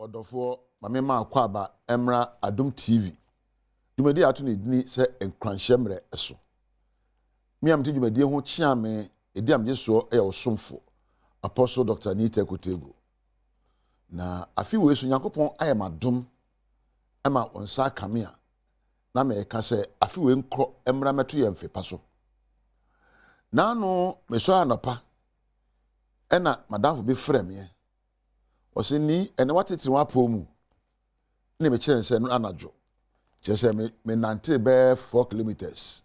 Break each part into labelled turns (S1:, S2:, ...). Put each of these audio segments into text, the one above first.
S1: Odofo mame ma akwaba emra Adom TV. Dwumadi ato ne dini se enkranhyemre eso. Mi am te dwumadi ho chia me edi am yeso e osomfo. Apostle Dr. Nita Kotego. Na afi we so Nyankopon ayemadom ema onsa kamea. Na me ka se afi we nkro emra meto ye mfepa so. Na no me so anopa. Ena madamfo be frem ye. Ose ni ene watete wapo mu. Ni me kire nse no anajo. Chese me nante be 4 kilometers.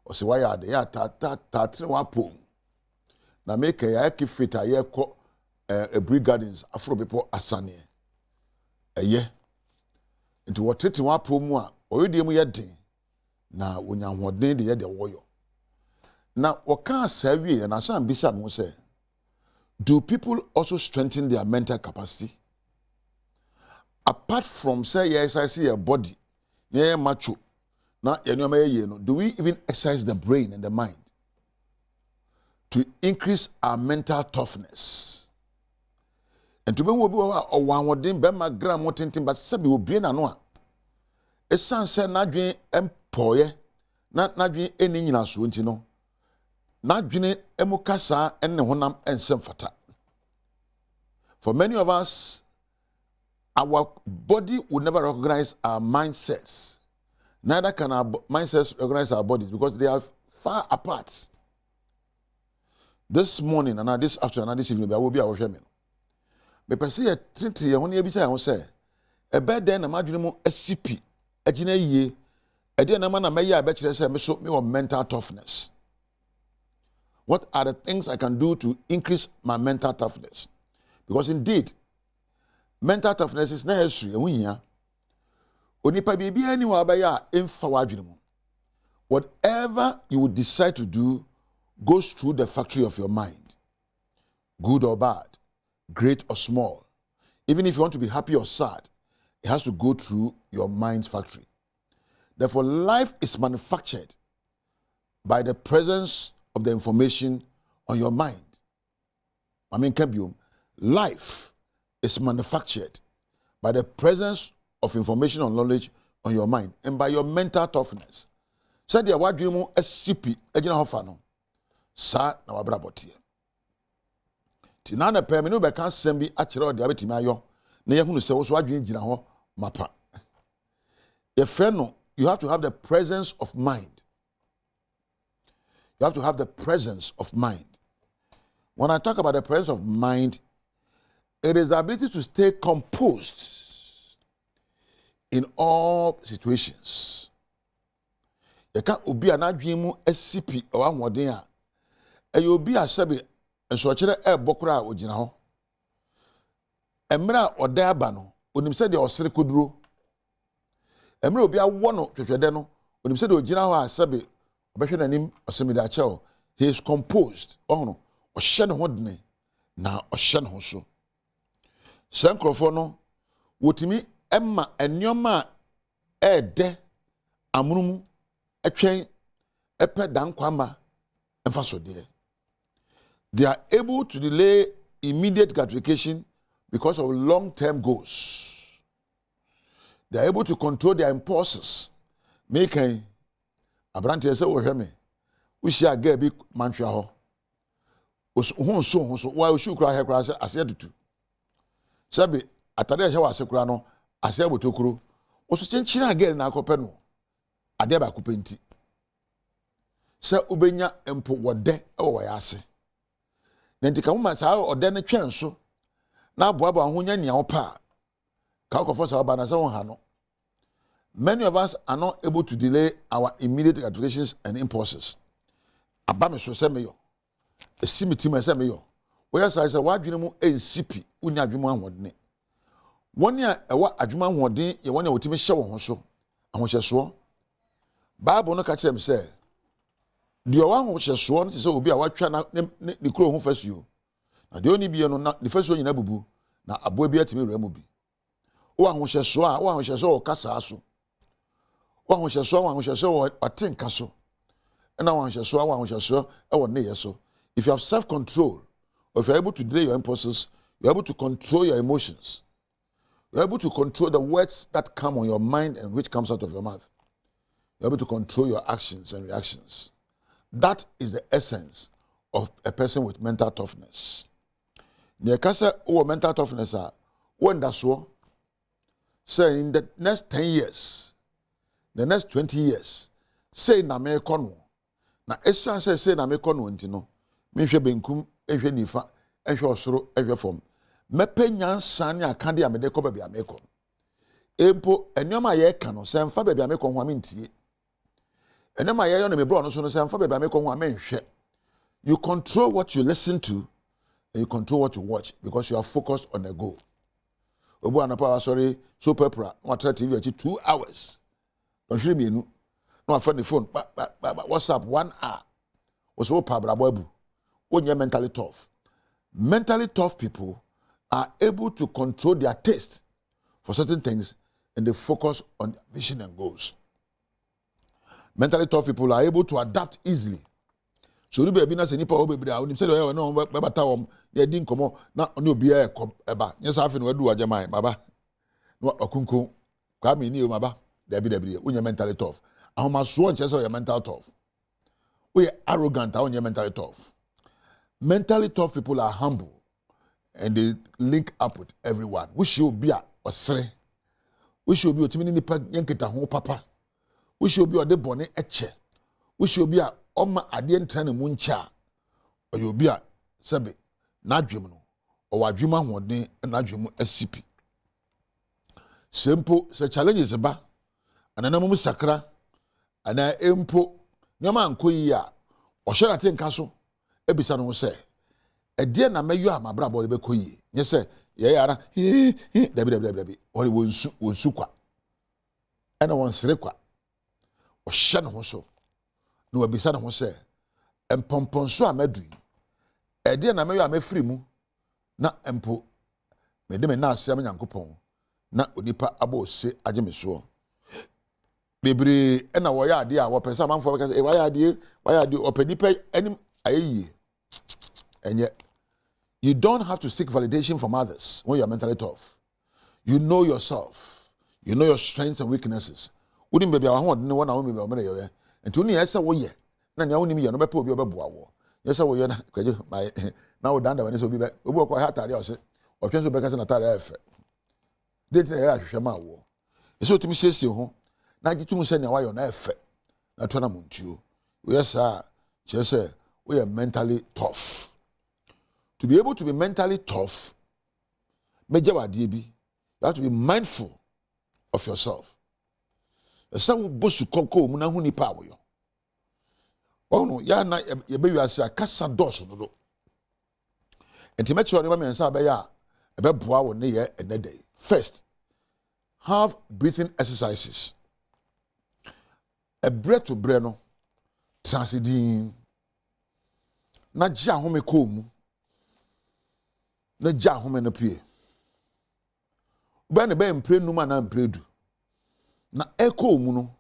S1: Ose wa ya de ya ta tre wapo. Na make ya kifita ye ko Ebri Gardens Afro people asane. Eye. Nti watete wapo mu a oyede mu ye den. Na wonya hoden de ye de woyo. Na waka asawie na san bisa mo se do people also strengthen their mental capacity? Apart from say yes, I see a body, yeah, macho. Now, do we even exercise the brain and the mind to increase our mental toughness? And to be one who didn't be my grandma, but Sabi will be an anoa. A son said, not dream employer, not dream any in us, you know. Not dream emukasa and honam and semfata. For many of us, our body will never recognize our mindsets. Neither can our mindsets recognize our bodies because they are far apart. This morning and this afternoon and this evening, I will be our shaman. But I see a trinity, only a bit I will say. A bed then, imagine more SCP, a gene ye, a dear man, I bet you say, me on mental toughness. What are the things I can do to increase my mental toughness? Because indeed, mental toughness is necessary. Whatever you would decide to do goes through the factory of your mind. Good or bad, great or small. Even if you want to be happy or sad, it has to go through your mind's factory. Therefore, life is manufactured by the presence of the information on your mind. I mean, life is manufactured by the presence of information or knowledge on your mind and by your mental toughness. Said the word dream SCP, Ejina Hofano. Sa na wabra botie. Tinana pe me no be kan sembi akire ode abetimi ayo. Na yehunu se wo so adwen gina ho mapa. Your friend, you have to have the presence of mind. You have to have the presence of mind. When I talk about the presence of mind, it is the ability to stay composed in all situations. You can't obi anadwen mu SCP or anwoden a e obi asabe enso kire e bokura ogina ho. Emra oda aba no onim se de osere koduro. Emra obi awo no twetwede no onim se de ogina ho asabe he is composed. Oh no, Oshen Hodne, na Oshen Hoso. Sankrofono, Wotimi, Emma, and Yoma, de Amumu, a chain, a pet danquamba, and faso dear. They are able to delay immediate gratification because of long-term goals. They are able to control their impulses, making Abrante se wo hwe me wo hia ga bi manhwa ho ho so wa wo shukura he kura se ase dutu sabe atade he wa ase kura no ase botokuro wo so chenchira ga na akopɛ no ade ba akopɛnti se ubenya empo wode e wo ya ase na ntika mo ma sa ode ne twen so na aboabo ho nya nia wo pa ka akofo sa ba na se wo ha no. Many of us are not able to delay our immediate gratifications and impulses. Abame so se meyo. Esimiti me se meyo. Oya say wadwene mu ensipi unya adwuma ahwodene. Woni a ewa adwuma ahwoden ye woni a wotimi hye wo ho so. Ahohyeso. Bible no ka kire me se de owa ahohyeso no se obi a watwa na ne kuro ho fasuo. Na de oni bie no na ne fasuo nyina bubu na abo bi atimi wura mu bi. O ahohyeso o kasa so. Atenka so. And now so. If you have self-control, or if you're able to delay your impulses, you're able to control your emotions. You're able to control the words that come on your mind and which comes out of your mouth. You're able to control your actions and reactions. That is the essence of a person with mental toughness. Nekasa or mental toughness are when that's so. Say in the next 10 years, the next 20 years, say na me kono. Na esa say na me kono ntino. Me hwe benkum, ehwe nifa, ehwe osoro, ehwe fom. Mepe nyansa ne akade amede ko baabi amekɔ. Empo enwoma ye ka no se mfa baabi amekɔ ho amentie. Enwoma ye yo no me bro no so no se mfa baabi amekɔ ho amenhwɛ. You control what you listen to and you control what you watch because you are focused on a goal. Obu anapa sorry so pepra no atra TV achi 2 hours. Don hwere mienu. No afa the phone WhatsApp 1 hour. Oso pa brabo abu. Onye mentally tough. Mentally tough people are able to control their taste for certain things and they focus on their vision and goals. Mentally tough people are able to adapt easily. So you be na se nipa o bebre a onim se no bebata wom ye di nkomo na oni obi e eba nyesa afi no adu ajaman baba no okunku kwa me ni o maba dabi unya mentally tough ahoma so nche se o mental tough we arrogant a mentally tough. Mentally tough people are humble and they link up with everyone. We should be a osre. We should be a timini nipa yanketa ho papa. We should be a de bone eche. We should be a oma adien trane muncha. Or you be a sebe nadwem no. Or wadwuma hoden nadwem SCP. Simple se challenges ba. Ananamu sakra ana empo nyoma anko yi a ohwera tenka so ebisa no se e de na mayo amabra bo be koyi nye se ye yara dabi ori wonsu kwa ana won sere kwa ohye no so no wabisa no se empomponso amadu e de na mayo amafiri mu na empo me de me na ase am Nyankopon na onipa abo se ageme so bebre na wo ya ade a wo pesa manfo be ka say why ade opanipa anim ayi enye. You don't have to seek validation from others when you are mentally tough. You know yourself. You know your strengths and weaknesses. Wouldn't be a one no one na me be o mere ye enti oni yesa wo ye na nya woni me ye no be pa obi obeboa wo yesa wo ye na kwaje my na wo danda wani so obi okwa ha tare o se o twen so be ka se na tare efe date na ya hwehwe ma wo eso timi siesie ho na gitum se na wa yo na efe na to na montuo yesa chese we are mentally tough. To be able to be mentally tough, you have to be mindful of yourself. Some bosu koko muna huni power yo. Oh no, ya na ye be you asa kasa dos no do. Enti mechi oni ba me nsa ba ya e be boa wo ne ye ene day. First, have breathing exercises. A breath to breath no transidin na ja home ko mu na ja home no pie ba ne ba mpre numa na mpre du na eko mu no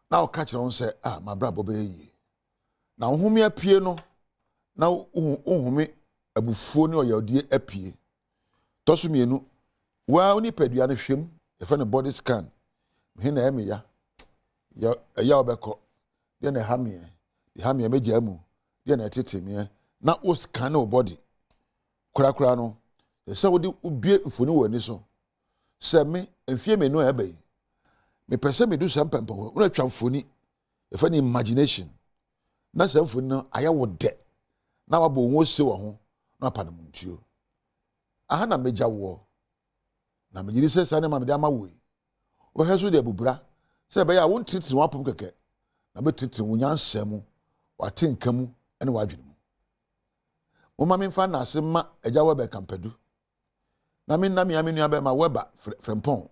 S1: na o ka kire won se ma bra bo ba yi na home apie no na home abufuo ne oyodie apie toso mienu wa oni padua ne hwem e fa ne body scan he na eme ya obeko de na hamie meja mu de na teteme na o scan o body kura no se wo de ubie mfoni wani so se me mfie me no ebe me pese me du sampempo wo na twa mfoni e fa ni imagination na se mfoni no aya wo de na wabo wo se wo ho na pa na muntuo aha na meja wo na megiri se sa ne ma me de ama wo wo heso de bubura se be ya wo ntiti wo apom keke na be titi wo nyansam watenka mu ene wadwene mu o ma me mfa na ase ma eja wo be kampadu na me nna me amenu abe ma weba frempon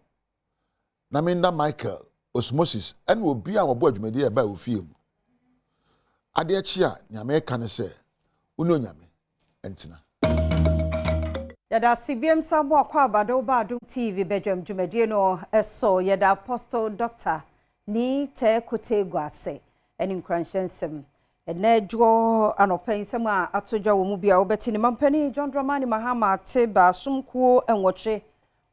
S1: na me nda Michael osmosis ene obi a wo bo adwumadi e ba ofie mu ade achi a nyame ka ne se uno nyame entina
S2: yada CBM Samuel kwa Badwam TV Badwam dwumadi no eso yada Apostle Doctor ni te kotegwase eni nkranshensem ene dwo anopensem a atodwa wo mu bia obetini mampani John Dramani Mahama te ba sumkuo enwoche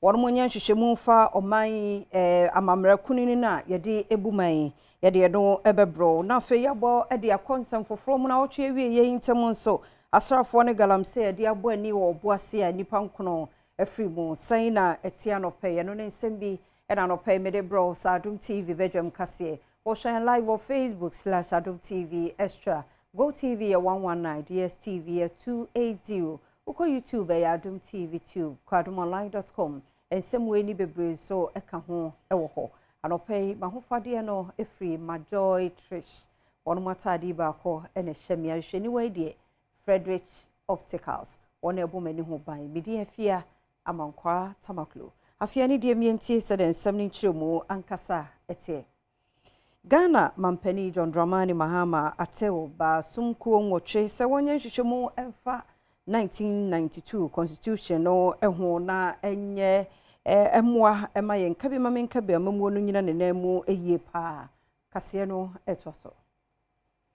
S2: wɔn mo nya hwehwɛmu fa ɔman amamra kunini na yɛde ebuman yɛde no ɛbɛbro na afei yɛbɔ ɛde akɔnsɛm foforɔ mu na wɔtwe awie yɛn ntɛm nso asrafoɔ ne galamsey yɛde abɔ ani wɔ boase a nipa nkono afiri mu sɛn na ɛtia no pɛ yɛno ne nsɛm bi ɛna no pɛ mede bro sa Adom TV Badwam kaseɛ wɔhwɛn live on Facebook/Adom TV Extra Go TV 119 DSTV 280 Uko YouTube Adom TV Tube kwadomonline.com ensem we ni bebre so eka ho ewo ho anopai mahofade no efri Majoy Trish wonu matadi ba ko ene hyemia hwani we die Frederick Opticals wonu ebomani ho ban medi afia amankwa tamaklo afia ni die mientie se den nsem ni kyeremu ankasa etie Ghana Mampani John Dramani Mahama atewo ba sumkuo nwotwe se wonye hwehwemu emfa 1992 constitution no eho na enye emwa ema yen kabi mamenka bi amamuo no nyina ne namu eyie pa kase no etwaso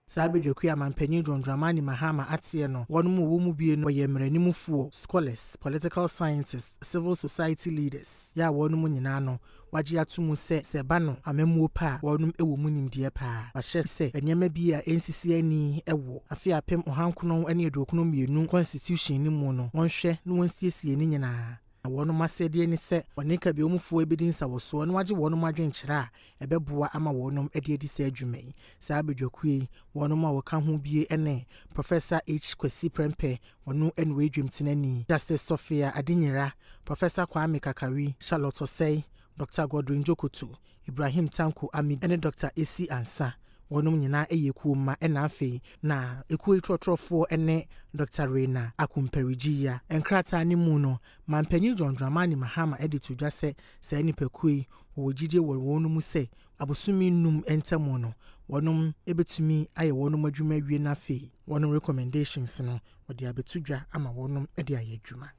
S3: Sabedwekua Mampani John Dramani Mahama atie no wonmu wo mu bie no ye mranimufuo scholars political scientists civil society leaders ya wonmu nyina no wagye atumu se ba no amamuo pa wonum ewo mu nimdie pa wahye se enyema bi a NCC ani ewo afi apem ohankono ene eduokono mienu constitution ni mu no wonhwe no wonsiesie ni nyina wonu masede ni se onika bi omufuo ebidinsa woso no wagye wonu madwenkyere a ebeboa ama wonum edi se adwumai saa bedwakue wonu ma woka ho bie ene Professor H Kwesi Prempe wonu enwe adwumtenani Justice Sophia Adinyira Professor Kwame Kakari Charlotte Osei Dr. Godwin Jokotu Ibrahim Tanko Amid ene Dr. Esi Ansa wonum nyina eyekuo ma ena afei na ekuo itrotrofo ene Dr. Reina Akumperigia enkrata ni mu no Mampani John Dramani Mahama editudwa se nipekui wogide wonum se abosumi num entamo no wonum ebetumi aye wonum adwuma wie na afei wonum recommendations no wodi abetudwa ama wonum ede aye adwuma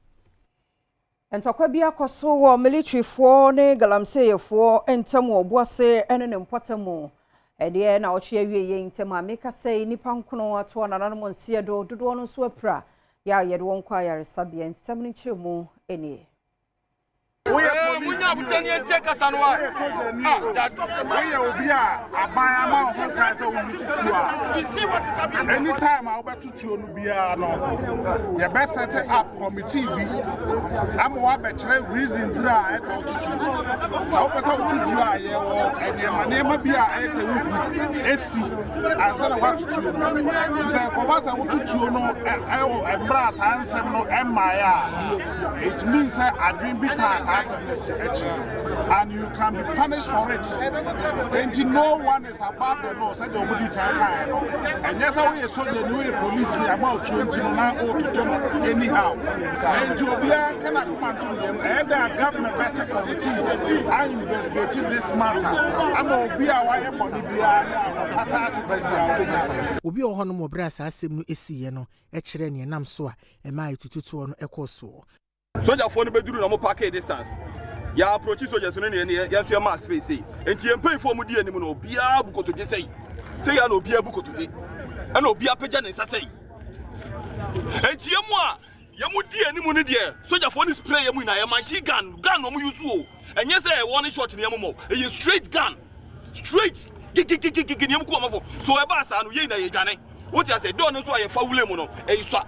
S2: Entokwa bi akoso wo military fo ne galamsey fo entamo obuase ene ne mpotamo ede na ochie awie ye ntem ameka sei nipa nkono ato na nanom nsie dodo no so apra ya yede won kwa yare sabia nsem ni kyeremu eni
S4: munya butani encheka sanwa we obi a abaya ma ho kan se wo misitua you see what is happening anytime I obetutuo no bia no ye be set up committee bi am wa be kire reason tira esa otutu sa opesa otutu a ye wo enema bia esa wuku esi ansa na watutuo no se ko ba sa otutuo no embra sa ansem no emaya it means adwin bitas and you can be punished for it. And no one is above the law. Said nobody can. And yes, I will show the new police about 20 now anyhow. And to be a cannot come to them. And the government better committee. I investigating this matter. I'm going to be a wire for the BR.
S3: Obi ohono mo brasa asem no esiye no e kire ne nam so a e mai tututu no ekoso
S4: Soldier phone be duru na mo park distance. Ya approach soldiers no ne ya so ma space. Enti em pay for mu di anim no bia bukoto je sei. Sei ya no bia bukoto de. E na obi apagya ne nsasei. Enti emu a ya mu di anim no de soldier phone spray ya mu na ya machine gun no mu use o. Enye say one shot ne mo. E straight gun. Straight. Gigi ne mu ko amafo. So e ba sa no ye na ye dwane. What you say do no so aye fa wule mu no. E so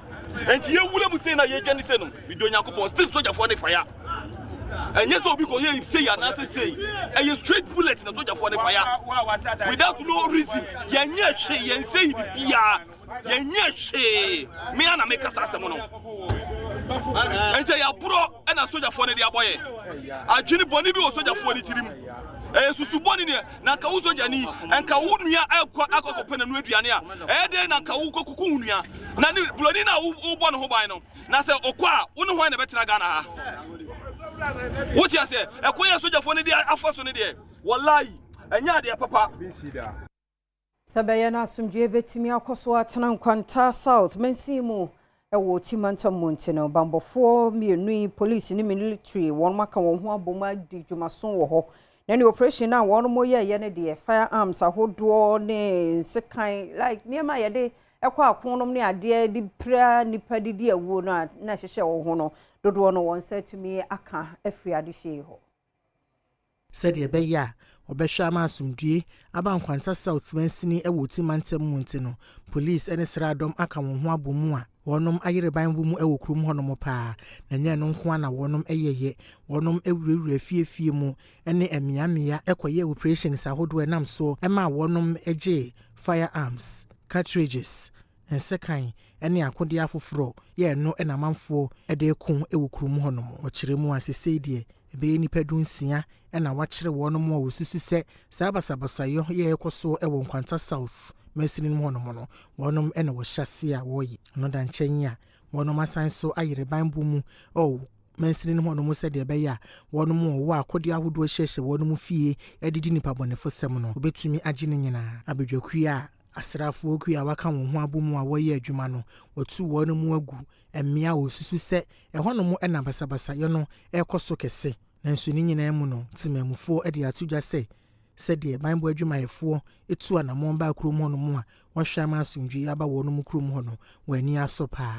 S4: and you will say na ye gani say no we do yakopon still soldier for the fire and yes obi ko here say ya na say and you straight bullet na soldier for the fire without no reason ye nya hwe ye say di bia ye nya hwe me ana make asasem no and say ya bro and na soldier for the aboye adwini boni bi o soldier for the tirim susu boni ne na ka wo soldier ni enka wo nua akokopɛ na no aduane a de na ka wo kokuku nua na ni blodi na wo bɔ no ho ban no na sɛ okwa wo ne ho na betena Ghana ha wo tia sɛ ekoya soldier for ne de afaso ne de wallahi enya de papa
S2: Sabaya na asumdwe betimi akoso atena nkwanta South mensimu ewo timanta monteno bambofo mienu police ni military won maka won ho aboma di dwumaso wo ho na operation na won mo ye ne de firearms ahodo ne sekan like niema ye de ekwa akonom ne ade di pra nipa didi awu no na hyehye wo ho no dodo no won say to me aka afri adehye ho
S3: said ye be ya obehwa ama asumdue aba nkwanta South Mansini ewo timantem munti no police ene Adom aka won ho abomu a wonom ayereban bu mu ewo krum honom pa na nya no nko na wonom eyeye wonom ewurewura fiefie mu ene emiamia ekoye operations ahodo enam so ema wonom eje firearms cartridges ensekan ene akode afoforo ye no enamanfo ede ko ewo krum honom okiremu asese die ebe nipa dunsia ena wachire wonom wo susu se sabasabasa yo ye ekoso ewo nkwanta South Mansini honom no wonom ena wo hyase a wo yi no da nchen ya wonom asan so ayereban bu mu Mansini honom se de be ya wonom wo akode ahodo hyehye wonom fie edidi nipa bonefo sem no obetumi agine nyina abedwakua asrafo okua waka won ho abomu a woye adwuma no otu wonom agu emia osusu se ehonom ena basabasa yo no ekoso kese nanso ni nyina emu no timamufo ede atudwa se de banbo adwumayefo etu anamon ba krom honom a wohwa ma asumdwi aba wonom krom hono wani asopa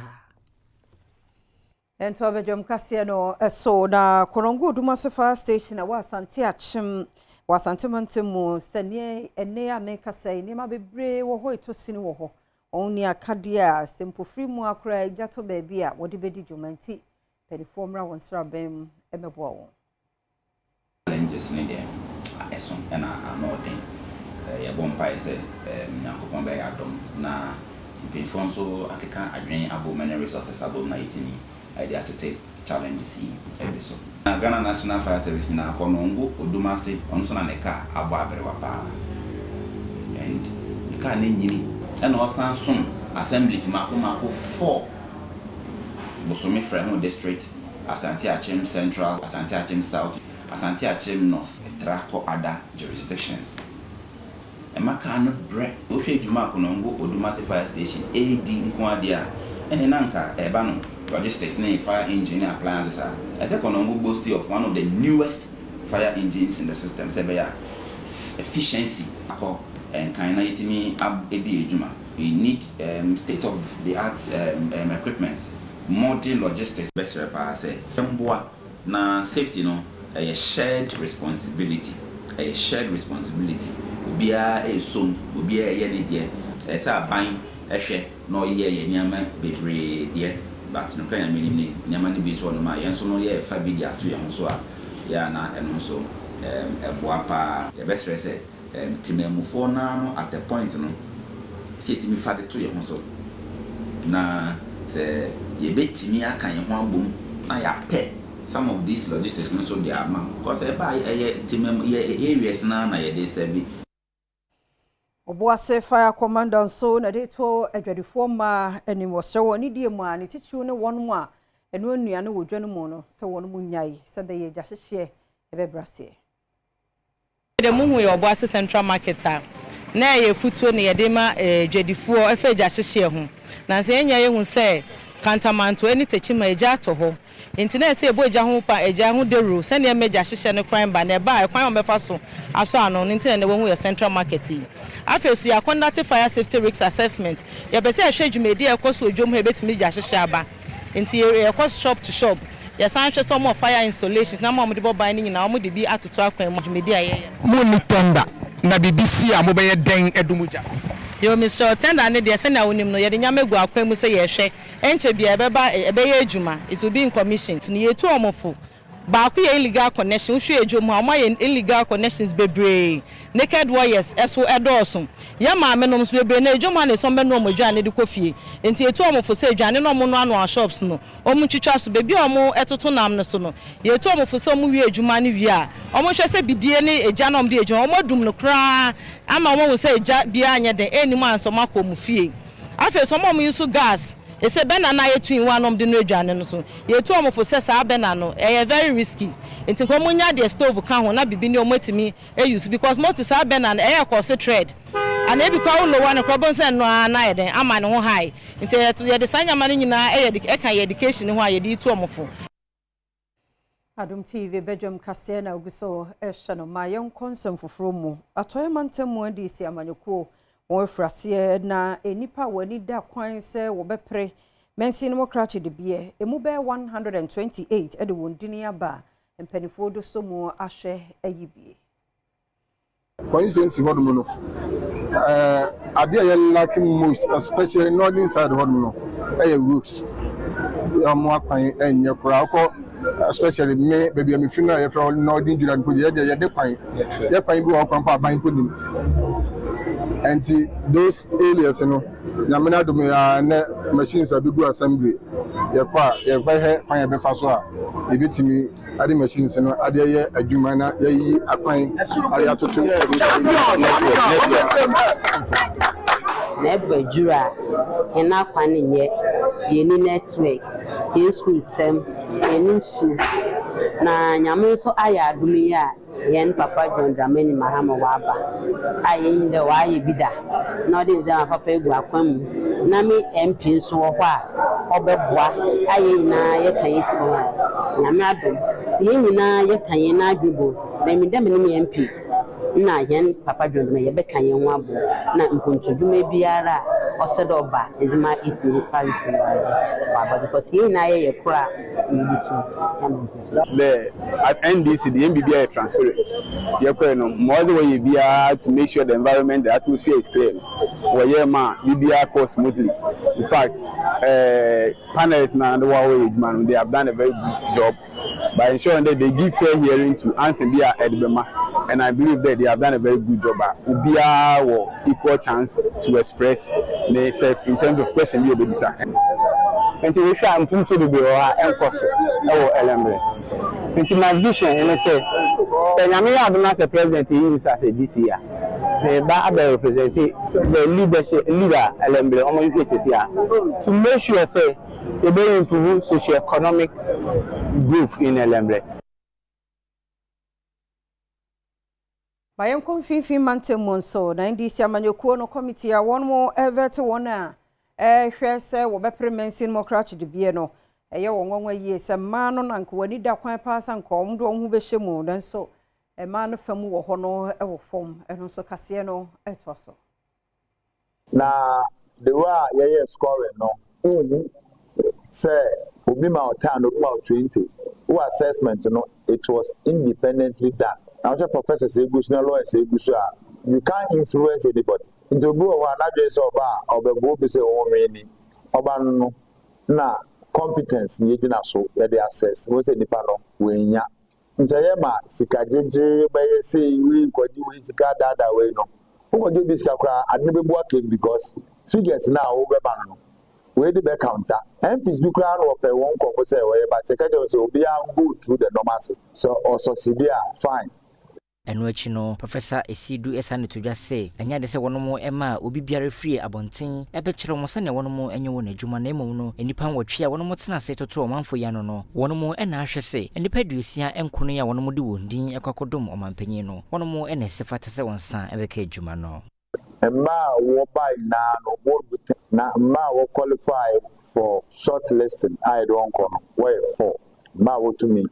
S2: ento Badwam kase no so na Korongo Dumase station a wasante achim wasante mantemu sene ene ameka sai ni ma bebre wo ho etosini wo ho oni akadia sempofri mu akra jato baabi a wode bedi dwumanti performra wonsra bem emebo wo
S5: challenges ni dem eson na anoden ya bompa ise nyankopon be Adom na mpinfo so akeka adwen abo many resources abo na itini ide atete challenges yi ebiso na Ghana National Fire Service na Korongo Odumase onso na neka abo aberewa pa and neka na nyini and osan son assemblies mako 4 Bosomi Fremo district, Asante Achim Central, Asante Achim South, Asante Achim North, Trako other jurisdictions. Emaka no bre, Oche Juma Korongo Odumase Fire Station, AD Nkwadia, and Nanka Ebano, logistics name fire engine appliances. I say Korongo boasting of one of the newest fire engines in the system. Sebeya efficiency and kind of itimi edi ejuma. We need state of the art equipment. Modern logistics best repair say na safety no a shared responsibility obia esom obia ye ne de esa ban ehwe no ye nyama bebre de but no kan amini nyama ne bi so no ma yen so no ye fa bi dia to ye so a ya na eno so eboa pa the best say timemufo na no at the point no see timi fa de to ye so na say ye betimi aka ye ho abom na ya pe some of these logistics no so they are man because e ba timem ye areas na ye dey serve
S2: Obuase fire commander so na de to adwadifo ma animo so woni die mu a ne titiru ne won mu a eno nua ne wodwanu mu no so won mu nyai se be ye gyahye e be brase
S6: de mu hu ye Obuase Central Market a na ye futuo ne ye de ma adwadifo efe gyahye ho na se enya ye hu se kantamanto eni techima eja to ho internet se ebo eja ho pa eja ho dero se ne meja hyehye ne kwan ba na ba kwan obefa so aso ano ne internet ne wo hu ye Central Market afesu ya conduct fire safety risk assessment ya bese ahwe dwumedi ekoso odwom he betimi gya hyehye aba enti ekoso shop to shop ya sanhwe some of fire installations na mo de boban ni nyina mo de bi atoto akwan mo dwumedi aye
S7: mo ni tender na BBC a mo be ye den edumuja
S6: yo Mr. Tender ne de se na wonim no ye de nyamegu akwan mu se ye hwe enche bia ebe ye adwuma it will be in commission ni ye tu omofo ba ku ye illegal connection hwe adwom ha mo ye illegal connections bebre naked warriors eso edosun ya ma menom so bebre na adwom ha ne so be no mo dwane de kofie enti etu omofo se dwane no mo no anu shops no omu twitwa so bebi omo etoto nam no so no ye etu omofo se omu wi adwuma ne wi a omo hwe se bidie ne eja nom de adwuma omo dum no kra ama omo wo se eja bia anye de enimu anso makọ mu fie afi so omo yusu gas ese bena na yetu in one of the no dwane no so yetu omofo se sa bena no very risky enti ko munya de stove ka ho na bibi ni omotimi use because most sa bena na cause thread and e bi kwa ulo one crobon se no na ye den ama ne ho high enti ye de sanya mane nyina kan education ho aye de tu omofo
S2: Adom TV Badwam kase na oguso ehwe no ma yen konsem foforo mu atoye mantemu adi si amanyekuo won frase na enipa wani da kwan se wo bepre Mensi no krachi de bie emu be 128 e de wondini aba mpanifo do so mu ahwe ayibie.
S8: Constituency hodum no ade a lacking most especially northern side hodum no roads am akwan enye kura ko especially me baby am fina ye from northern Julian ko ye de kwan bi o kwan pa ban podim and those areas no nyamena do me na machines abigu assembly ye kwa ye he kwan ye be fa so a e bitimi ade machines no ade ye adwuma na ye akwan ade atoto
S9: Never jura ina kwani ye ni network ye school sem ye ni su na nyame so aya adumi ya yen papa John Dramani Mahama waba ayi de wa ye bida no de za papa egu akwam na me MP so wo a obeboa ayi na ye kan yiti mo nyame adom si ye nyina ye kan ye na adwubo na mi dem ni MP na yen papa John Dramani ye be kan ye ho abo na mpontuduma biara osedo oba ezima isi municipality wa because ye na ye kura
S10: the at NDC the MBBI transparent more the way be to make sure the environment, the atmosphere is clear. Where ma BBI goes smoothly. In fact, panelists now the Huawei man they have done a very good job by ensuring that they give fair hearing to answer via Edbema, and I believe that they have done a very good job. Ubia or equal chance to express themselves in terms of question you be sir. And we try and put to the into my vision, and I say, I'm not a president in this this year. The Baba representing the leader, Elembre, to make sure say they will improve socio-economic growth in Elembre.
S2: Bayam konfifi mante monso na ndisi amanyokuo no committee a won mo evert wona hwe se wo be premensin mo crash de bie no eye wonwa yie se ma no nanko wani da kwan paasa nko mdo hu be hyemu dan so ma no fam wo ho no e wo fom eno so kase no eto so
S11: na the way ye scoring no say obi ma otan obi ma 20 who assessment no it was independently done. Now professor say lawyer say you can't influence anybody. Into go one address oba be say o meni oba no na competence ni gina so they assess we say nipa no we nya ntaye ma sika jeje ba ye say we kwaji we sika dada we no who go be sika kra adne be bua cake because figures now we be no we dey be counter MPs be kra no pe won kofo say we but sika je say obi an go through the normal system so or succeed fine.
S12: Eno achi no Professor Esidu Esane to just say enya de se wono mo ema obi biare free abonten ebe kire mo se ne wono mo enye wona adwuma na emo no enipa nwotwe a wono mo tena se toto omanfo ya no wono mo ena ahwe se enipa duosia enkono ya wono mo de wondin ekwakodom omanpanyin no wono mo ena sefata se wonsa ebe ka adwuma no
S11: emma wo buy na ma wo qualify for shortlisting I don't come where for ma wo to me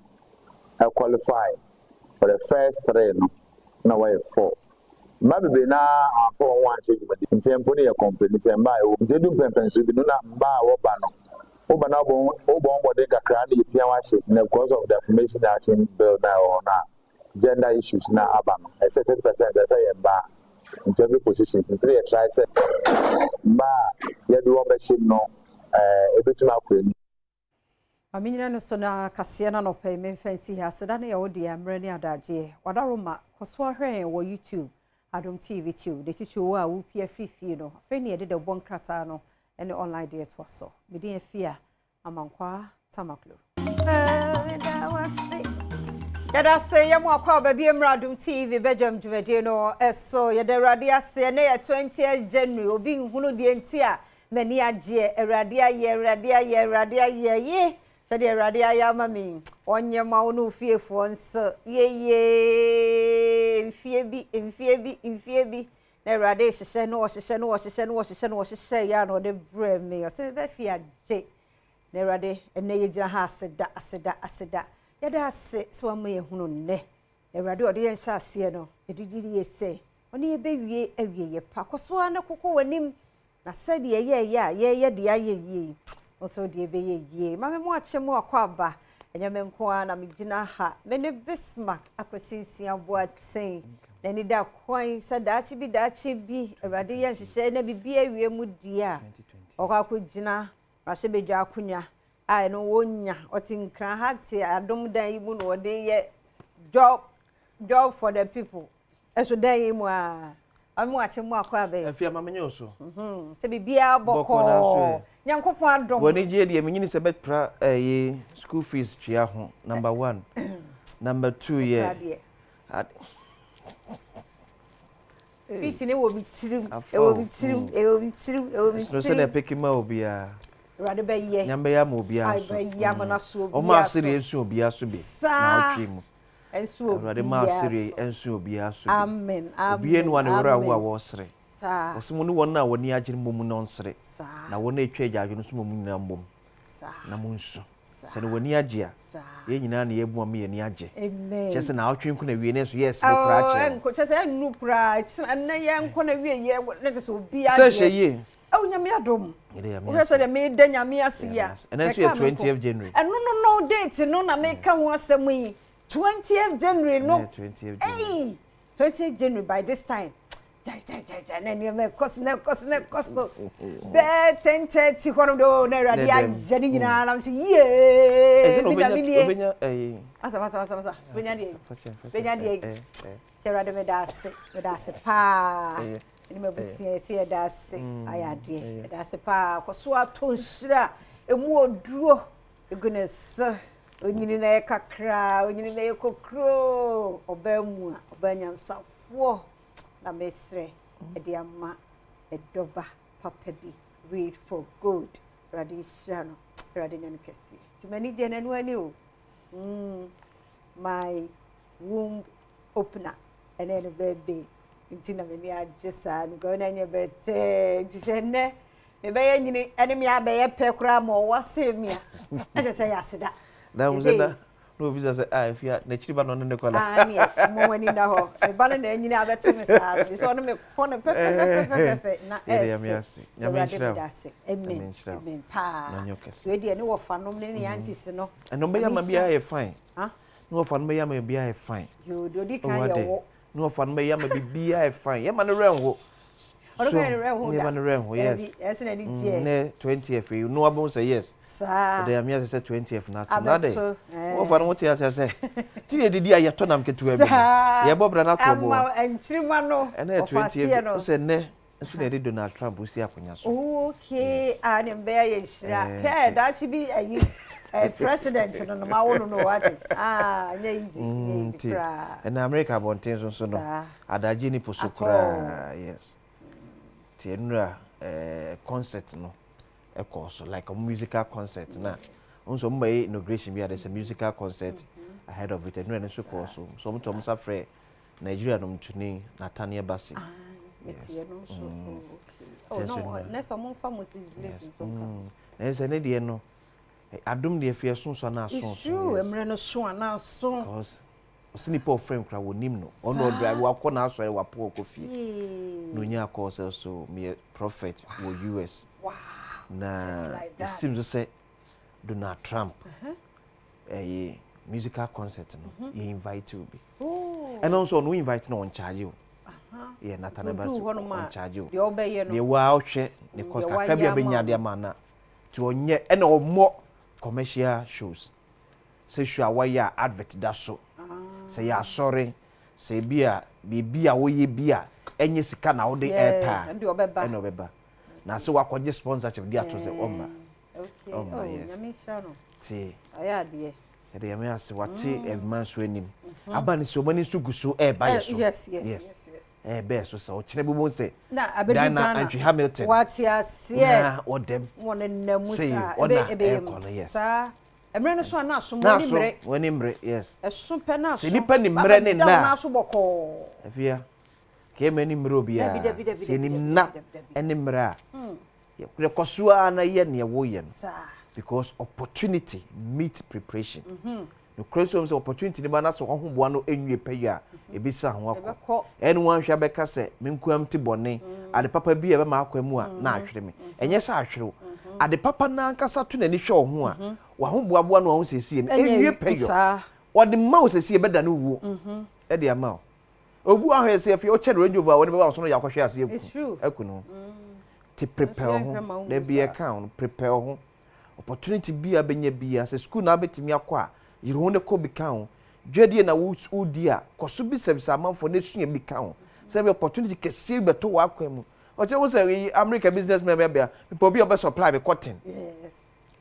S11: I qualify for the first 3 no way 4 maybe na for one shege in tempo ne company say mba o ndedu pempenso bi no na mba wo ba no oba na bo de kakra na yepia wa she na because of the Defamation Action Bill na or na gender issues na aba no I say 30% say mba in every position in 3 try say mba ye do oba she no ebetuma akweni
S2: Aminina no so na kase na no pay men fancy ha seda na ye wodi amre ne adaje wadaroma koso ahwe wo YouTube Adom TV 2 de tichu a wo pia fifi no fe ne de bon krata no ene online de to so me de afia amankwa tamaklo Yada se yemu akwa ba bi emra Adom TV Badwam dwumade no eso yada rade ase ne 20th January obi nhunu de ntia mani agye erade aye ye Sadi erade aya mami onye ma onu fiefo nso ye mfie bi na erade hyehyɛ no hyehyɛ ya no de breme o se be fia je na erade ene ye gina ha aseda yada ase so amaye hunu ne erade ode ye nhyɛ ase no edidiri ye se oni ye be wie ye pa koso na kokko wanim na sadi ye de aye ye also de be ye ma me mo ache mo akwaba enya me nko na me gina ha me ne Bismarck akwasisi aboaten na ni da kwan sa daachi bi awade ye nhyehyɛ na bibi awie mu dia okwa gina rahye bedwa akunya ai no wonya otinkran ha te adom dan yi mu no de ye job for the people eso dan yi mu a amu ache mu akwa be
S13: afia ma menye oso
S2: se bibia boko nyankopon adom
S13: woni je de menyini se betpra school fees twia ho number 1 number 2 ye
S2: bitini wo bitirim e wo bitirim
S13: so se na pekima obia
S2: rade be ye
S13: nyambe ya mo obia so
S2: ya mana so obia
S13: o ma sire ensu obia so be na otwe mu
S2: ensu obia
S13: rade ma sire ensu obia so
S2: amen
S13: obia no wane wora wo a wo sire
S2: sa
S13: osimo ni won na woni agire mbom no nsire na wona etwa agyajo no so mo nyina mbom na mo nsu se no woni agya ye nyina na ye bua me ye ni agye
S2: amen
S13: chese na otwe nko na wie ne so yes ne kura che
S2: enko chese enu kura na ye nko na wie ye ne chese obia
S13: se hye
S2: oh nyame adom o so de me de nyame asia
S13: and that's your 20th January
S2: no date no na me ka ho asem yi 20th January no
S13: 20th January
S2: 20th January by this time ja na ni me koso be 10:30 hono do na rade ya jani nyina na me ye
S13: obenya
S2: asa benya die rade me dase pa ni me busia ese dase ayade dase pa koso atonhira emu oduro egunes onyini na ye kakra onyini na ye kokro obamu obanyansafo na mesre ediama edoba papa bi read for good radishano radinyan kesi timani jena no ani o my womb opener and then birthday intina me ni agesa no go na nye bete tisenne me be yanyini ene me abe ye pe kura mo wasemia aje say asida
S13: da muzeda no bisa say afia na chiriba no ne kola
S2: ni mo wani na ho e ba na anyini abeto me sa so no me kono pepe na
S13: e me asi nyame nchira
S2: amen pa so e de ne wo fanom ne ne aunties no
S13: eno be ya ma bia e fine ha no wo fanom be ya ma bia e fine
S2: yo do di kan ye wo
S13: no wo fanom be ya ma bia e fine ye ma no renwo
S2: so
S13: ye ma no renwo yes
S2: yes na ni die
S13: ne 20th you know about say yes
S2: sa
S13: de am say 20th na day wo fanom what ya say ti e didi ayeto nam ketu abi ye bobra na to bo
S2: ama enchirima no
S13: ofase no say ne nso na Donald Trump usi akonya so
S2: okay ani mbe ya yeshira pe da chi bi ayi president no ma wono no what nya easy pra
S13: and America bonten so no adaji ni posukura yes tienura concert no e course like a musical concert na onso mba inauguration bi there's a musical concert ahead of it and no so course so mtom safre Nigeria no mtuni Nathaniel Bassey
S2: yes okay no next one for Moses blessing so come
S13: na ne de no adom de afia so na so
S2: so emre no so na so
S13: because osinipo frame kra wonim no ono drive wakọ na asọre wapo kofi no nya course so me prophet wo US
S2: wow
S13: na it seems to say Donald Trump musical concert no he invite you be and also no invite no on charge you yeah Nathaniel Bassey on charge you
S2: the obeye no
S13: me wa ohwe ne cost kakra bia benya de mana to onye e na omo commercial shows say show awaya advert da so say ya sorry say bia bibia wo ye bia enye sika na wo de airpa and obeba na say wakoje sponsorship dia to say omba
S2: okay oh nyamisha no
S13: ti
S2: aya de
S13: ede yame ase wate elman so anim abani so mani so guso e ba yeso
S2: yes
S13: be so say o kire bo say
S2: na abedu Ghana
S13: Hamilton
S2: what ya see
S13: na odem
S2: wona namusa
S13: ebe
S2: sa emre no so na so
S13: woni mre yes
S2: eso pe na so
S13: se nipa ni mre ni na
S2: so boko
S13: afia ke mani mre obia se ni na eni mre a ye kosua na ye ne wo ye no because opportunity meet preparation no crazy say opportunity ni ba na so hoboa no enwie paya ebisa ho akọ anyone hwa beka se menkuam ti bone ade papa bi e be ma akwa mu a na ahwere me enye sa ahwere ade papa na nkasa to n'ani hwe ho a wa ho boaboa no ho sesie no ewie peyo ode ma wo sesie beda no wuo e de ama obu ahwese afie o che Range Rover wode be ba so no yakwohwe ase eku no to prepare ho there be account prepare ho opportunity bia benya bia se school na betimi akwa yire ho ne ko bi kan dwedie na wo di a koso bi sebisa amanfo ne sua bi kan se be opportunity kese beto wa akwa mu o che wo say American businessman bia people be supply be cotton
S2: yes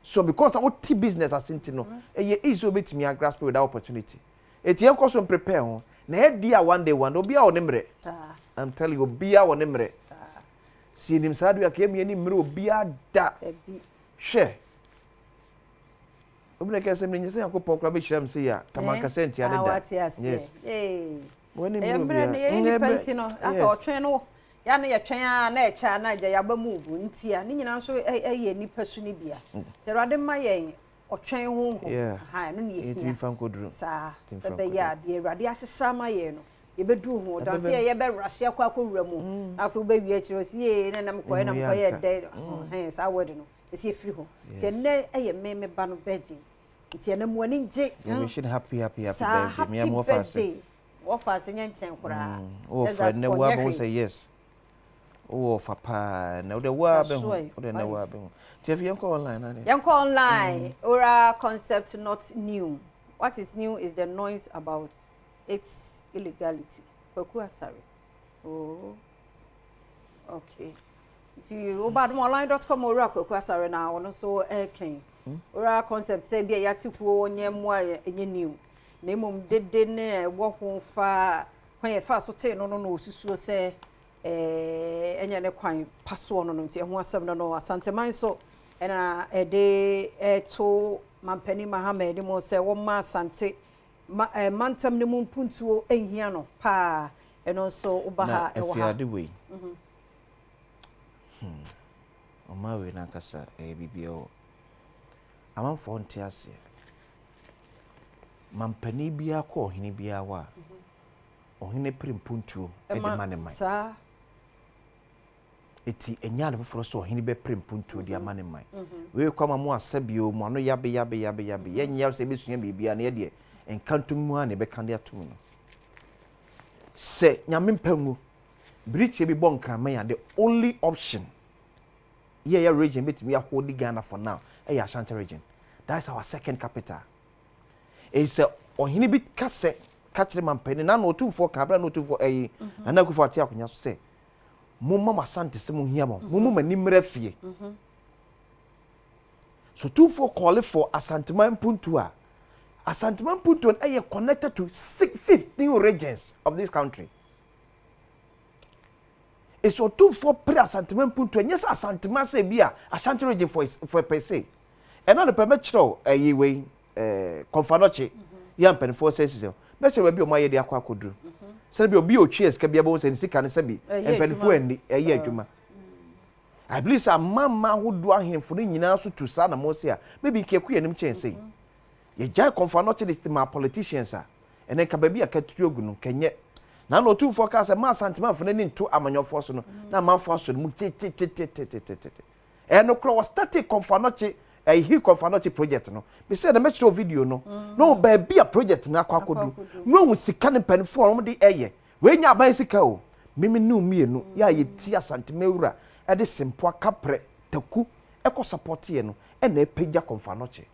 S13: so because I want business asinti no e easy obetimi a grasp with that opportunity etie koso prepare ho na e dia one day obi a onemre I'm telling you obi a onemre si nim sadu ya kemi ni mre obi a da hwe obi na kase mre nyese yakopon kra be hiram se ya tamanka senti ade da
S2: yes
S13: woni
S2: mre ni penti no asa otwen no ya na yetwen a na echa na agya ya ba mu bu ntia ni nyina so eye nipa su ni bia te rade ma yen otwen ho ha no ni
S13: e fan kodru
S2: sa se be ya de rade ahyehya ma yen no ye bedu ho dan se ye be rush akwa akowura mu afu be wi akiro si na nam koye de he sa word no esi free ho te ne eye me ba no birthday ntia na mu ani nje
S13: you should happy birthday me am offer
S2: offer se nyen kura
S13: offer ne wa bo say yes offer pa na de wa be ho de na wa be ho ti fi yanko online na de
S2: yanko online ora concept not new. What is new is the noise about its illegality. Kwaku asare. Oh. Okay. See badwamonline.com ora kwaku asare na ono so eken. Ora concept say bia yatikuo onyemu enye new. Na emom dede ne wo ho fa kwan ye fa so te no osusuo se enye ne kwan paso no nti ho asem no asanteman so ena ede to mampani Mohammed mo se wo ma asante mantam ne mu mpuntuo ehia no pa eno so ubaha ewa ha
S13: o ma we na kasa bibio amanfo nti ase mampani bia ko ohene bia wa ohene primpuntuo e de mane mai
S2: sa
S13: eti enya de foforo so ohene be primpuntuo de mane mai we kwama mu asabio mu ano yabe yenya se besua bibia na ye de enkantum mu a ne be kan de atum no se nyame mpangu bridge bi bon kraman ya the only option yeah region betimi ya hold Ghana for now Ashanti region. That's our second capital. It's ohini bit kase kachire mampeni na no 24 kabra no 24 na na kufa tia akunya so se mumma masante se mu hia mo mumma manimra fie so 24 call for Asanteman Puntu a Asanteman Puntu are connected to 15 regions of this country. It's so 24 pre Asanteman Puntu yes Asanteman se bia Ashanti region for per se. And on the permetro way confanoche yam pen for says me sure be o maye de akwa kodru se be obi o cheers ka bia bo se sika ne se bi pen for eni eye adwuma I believe a mama hodo ahenfo ne nyina so to sa na mo se a maybe keku yanim chense ye jai confanoche de ma politicians a enen ka ba bia ka tuogu no kenye na no tu forecast ma santima fo ne nto amanyofo so no na manfo so mu che eno kro was static confanoche he confanoche project no be say the metro video no no ba bia project na akwakodu no hu sika ne pen form de eye we nya ban sika o mimi nu mienu ya ye ti asantime wura e de simpo kapre taku e ko support ye no e na epagya confanoche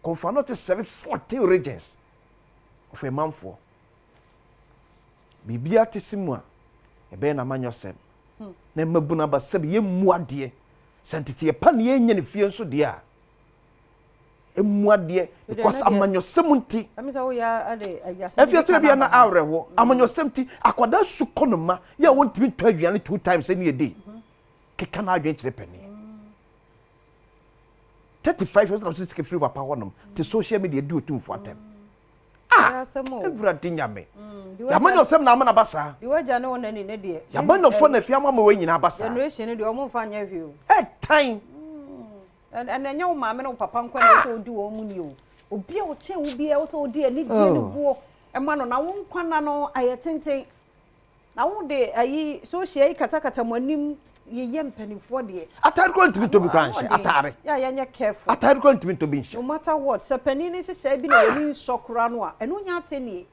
S13: 740 regions of a manfo bibia tesimu a ebe na manyosem na mabuna ba sabe ye muade santete pa ne ye nya ne fie nso de a emuade because amanyosem nti
S2: amisa wo ya ade
S13: efia to bia na awrewo amanyosem ti akwada sukonoma ya wontimi twa aduane 2 times any day keka na adwen kire pani 35 years of sick free papa wonom te social media do tumfo atem everything nyame yamanyosem na amana basa
S2: di waja ne wona ni ne de
S13: yamanyofo na fia mama we nyina basa
S2: generation de o mo fa nya hwe o
S13: time
S2: and enyo maame no papa nkwa na so odi wo mu ni o obi a wo chen wo bi a wo so odi ani die ni buo e ma no na wo nkwa na no ayetenten na wo de ayi so hia yi katakata manim ye mpanimfo de
S13: atare ko ntimi to bi kwanhye atare
S2: ya careful
S13: atare ko ntimi to bi nhye
S2: no matter what se pani ni hyehyɛ bi na wani nsokora no a ɛno nya ateni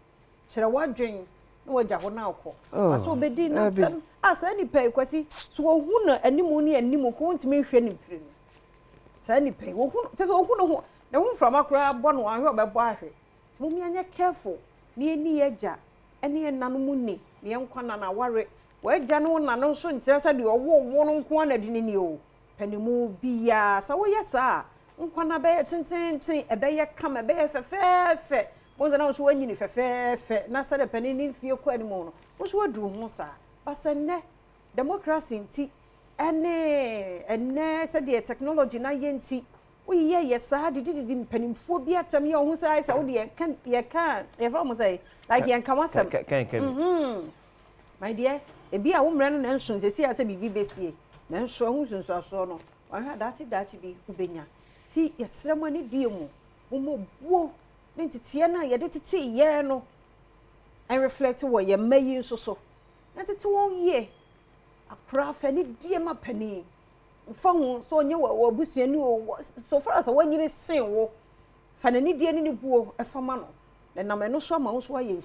S2: kyerɛ wadwen na wagya ho na akɔ aso obedi na tam asa ni pɛ kwasi so wohu na animu ni animu ko ntimi hwɛ ni mpire no sa ni pɛ wohu te so wohu no ho na hu from akora bɔ no ahwɛ obɛbɔ ahwɛ mo mi anya careful ni eni yagya ene nanom ni ne nkwana na ware wagya no na no so nkyerɛ sɛ de ɔwo no nko na de ni o panimu biya sa wo yesa nkwana bɛyɛ tententen ɛbɛyɛ kama ɛbɛyɛ fɛfɛɛfɛ bonza na so wanyini fɛfɛɛfɛ na sɛ de panini fie kɔ animu no wo so waduru ho sa basɛnɛ democracy nti ene sɛ de technology na yenti wo yɛ sa de mpanimfo bi atam yɛ ho sa wo de yɛ fa mo sɛ like yɛn ka wasɛm
S13: kan
S2: my dear ebi a wo mrɛ no na nso sesi asɛ bibi besie na nso ho sunsuaso no ɔhɛ dachi bi ubenya ti yɛsrɛ mo ani die mu mo buo ne titiɛ na yɛde titi yɛ no and reflect wɔ yɛ mayi nso so na titi wɔn yie akora fa ni die ma pani mfa ho so onye wɔ busuani o so far as wɔnyini sen wo fa na ni die ni buo ɛfama no na nam ɛno so ama wo so ayɛ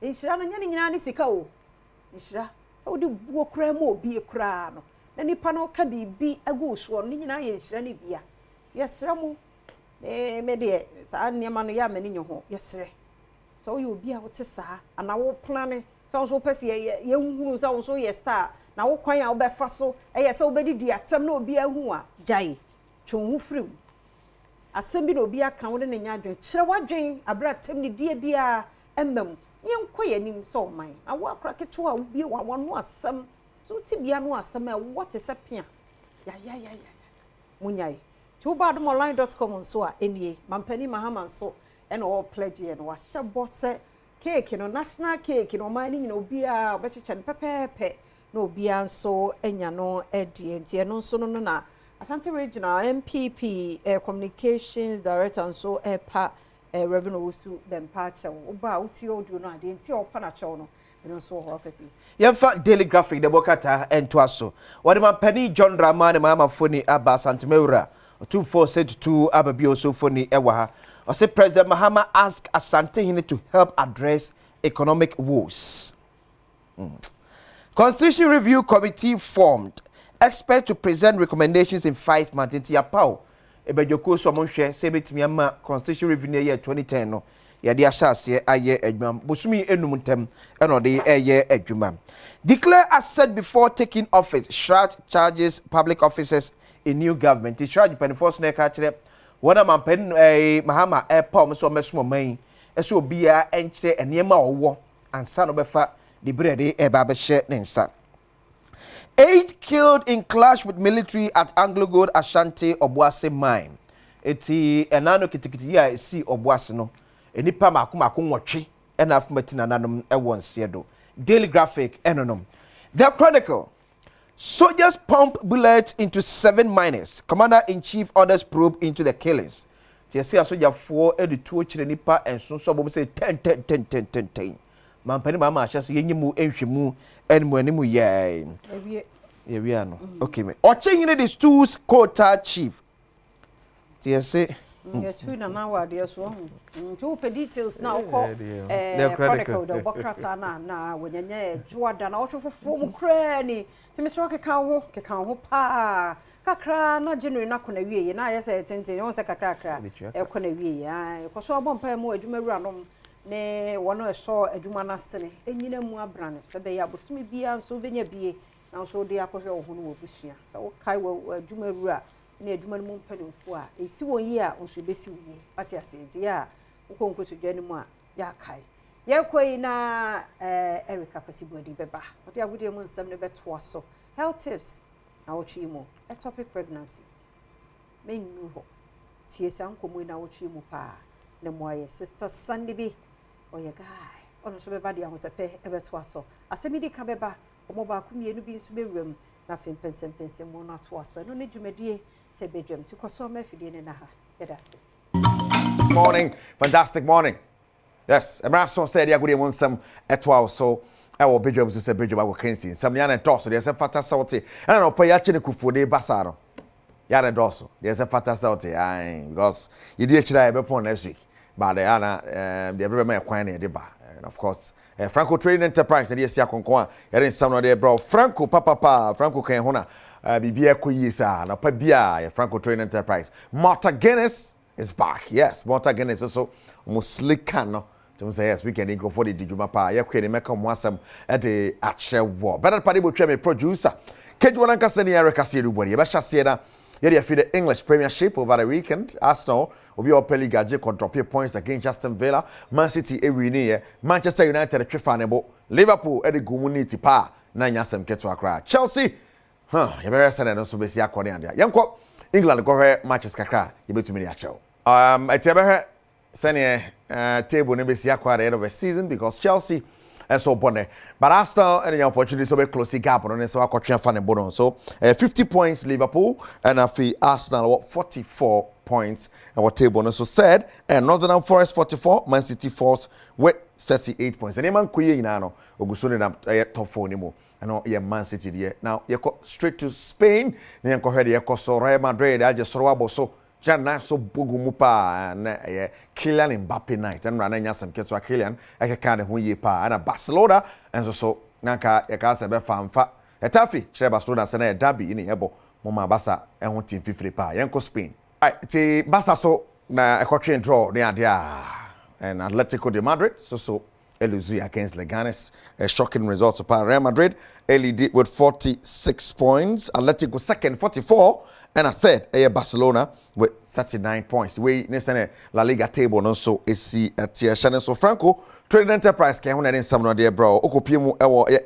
S2: nhyira no nyane nyina ne sika o nhyira so wode buo kra ma obi kra no na nipa no ka bibi agu so no nyina yɛ nhyira ne bia yɛsrɛ mo me de saa nneɛma no yɛ amani nye ho yɛsrɛ so woyɛ obi a wote saa ana wo plane so so pɛse yɛ nhunu so so yɛ star na wo kwan a wo bɛfa so ɛyɛ sɛ wo bɛdidi atam na obi ahu a gyae twon ho firim asɛm bi na obi aka wo ne nya adwen kyerɛ wadwen abra tam ne die bia emmam nyenkɔ yanim so man na wo akra keto a wo bie wa no asɛm so ti bia no asɛm a wo te sɛ pia ya munyai to badomonline.com nso a enie mampani mahama nso ɛna wo pledge ye no wa hyɛ bɔ sɛ cake no national cake no man ni nyina obi a obɛkyekyɛ no pɛpɛɛpɛ na obi nso enya no ɛdie ntie no nso no na Asante Regional MPP Communications Director nso pa Reverend Osu Bempacha oba uti audio no ade nti opa na chew no eno so ho afasi
S13: yemfa daily graphic de bokata ento aso wode man pani John Dramani mama foni aba Santemewura 2472 ababi oso foni ewa ha o say President Mahama ask Asante Hine to help address economic woes. Constitution Review Committee formed. Expect to present recommendations in 5 months. Inti ya pao. Ebejoko so monhwe se betimi ama Constitution Review year 2010 no. Ya de ahyase aye adwuma. Bosumi enum ntem eno de eye adwuma. Declare as said before taking office. Shraj charges public officers in new government. Shraj penforce na ka kire wona mampen Mahama pom so mesomo man. Eso obia enkyere enema owo ansa no befa the brede eba be hye ne nsa. 8 killed in clash with military at Anglo Gold Ashanti Obuasi mine. Eti enano kitikiti ya si Obuasi no. Enipa mako nwotwe ena afumati nananom ewonse do. Daily Graphic enonom. The Chronicle. Soldiers pump bullets into 7 miners. Commander-in-Chief orders probe into the killings. Tiesi asoja 4 edutuo chire nipa ensonso bom say 10. Mampani mama ahyase yenyimu enhwemu enmu animu yai. Ewie no. Okay me. Ochehine the Stools Quota Chief. Tiesi
S2: ya tu na na wade so nti pe details na ukọ chronicle the bokrata na wonyanya juada na otwofofo mu kra ni ti Mr. Keka ho pa kakra na January na kona wiye na ayese tenten won se kakra e kona wiye ai ko so abompa mu adwumawura no ne wono eso adwuma na sene enyina mu abrane se be ya bosumi bia nso benya bie na so de akohwe wo ho no wo busua se wo kai wo adwumawura ne adwuma no mu mpanimfo a esi won yi a nso besi wuye ati asenti ya ukonkoto dwani mu a ya kai ye koi na Erica Pasibodi beba odi agudie mu nsam ne beto so health tips na wotwe mu ectopic pregnancy menu ho tie sankomu na wotwe mu pa ne moye sister Sunday bi oye guy ono so beba dia ho sepe ebeto so asemidi ka beba omo ba ku mienu bi nso bewram na fem pensem mu na to so no ne dwumadie se bedwam ti koso ma fidie ne na ha yedase.
S14: Morning, fantastic morning. Yes, Emraso said ya gudi won some etwa so will be able to say Bridge about Kinston. Some young and toss, there's a fatal salty. And I'll pay actually for the Bassaro. Yana Dosso, there's a fatal salty. Because you did try upon next week. But the Anna, the every man quine the bar. And of course, Franco Trading Enterprise, and yes, Yaconqua, and in some of their bro, Franco, Papa, Franco Canhona, Bibia Kuyisa, and a Pabia, Franco Trading Enterprise. Marta Guinness is back. Yes, Marta Guinness also Muslicano. Say yes, we can go for the Dijumapa. You can make them some at the Ache War. Better party will try me producer. Kejuan Cassini Erica Sirubody. Basha Siena. You feel the English Premiership over the weekend. Arsenal will be up Liga control points against Aston Villa. Man City Ewini. Manchester United Trifanebo. Liverpool Eddie Gumuniti Pa. Nanya Sam Ketu Accra. Chelsea. You better send an also be Siakonia. Yanko England go ahead matches Kakra. You bet to me at show. I Senior table never see at the end of the season because Chelsea and so on. But Arsenal and the opportunity so close gap on so I got fan and bono. So 50 points Liverpool and Arsenal 44 points our table. So third and Northern Forest 44, Man City fourth with 38 points. And man kuye inano ogusuni na top 4 anymore. And yeah, Man City there. Now you go straight to Spain. Then you go ahead you so Real Madrid. I just robo so. Jana so bugumupa na Kylian Mbappe night and rana nya sam keto Kylian eke kan ho ye pa na Barcelona enso so nanka ye ka se be famfa etafi chere Barcelona se na derby ni ebo mama Barca e ho team fifiri pa yenko Spain ti Barca so na ekotwe draw ne ade and Atletico de Madrid so Eluzi against Leganes. A shocking result to Real Madrid. LED with 46 points. Atletico second, 44. And a third, Barcelona with 39 points. We listen La Liga table also is at Shannon. So Franco, Trading Enterprise can win in some of their bro. Okopimu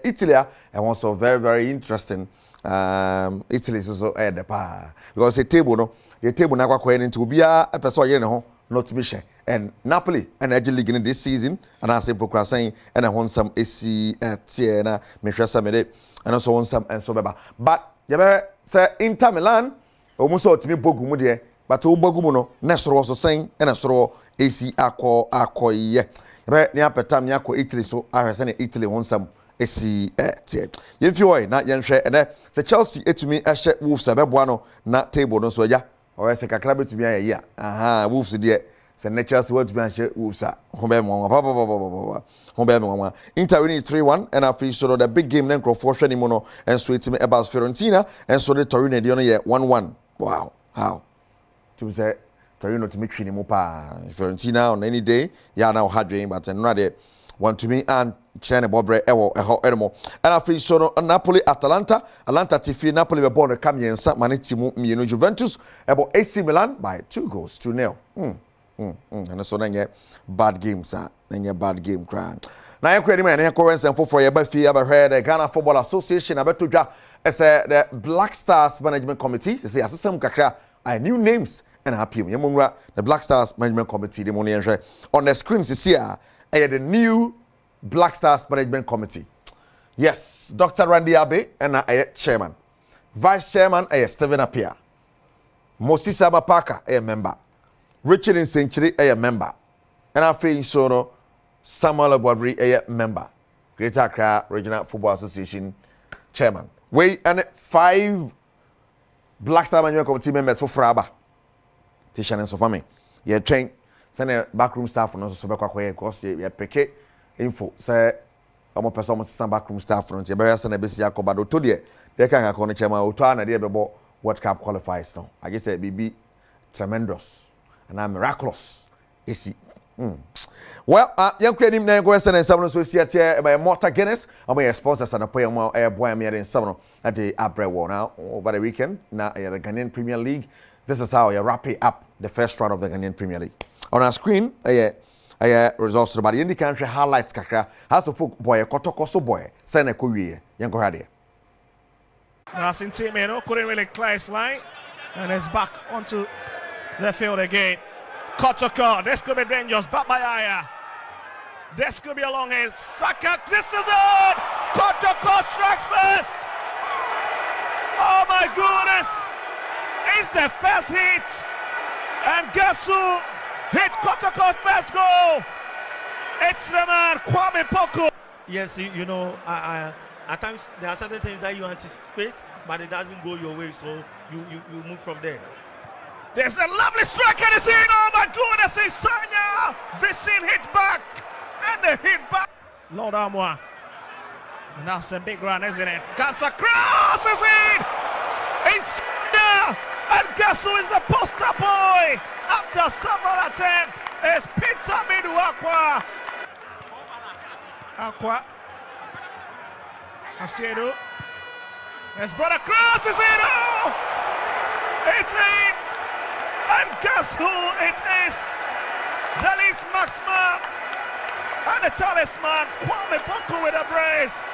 S14: Italy and also very, very interesting. Italy is also at the par. Because the table now going into be a person you know. Not mission and Napoli and Edge League in this season and I say saying and I want some AC Tiena Meshasa Mede and also want some and so but you say Inter Milan almost to me Bogumu there but to Bogumuno Nesro also saying and I saw AC Ako ye near Petam Yako Italy so I was saying Italy want some AC Tiet if you are not young share and say Chelsea to me a share Wolves a Badwam not table no so yeah. Or I say Kakrabi to be a year. Wolves dear. Say Chelsea what to be a Wolves. Inter winning 3-1 and I feel so the big game then Crawford Mono and sweet to me about Fiorentina and so the Torino the only 1-1. Wow. How? To say Torino to me Trinimupa Fiorentina on any day. Yeah now hard game but another one to me and Chene Bobre Emo. And I feel so Napoli Atalanta TV Napoli were born to come here and San Manitimu Juventus about AC Milan by 2-0. And so then bad games then bad game crying. Now you can man current and for your Buffy ever heard the Ghana Football Association about to as the Black Stars Management Committee. They say as some kakra new names and happy. The Black Stars Management Committee the money on the screens you see the new Black Stars Management Committee. Yes, Dr. Randy Abe and chairman. Vice chairman Stephen Appiah. Moses Abapaka a member. Richard Nsenchiri a member. And I feel so Samuel Abwadri a member. Greater Accra Regional Football Association chairman. We and 5 Black Stars Management Committee members for Fraba. Tishan and Sofami. You train send a backroom staff and also because you peke info say I'm a person some backroom staff from the barriers and a basic Yakobado to the they can account chairman Utana de Bebo World Cup qualifies now. I guess it be tremendous and I'm miraculous. Is well, young Queen name go and some associate by Morta Guinness. I'm a sponsor and a player more Badwam here in summer at the Abre War now over the weekend. Now the Ghanaian Premier League. This is how you wrap it up the first round of the Ghanaian Premier League. On our screen, results to the body in the country highlights kakra has to folk boy kotokoso boy send a kuye yanko hade.
S15: Passing team in, couldn't really clear his line, and it's back onto the field again. Kotoko, this could be dangerous, back by Aya. This could be a long end. Saka, this is it! Kotoko strikes first! Oh my goodness! It's the first hit! And guess who hit Kotoko's first goal? It's the man, Kwame Poku. Yes, you know, at times there are certain things that you anticipate, but it doesn't go your way, so you move from there. There's a lovely strike and it's in. Oh my goodness, it's Sanya. Visin hit back and the hit back. Lord Amwa. And that's a big run, isn't it? Cuts across, is in. It's Sanya. And guess who is the poster boy? After several attempts, it's Peter Midu Aqua. Aqua. Asiedo. It's brought across, is in. Oh! It's in. And guess who it is? The lead marksman and the talisman, Kwame Poku with a brace.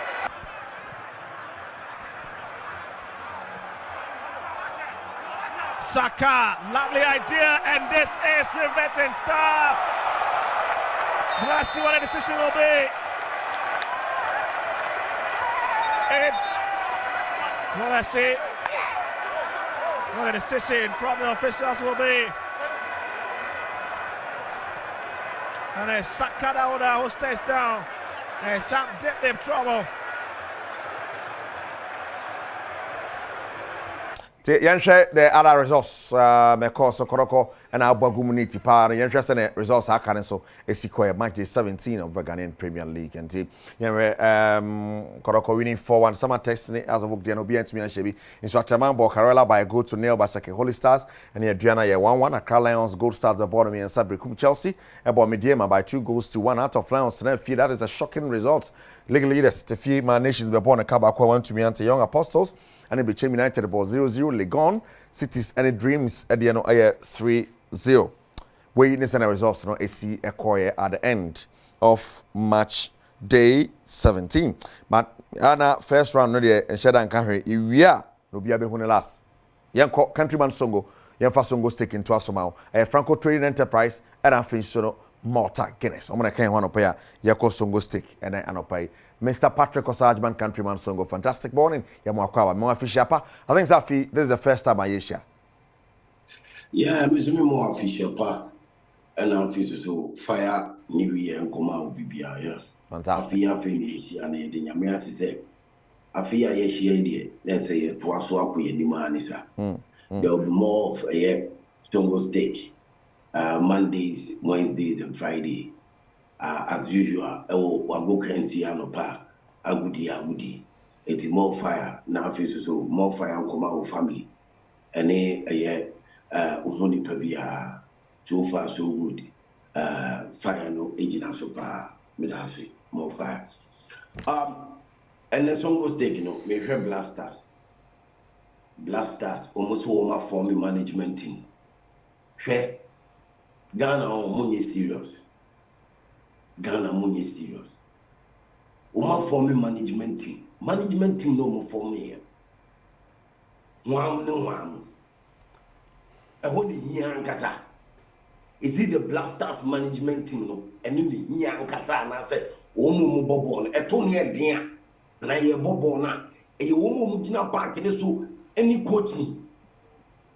S15: Saka, lovely idea, and this is riveting stuff. Let's see what the decision will be. Let's see what the decision from the officials will be. And then Saka who stays down. And some deep trouble.
S14: Yanshare the other results, Mekos Koroko and our Bagumuni Tipa, Yanshare results are coming so a match day 17 of the Ghanaian Premier League and team. Koroko winning 4-1. Summer testing as of the Obian to me and Shebi. Instructor Mambo Carella by a goal to Neil Basake Holy Stars and Adriana 1-1. Accra Lions Gold Stars the bottom and Sabrikum Chelsea. About Mediema by 2 goals to 1 out of Lions. That is a shocking result. League leaders to few man nations were born a Kabakwa 1 to me and Young Apostles. And it became United about 0-0. Legon, Cities and Dreams at the end of 3-0. Witness and results no AC acquire at the end of match day 17. But Anna first round no there and Shedan Kahri Iwia no be abehune last. Yanko Countryman Songo, Yanfa Songo stake into Asomao, a Franco Trading Enterprise and I finish so Malta Guinness. I'm gonna can one up here, Yako Songo stick and I anopai. Mr. Patrick Osajman, Countryman Songo, fantastic morning. Yamwakawa, Moa Fishapa. I think Zafi, this is the first time I share.
S16: Yeah, I'm more Fishapa, and I'm to fire New Year and come out BBI.
S14: Fantastic.
S16: I finish and the Yamia say, I fear yes, idea. Let's say it was walk with the man is there will be more of a Songo stage, Mondays, Wednesdays, and Friday. As usual, I go can see Anopa, Agudi. It is more fire now, so more fire and come out family. And Uhoni Pavia, so far so good. Fire no agent so far, Midasi, more fire. And the song was taken, may have Blasters, almost all my forming management team. Share Ghana on money serious. Ghana money serious. Uma forming management team. Management team no more for me. One. I hold the Yankasa. Is it the Blasters management team? No, and in the Yankasa, and I said, Omo Bobon, a Tony Dia, and I hear Bobona, a woman Mujina Park, and so any coaching.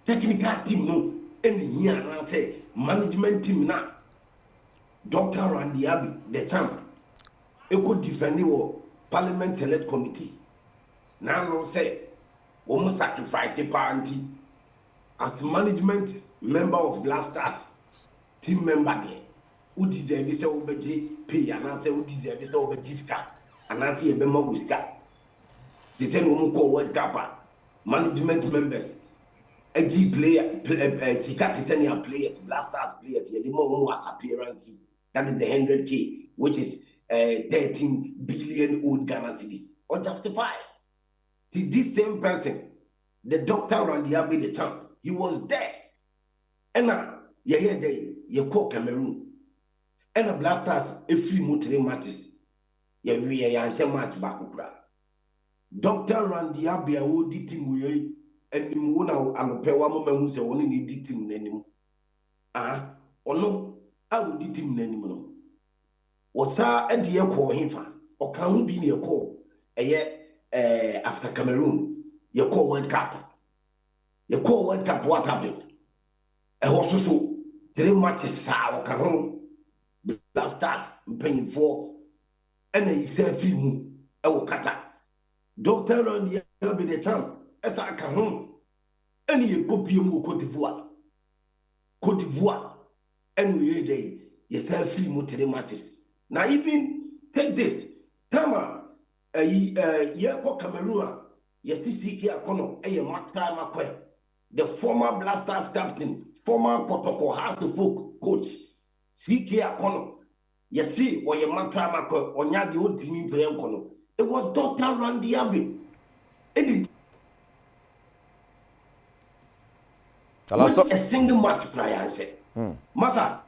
S16: Technical team, no, any year, and I say, management team now. Dr. Randy Abbey, the champ, he could defend the Parliament Select Committee. Now, no say, almost sacrifice the party as management member of Blasters, team member there. Who deserve this OBG pay, and I say, who deserve this OBG scar, and I see a member with scar. The same woman called World Cup, management members, a G player, Sikati senior players, Blasters players, the more was appearance. That is the 100K, which is 13 billion old Ghana city. Or justify. See, this same person, the Dr. Randy Abbey, the champ, he was there. And now, you hear there, you call Cameroon. And the Blasters, a free multi matches. You hear a match back. Dr. Randy Abbey, who did him with and him one out and pay one moment who say only need him anymore. Or no. I would eat him anymore. Was a dear call him or can be near call a year after Cameroon? You call World Cup. You call World Cup what happened? A horse so 3 matches sour come home. Blasters paying for ɛna yisɛ fi mu ɛwɔ kata Dr. Randy be the champ ɛsa aka ho ɛne yɛ kopie mu Cote d'Ivoire ɛne yɛ dɛ yɛsɛ fi mu tele matches na even take this tama yɛ kɔ Cameroon yɛsi CK Akono ɛyɛ Matra Makwe the former Blasters captain former Kotoko House of Folk coach CK Akono yɛsi wɔyɛ Matra Makwe ɔnya de odimi fɛ Akono. It was Dr. Randy Abbey. It a single match Brian said. Masa,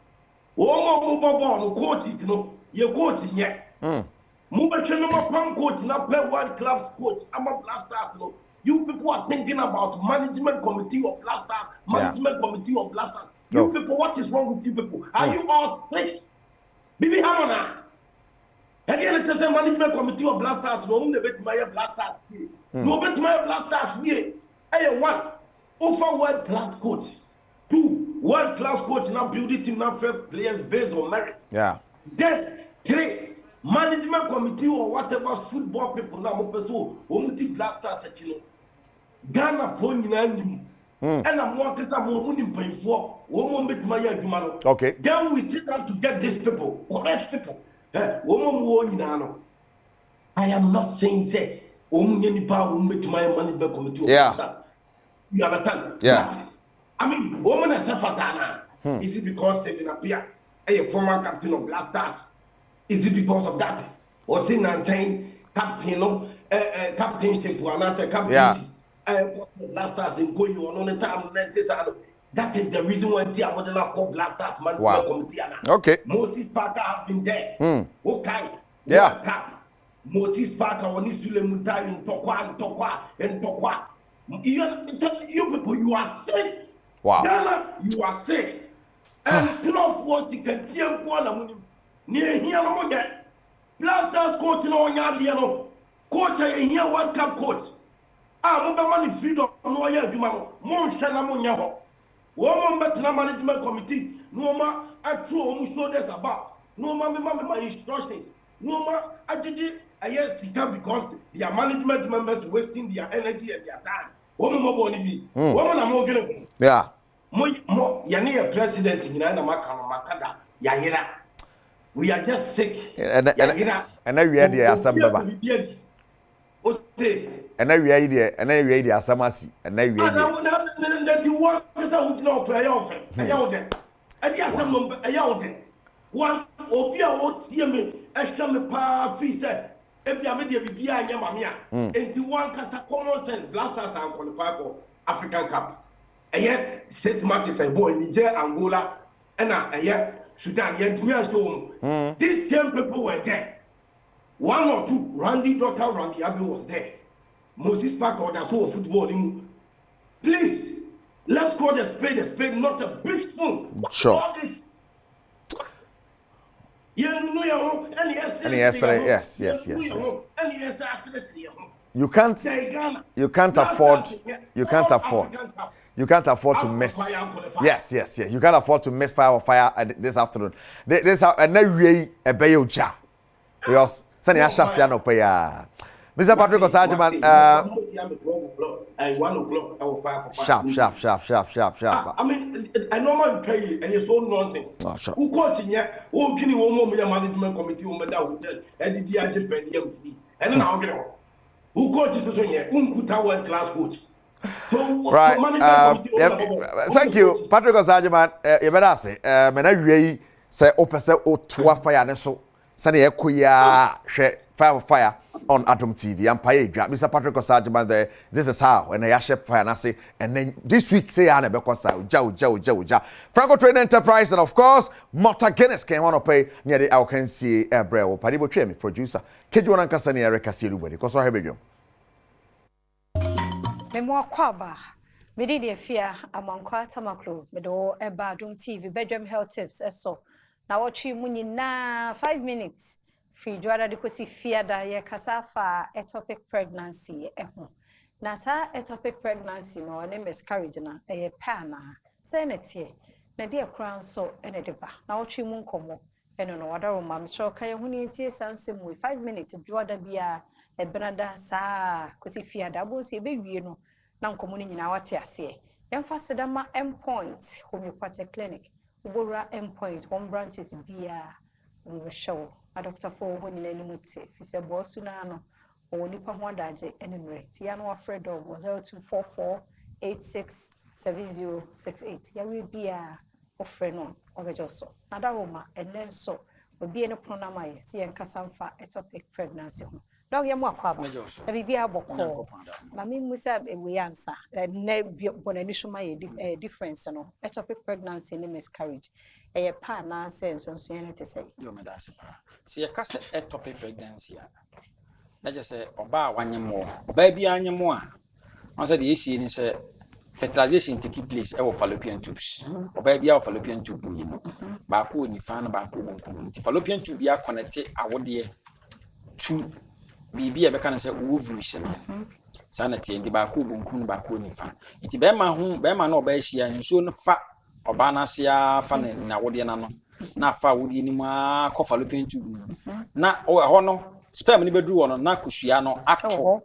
S16: one more coach is no, your coach is yet. Move coach, not play one club's coach. I'm a blaster. No. You people are thinking about management committee of blaster, management committee of blaster. You people, what is wrong with you people? Are you all sick? Bibi Hamana. And the NHS management committee of blasters, no one bet my blasters. No bet my blasters here. Hey, one, offer world class coach. 2, world class coach now building team now fair players based on merit.
S14: Yeah.
S16: Then 3, management committee or whatever football people now more person who blasters you know. Ghana phone in and I'm wanting some more money paying for one bet my jumano.
S14: Okay.
S16: Then we sit down to get these people, correct people. I am not saying that my management committee.
S14: Yeah.
S16: You understand?
S14: Yeah.
S16: But, I mean, woman as a fatana. Is it because they didn't appear a former captain of Blasters? Is it because of that? Or saying captain, no, captainship, one as a captain, Blasters and go you on the time. That is the reason why I would not call Blasters management committee.
S14: Okay.
S16: Moses Parker have been there. Okay.
S14: Yeah.
S16: Cap. Moses Parker when he's doing Mutai in Tokwa. You people, you are sick.
S14: Wow.
S16: Ghana, you are sick. And club was the Katian Kuala near here no more yet. Blasters coach no Yadiano. Coach here World Cup coach. Money freedom no ya Jumano. Mon Shanamonyaho. Woman better management committee. No ma I throw shoulders about. No ma my instructions. No ma I did yes because their management members wasting their energy and their time. Woman boni bi. Woman am ogene.
S14: Yeah.
S16: Mo ya ne president nyina na makada ya yira. We are just sick.
S14: And we are the asamba. And now we are there, and now we are the asamasi, and now we are there.
S16: That you want to say we don't play off. I know that. And the asam I know that. One obia what hear me, extra me pa fee said. If you have media be and yamamia, and you want casa common sense, Blasters are qualified for African Cup. And yet 6 matches and boy Niger, Angola, and yet Sudan, yet me as home. These same people were there. 1 or 2, Randy Abbey was there. Moses Parker, that's all football. Please, let's call the spade, not a big spoon.
S14: Sure.
S16: All this.
S14: Yes. You can't afford to miss. Yes. You can't afford to miss fire this afternoon. This and then we a bayocha. Because Sunny Ashasian no pay. Mr. Patrick Osajiman,
S16: 1 o'clock, I will fire.
S14: Sharp.
S16: I mean, I normally pay and it's all nonsense.
S14: Oh, sure.
S16: Who coaching yet? Who can you want management committee on the hotel and the DRG and then I'll get on. Who coaches us on yet? Unkuta world class coach.
S14: Right. Thank you, Patrick Osajiman. You better say, Mena say, Opesa o Tua Fire, so Sunny Ekuya, fire. On Adom TV and Paedra, Mr. Patrick Osajiman there. This is how and I share fire and then this week say Anna Bekosa, Joe. Franco Trade Enterprise and of course Mota Guinness came on to pay near the Alkensi Airbrel, Padibo Chemi, producer, Kejuan Cassani Erica Silubadi, because I have you.
S2: Memoir Quaba, Medidi Fear among Quatamaklo, Medo Badwam TV, Badwam Health Tips, so now watch you na 5 minutes. Free Joada Dikosi Fiada ye Kasafa ectopic pregnancy na sa ectopic pregnancy no ne miscarriage na pana say netie na dia crown so ene deba na wotwe mu nkomo eno no wadaro ma msho kan hu ni tie sansem we 5 minutes duoda bia e benada sa kosi fiada bo se be wie no na nkomo ni nyina wate ase yemfa sedama endpoint homeopathic clinic ubora endpoint one branches bia we show a doctor for ho nyina ni muti fi se bosu na no oni pa ho adaje enumere ti ya no afred dog 0244867068 ya we bia ofre no obejoso nadaroma enenso obi ene pronama ye si enkasamfa ectopic pregnancy ho dog ya mu akwaba e bibia aboko mami musa we answer na bonani shuma ye difference no ectopic pregnancy and miscarriage e pa na sense so ene te say
S17: yo me da se pa si e kase ectopic pregnancy a na je se oba wanyemo oba bia anyemo a on say the issue ni say fertilization take place e wo fallopian tubes oba bia wo fallopian tube ni no ba ko ni fa na ba ko bonkum ti fallopian tube bia connect awode to bibi e be kan say ovaries no sana tie ndi ba ko bonkum ba ko ni fa ti be ma na oba ehia nso no fa oba na sia fa na awode na no na fa awode ni ma ko fallopian tube na ho no sperm ni bedru wono na kusua no ato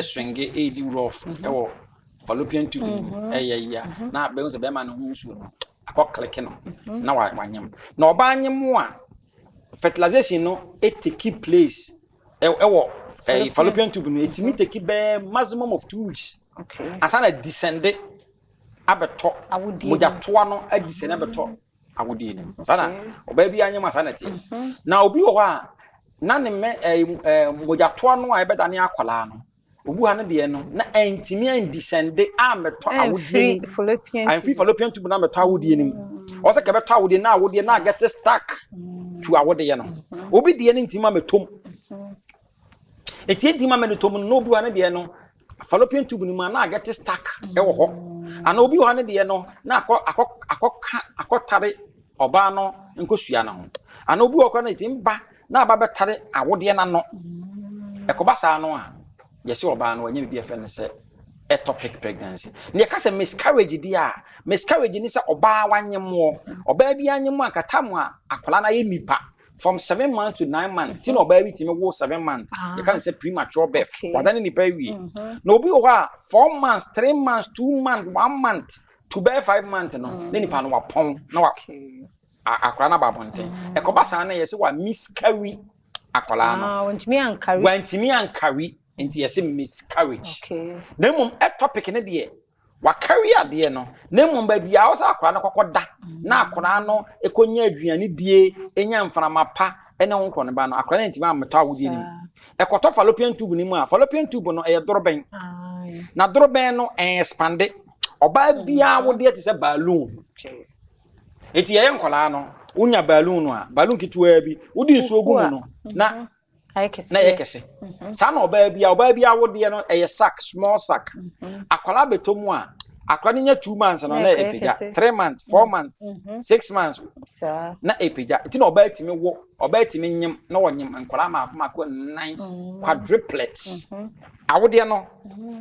S17: swinge edi rough ewo fallopian tube ya na be nso be ma no hunsu no akọ click no na wanyem na oba anyem a fertilization no it take place ewo fallopian tube no etimi take be maximum of 2 weeks asana descend abeto moja toa no adescend abeto awodi ni sana oba bi anyem asana tie na obi wo a na ne me moja toa no a ebeda ne akwala no obu ha ne de no na entimi an descend ameto awodi ni fallopian tube na meto awodi ni o se ke beto awodi na awodi na get stuck to awodi ye no obi de ne entimi ametom enti entimi ametom no obi ha ne de no fallopian tube ni ma na get stuck e wo ho ana obi ha ne de no na akotare oba no nkosua na ho ana obi wo kwa na entimi ba na aba betare awodi na no ekobasa no a yes oba no anya bibia fe ne se ectopic pregnancy ne ka se miscarriage dia miscarriage ni se oba wanyemo oba bi anyemo akatamu a akola na ye nipa from 7 months to 9 months tin oba bi timi wo 7 months you can say premature birth wadane nipa wi na obi o ha 4 months 3 months 2 months 1 month to bear 5 months no ne nipa no wapon na wa akola na babonten ekobasa na yes wa miscarry akola no wantimi ankari enti yesi miscarriage na mum ectopic ne de wa carry ade no na mum ba bia wo sa akora na kokoda na akora no ekonya aduane die enya mframa pa ene wonko ne ba no akora na enti ma meta awudi ni ekoto fallopian tube ni mu a fallopian tube no doroben na doroben no expand oba bia wo de te se balloon enti ye nkola no unya balloon no a balloon kitwa bi udi nsu ogu no na na yekese sana oba bia wode no sack small sack akwala betomu a akwala nya 2 months no na epija 3 months 4 months 6 months na epija ti na oba timi nyem na wonyem akwala ma ko 9 quadruplets awode no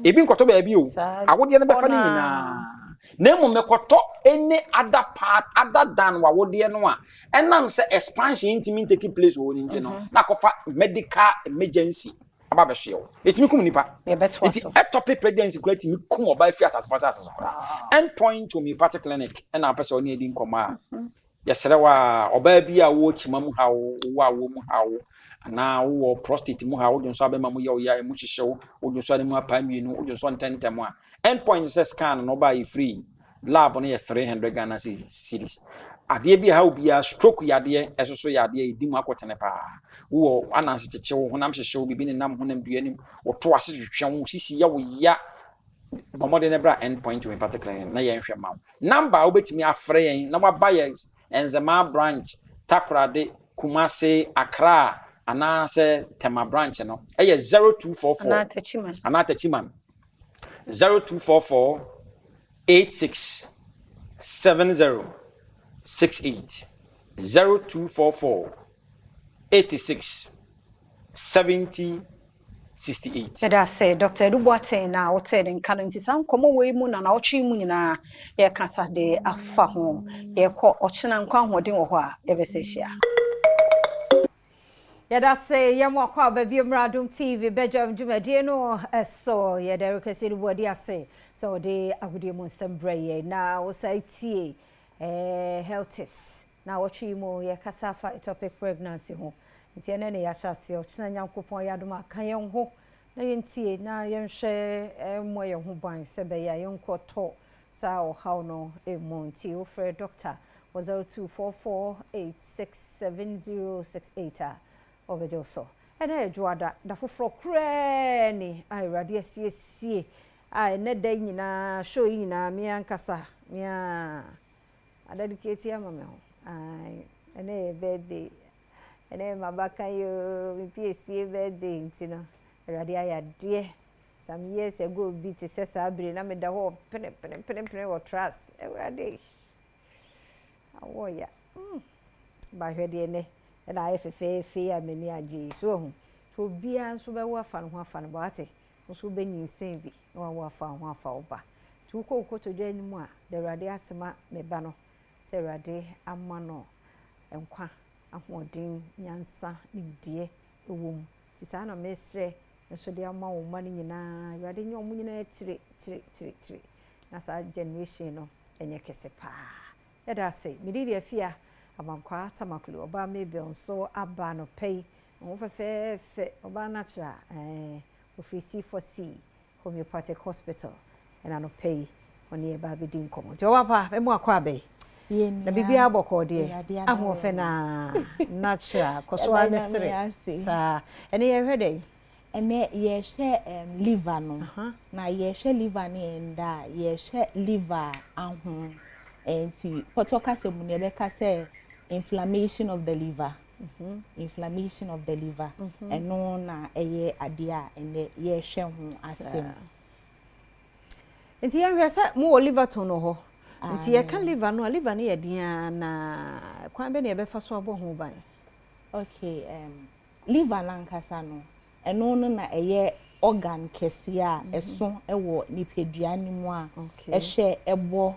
S17: ebi nkoto ba bi o awode no be fa ni nyina na mu mekoto any other part other than wawode no a enam se expansion intimi take place wo nti no na kofa medical emergency aba be hwe etimi kum nipa ectopic pregnancy ko etimi kum oba fi atasfasa asaso endpoint homeopathic clinic na apese oni edi nkoma yesere wa oba bi a wo chimam ha wo mu ha wo na wo prostate mu ha wo nso abema mu ye o ya mu hihyew wo nso ne mu apammienu wo nso ntentem a endpoint says scan no buy free lab no 300 Ghana cedis ade bi ha obi a stroke yade esoso yade edi mu akotene pa wo ananse chechewo honam hyehyew bibi ne nam honam duanim wo to ase hwehwe wo sisi ya wo ya bomode ne bra endpoint in particular na ye hwehwe ma number obetimi afre yen na waba ye Enzema branch Takoradi Kumasi Accra anase Tema branch no eye 0244 Anatachiman 0244 86 70 68 0244 86 70 68.
S2: That say Dr. Duboate na wote den kan nti san komo we mu na otwe mu nyina ye kasa de afa ho ye ko ochena nkwa hoden wo ho a ye be se hia. Yada say yamwa kwa baby Adom TV Badwam dwumadie no so yada rekasi ni body ase so de agudie mu nsembreye na wo sai tie health tips na watchi mu ye kasafa ectopic pregnancy ho ntie na ne ya hyase o kina nyankopon yadom akan ye ho na yentie na yenhwe mo ye ho ban se be ya yenkoto sa o how no emonti o frɛ doctor 0244867068 obejoso ena ejuada da foforo kure ni ai rade asiesie ai ne da nyina show nyina me ankasa me a dedicate ya mama ho ai ena birthday ena mabaka yo mi piesie birthday ntino rade ayade some years ago beat sesa abre na me da ho pene wo trust rade awoya ba hwede ne na ayefefefe ya meni age so hu bia nso be wo afa no ho afa no ba ate nso be nyinsen bi na wo afa ho afa oba tu ko to dwa nimu a de rade asema me ba no se rade amma no enkwa ahodin nyansa nimdie ewom ti sa na mesre nso de amma wo ma ni nyina rade nyo mu nyina tire na sa generation no enye kese pa yada say midiri afia amankwa tamakulu oba mebe onso aba no pay wo fefefe oba natural ofisi for C homeopathic hospital and no pay oni e ba bedi nkomo ti owa pa emu akwa be na bibia aboko de ahofe na natural koso anesere sa ene ye hwede
S18: ene ye hwe liver no na ye hwe liver ni enda ye hwe liver ahu enti potoka se mu ne be ka se inflammation of the liver inflammation of the liver eno na eye ade a ene ye hwe ho asem
S2: enti ye hwe se mu liver to no ho nti ye kan liver no liver ne ye dia na kwan be ne ye be fa so abo ho ban
S18: okay liver lankasa no eno no na eye organ kese a eso ewo nipedua ni mu a ehwe ebo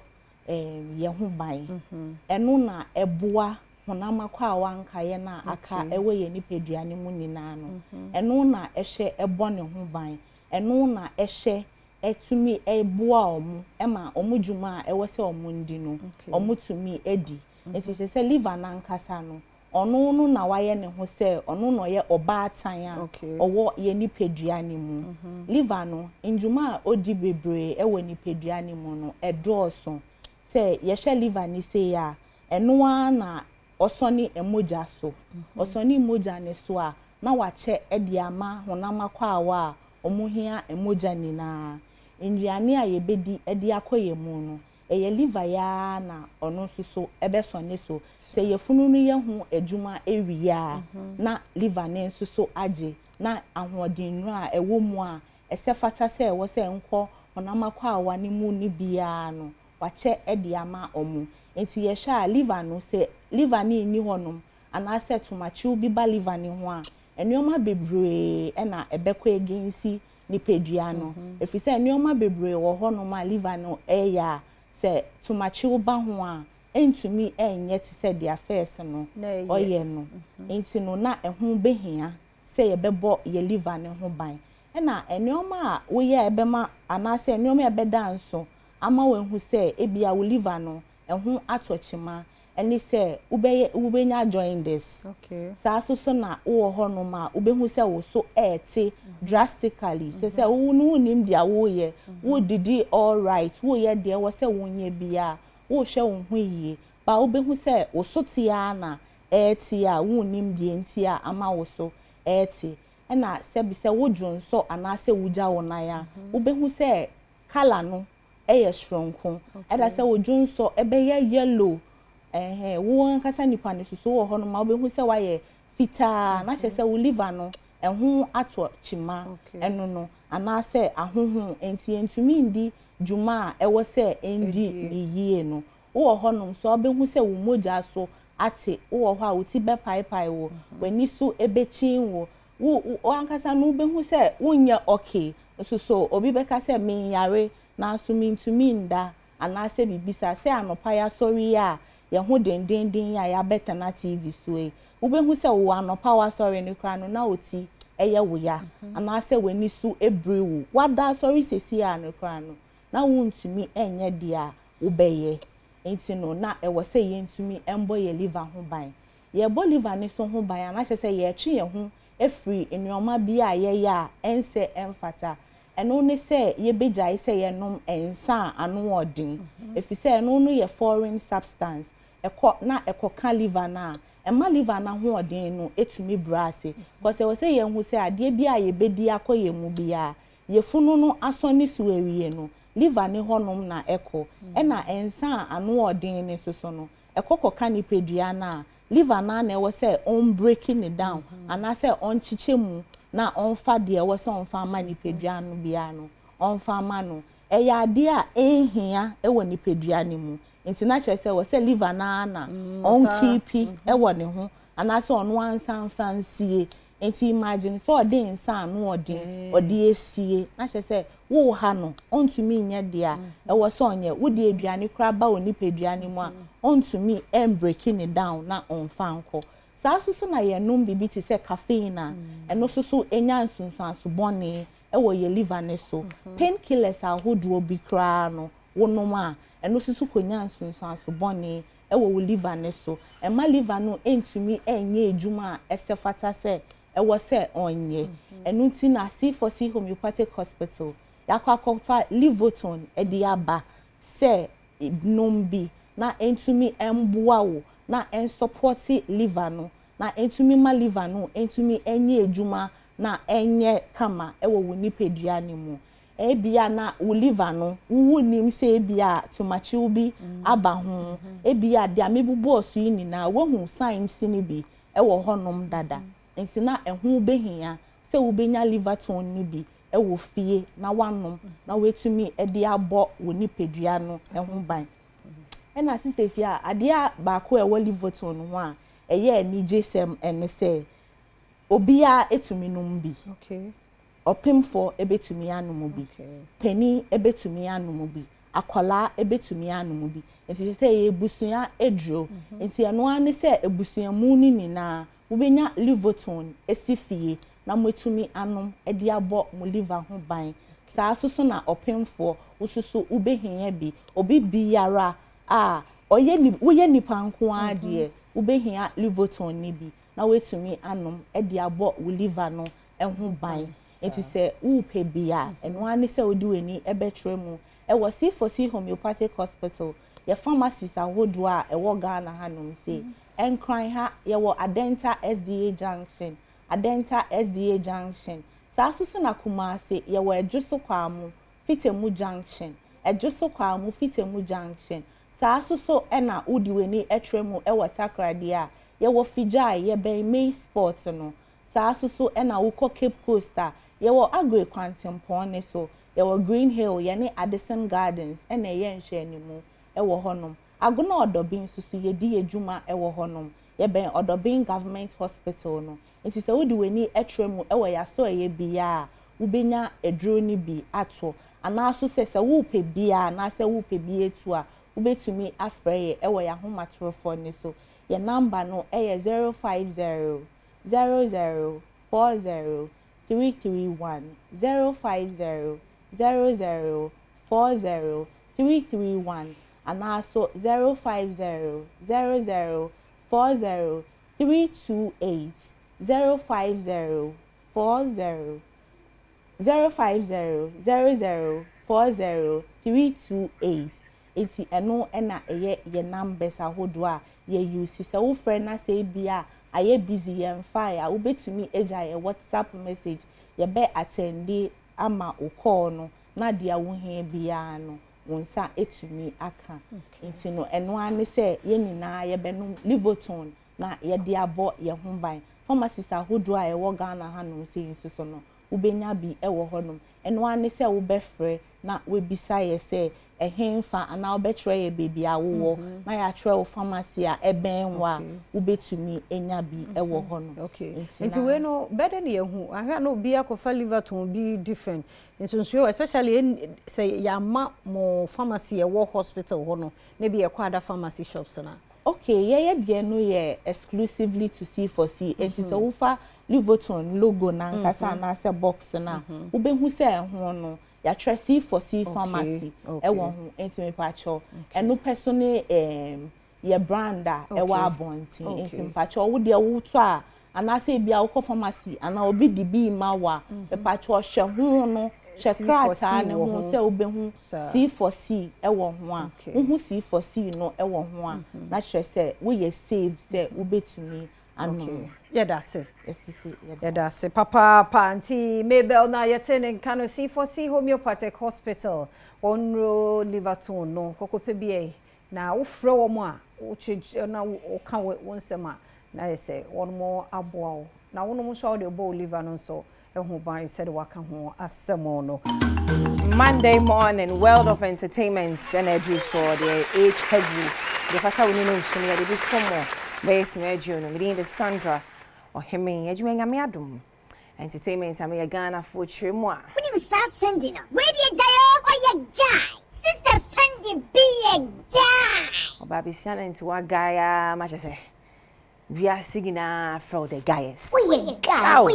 S18: ye ho ban eno na eboa honama kwa wanka ye na aka ewe ye nipedua ni mu nyina no eno na ehwe ebo ne ho ban eno na ehwe etumi eboa omu ema omu djuma ewe se omu ndi no omu tumi edi enti se liver na nkasa no ono no na waye ne ho se ono no ye oba atan a owo ye nipedua ni mu liver no ndjuma odi bebre ewe nipedua ni mu no edoso se ye hwe liver ni se ya eno a na osoni emoja so osoni emoja ne so a na wache edi ama honama kwa awa omuhia emoja ni na nduane a ye bedi edi akoye mu no eye liver ya na ono suso ebesone so se ye funu no ye hu adwuma ewia na liver ne suso age na ahoden nu a ewo mu a ese fata se ewo se nko honama kwa awa ni mu ni bia no wache edi ama omu enti ye sha liver no se liver ni honum ana se tomachi bi ba liver ni ho a enioma bebre na ebekọ egensi ni pedua no efise enioma bebre wo honum a liver no eya se tomachi ba ho a entumi enye ti se dia first no oye no enti no na ehun behia se ye bebo ye liver ne ho ban na enioma a wo ye ebema ana se enioma ebeda nso ama wenhu se ebia wo liver no ehun atochima eni se ubenya join this sa so na wo ho no ma ubehu se wo so ete drastically se wo no nim dia wo ye wo didi all right wo ye de wo se wonye bia wo hwe wo hu yie ba ubehu se wo so tia na ete a wo nim die ntia ama wo so ete na se bi se wo dwonso ana se wuja wo na ya ubehu se kala no eye stronko eda se wo dwonso ebe ye yellow wo nkasa nipa ne suso wo ho no ma obehu se waye fita na che se wo liver no ehu ato chima eno no ana se ahohu enti entumi ndi djuma ewo se endi ni yie no wo ho no so obehu se wo moja so ate wo ho a wuti be pai wo wani so ebechin wo ankasa no obehu se wonye okay so obi be ka se me yare na so me ntumi nda ana se bibisa se anopa ya sorry ya ye ho dendenden ya ya beta na TV so e wo be hu se wo anopa wa sorry ne kra no na oti eye wo ya ana se wani su ebrewu wada sorry sesi ya ne kra no na wontumi enye dia wo beye enti no na e wo se ye ntumi embo ye liver ho ban ye bo liver ne so ho ban ana se ye twe ye ho efri enuoma bi a ye ya ense emfata eno ne se ye begya se ye nom ensa anu odin efi se eno no ye foreign substance ekọ liver na ema liver na ho odin no etumi brase because we say ye hu se ade bi a ye bedi akoye mu bia ye funu no asoni so awie no liver ne honom na ekọ na ensa anu odin ne soso no ekọ ka ni pedua na liver na we say on breaking it down and I say on chichemu na on fa de we say on fa ma ni pedua no bia no on fa ma no eya ade a ehia ewo ni pedua ni mu nti na che say we say liver na on keep ewo ne ho and I say on one san fancy nti imagine so ode nsa anu ode esie na che say wo ha no ontumi nya dia ewo so onye wo de aduane kra ba oni pedua ni mu a ontumi breaking it down na on fanko sa susu na ye num bibi ti se caffeine na eno susu enya nsunsu asobone ewo ye liver ne so painkillers ahodo bi kra no wonom a eno susu konya nsunsu asobone ewo wo liver ne so ema liver no entumi enye ejuma esefata se ewo se onye enu ti na C4C homeopathic hospital yakwa livoton ediaba se nombi na entumi emboa wo na en support liver no na entumi ma liver no entumi enye ejuma na enye kama ewo woni pedua ni mu ebia na wo liver no wo nim se ebia tomachi ubi aba ho ebia de amebubu osu yi na wo hu signs ni bi ewo honom dada enti na ehu behia se wo benya liver ton ni bi ewo fie na wanom na wetumi ede abo woni pedua no ehu ban ena sister fia ade a ba ko ewo liver ton ho a eye ni jesem eno se obia etumi num bi
S2: okay
S18: opimfo ebetumi anum bi pani ebetumi anum bi akwala ebetumi anum bi enti se ebusuya edro enti eno ane se ebusuya mu ni na ubenya livoton esifie na mwetumi anum edi abo mu liver ho ban saa soso na opimfo ususu ubehia bi obi biara a oye ni woye nipa nko ade ubehia livoton ni bi na wetumi anum edi abo wo liver no ho ban enti se upe bia eno ane se odi weni ebetremu ewo C4C homeopathic hospital ye pharmacies ahodo a ewo Ghana hanom se enkran ha yewo Adenta SDA junction saa susu na Kumase yewo Ejuso kwamu Fitemu junction Fitemu junction saa susu ena udi weni etremu ewo Takrade a yewo Fijai ye ben May Sports no saa susu ena uko Cape Coast a yewo Agri Quantimpone so yewo Green Hill yene Addison Gardens ena ye nhwe animu ewo honom agona odobin susu yedi ejuma ewo honom ye ben odobin government hospital no enti se wodi weni etremu ewo ya so ye bia ubenya edro ni bi ato ana so se wo pe bia na se wo pe bia etu a ubetumi afreye ewo ya homatrofo ni so ye number no eye 050 0040 331 050 0040 331 and also 050 0040 328 050 40 050 0040 328 eti eno ena eye ye numbers ahodo a ye use se wo friend na say bia aye busy ye fire wo betumi eja ye WhatsApp message ye be attend ama o call no na dia wo hia bia no wonsa etumi aka enti no eno ane se ye nyina ye be no livoton na ye de abo ye ho ban pharmacies ahodo a ye wo Ghana hanom se nsuso no ubenya bi ewo honom eno ane se wo be frɛ na we bisa ye se ehemfa ana obetre ye baby awo na ya tre pharmacy a eben wa ubetumi enya bi ewo hono
S2: okay nti we no better na yehu ahwa no bi akofa liverton bi different nso especially say ya ma mo pharmacy e wo hospital hono na bi e kwa ada pharmacy shops na
S18: Okay, yeah, no, yeah, exclusively to C4C. It is a ufa Livoton logo na nkasa na se box na. Ube hu se ho no. Ya tre C4C pharmacy. E wo ho enti pacho. E no personal ye branda e wa abonti. Enti pacho wo de wo to a anase bia wo pharmacy ana obi di bi ma wa. E pacho hye ho no. Shekrata ne ho se obehu C4C e wo ho a wo C4C no e wo ho a na kire se wo ye save se obetumi ano
S2: yedase yedase papa panti Mabel na yetene kano C4C homeopathic hospital onro Liverpool no kokope bia na wo frɛ wo mo a wo na wo ka wo nsema na yese won mo aboa na wo no mo so de bo liver no so said
S19: Monday morning, world of entertainment energy so the age heavy. The fact we know so me dey somewhere base me June me the Sandra or him adwuma nyame adom entertainment am Ghana for chiremu a we need start sending where the jayo guy sister Sandy be a guy obabi siana nti wa guy ma say we are singing for the guys. We a guy.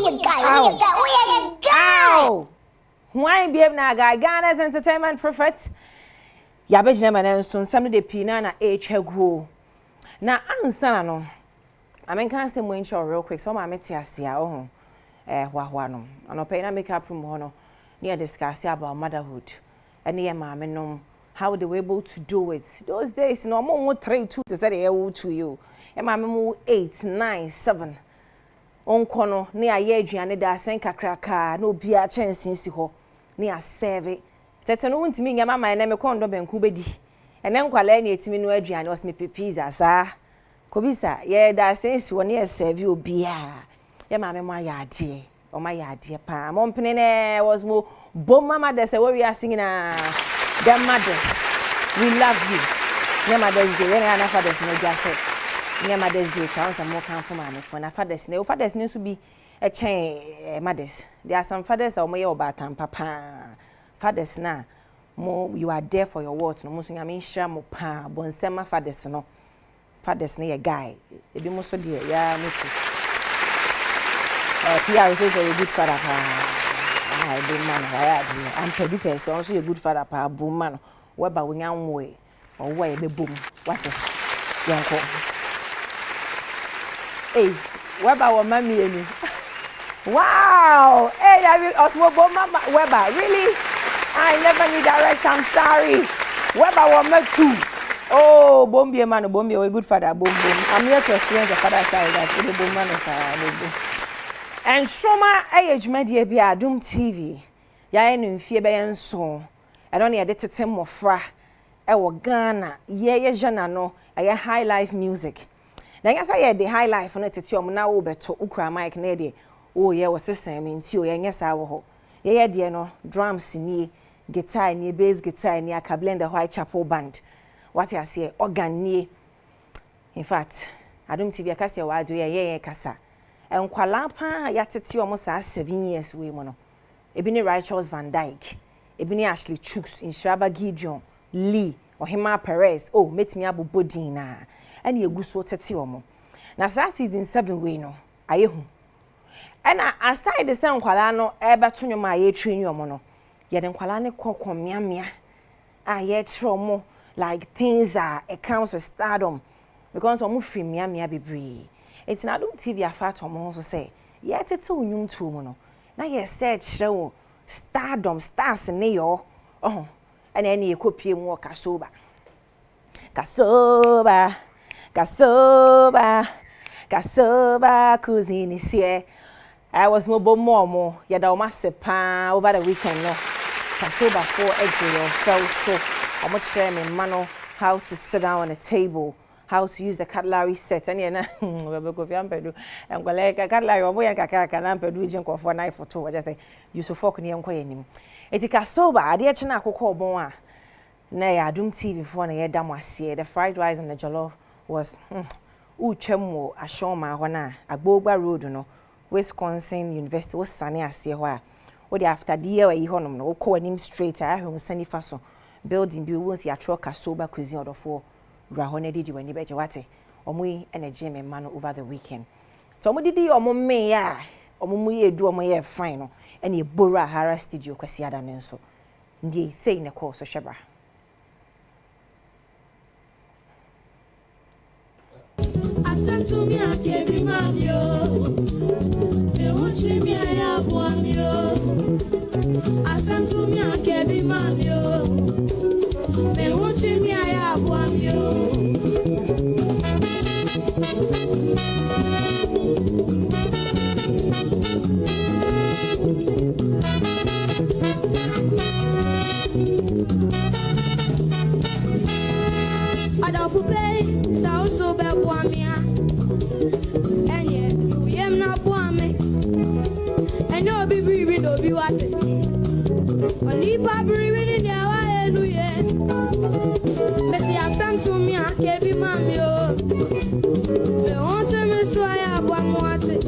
S19: Why be na guy Ghana's entertainment prophet? Yabejina manenso some de pina na HGO. Na ansana no. I mean can say mo intro real quick. So ma meti asia oh. Hwa no. Anope na make up room ho no. Near discuss about motherhood. And near mama no how they were able to do it. Those days no mo 3 2 to say they to you. Ema memu 8 9 7 onko no ne aye aduane da asen kakraka na obi a chance si ho ne a serve tete no ntimi nya mama na me kondo benku bedi ene nkwala ne etimi no aduane o sme pizza sa kobisa ye da asen si wo ne e serve obi a ye mama mo ayade o ma yade pa mo mpene ne was mo bom mama de say we are singing the mothers we love you the mothers dey when na fathers no just say near Mother's Day, some more come from my phone. Fathers, no fathers needs to be a chain mothers. There are some fathers or may about and papa. Fathers now, more you are there for your words. No most I mean, shamo pa, bonsema fathers no. Fathers near a guy. It be most so dear, yeah, me too. Pierre is also a good father. I do man, I am Pedupe, so also a good father, pa, boom man. What about when young way or way be boom? What's it? Young call. Hey, Weber or mommy any? Wow! Hey, Osmo Mama Weber, really? I never knew direct. I'm sorry. Weber or me too. Oh, Bombi a man, Bombi, a good father, boom boom. I'm here to experience the father side that the boom man is and Shoma age media be Adom TV. Ya enu fie be enso. I don't need to tell more fra. Ghana. Ye jana no. I high life music. Na yasa ye the high life no tete om na wo beto ukra mic na de o ye wo sesem nti o ye nyesa wo ho ye de no drums ni guitar ni bass guitar ni aka blend the Whitechapel band what you say organ ni in fact Adom TV akase wa ado ye kasa enkwala pa ya tete om sa 7 years we mo no ebi ni Righteous Van Dyke ebi ni Ashley Chooks Inshiraba Gideon Lee Ohima Perez oh metimi abobodin na and ye go so tete omo na sa season 7 we no aye hu ena aside the same kwala no e beto nwom aye train omo no ye den kwala ne kokko miamia aye tre omo like things are it comes with stardom because omo free miamia bebre it's na Adom TV afat omo so say ye tete onwum tu omo no na ye search re wo stardom stars ne yo oh ena ye kopie mu kasoba kasoba Kasoba, Kasoba, cousin is here. I was mobile momo, yada masepa over the weekend. No, Kasoba for edge fell so. How much share me mano how to sit down on a table, how to use the cutlery set. And yeah, we go for ampedu. I'm going like a cutlery or boy and kaka and ampedu jink for a knife or two. I just say you so fucking young queen. It's Kasoba. I did chana koko bonwa. Nay, Adom TV for na yeda mwasiye. The fried rice and the jollof was uchemo ashoma hona agbogba road no Wisconsin University was sane ase ho a wo de after the year we honom no ko anim straight a hom sani fa so building bi wo si atro Kasoba cuisine odofo dura ho na didi wani beje wate omo yi energy me man over the weekend so omo didi omo me ya omo mu ye du omo ye fine no ene e bora hara studio kwasi ada ne nso ndi sei ne call so hwebra
S20: asantu mi akebi mamio me wuchi mi aya boamio asantu mi akebi mamio me wuchi mi aya boamio Adafu pay so be boamia enye you yem na boame enyo bi bi no bi wate oni pa bi ni dia wa enu ye mesi asantu mi akebi mami o me won to me so ya boamu wate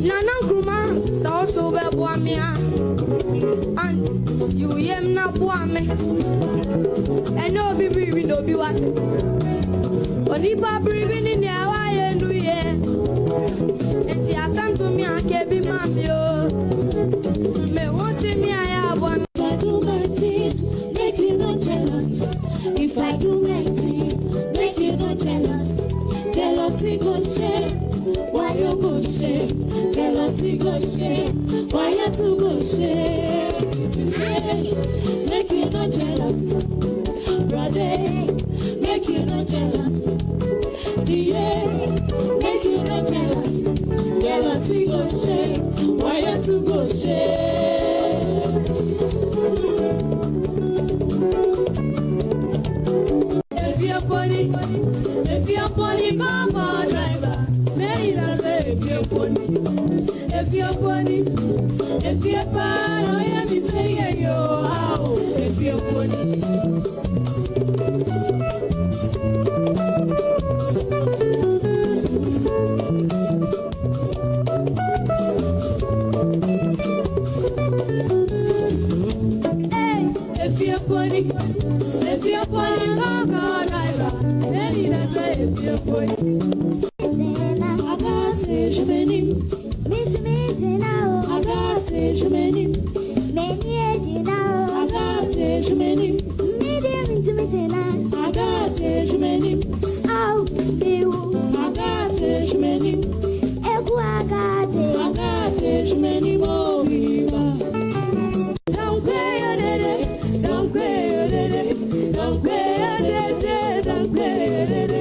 S20: Nana Gruma, so be boamia, and you yem na boame, and no be no be what. Only pa breathing in the Hawaii, New Year, and see, I sent to me, I can't be mammy. Me watching me, I have one. If I do my thing, make you not jealous. If I do my thing, make you not jealous. Jealousy go shame. Why you go shame? Jealousy go shame. Why you to go shame? Say, make you not jealous, brother. Make you not jealous, yeah. Make you not jealous. Jealousy go shame. Why you to go shame? If you're funny, come on, driver. If you're funny, if you're fine, I am saying yo, how if you're funny. Hey, if you're funny, come on, driver. Maybe that's if you're funny. Je m'aime, agate, je m'aime, agate, je m'aime, agate, je m'aime, agate, je m'aime, agate, je m'aime, oh viva. Don't cry, don't cry, don't cry, don't cry, don't cry, don't cry.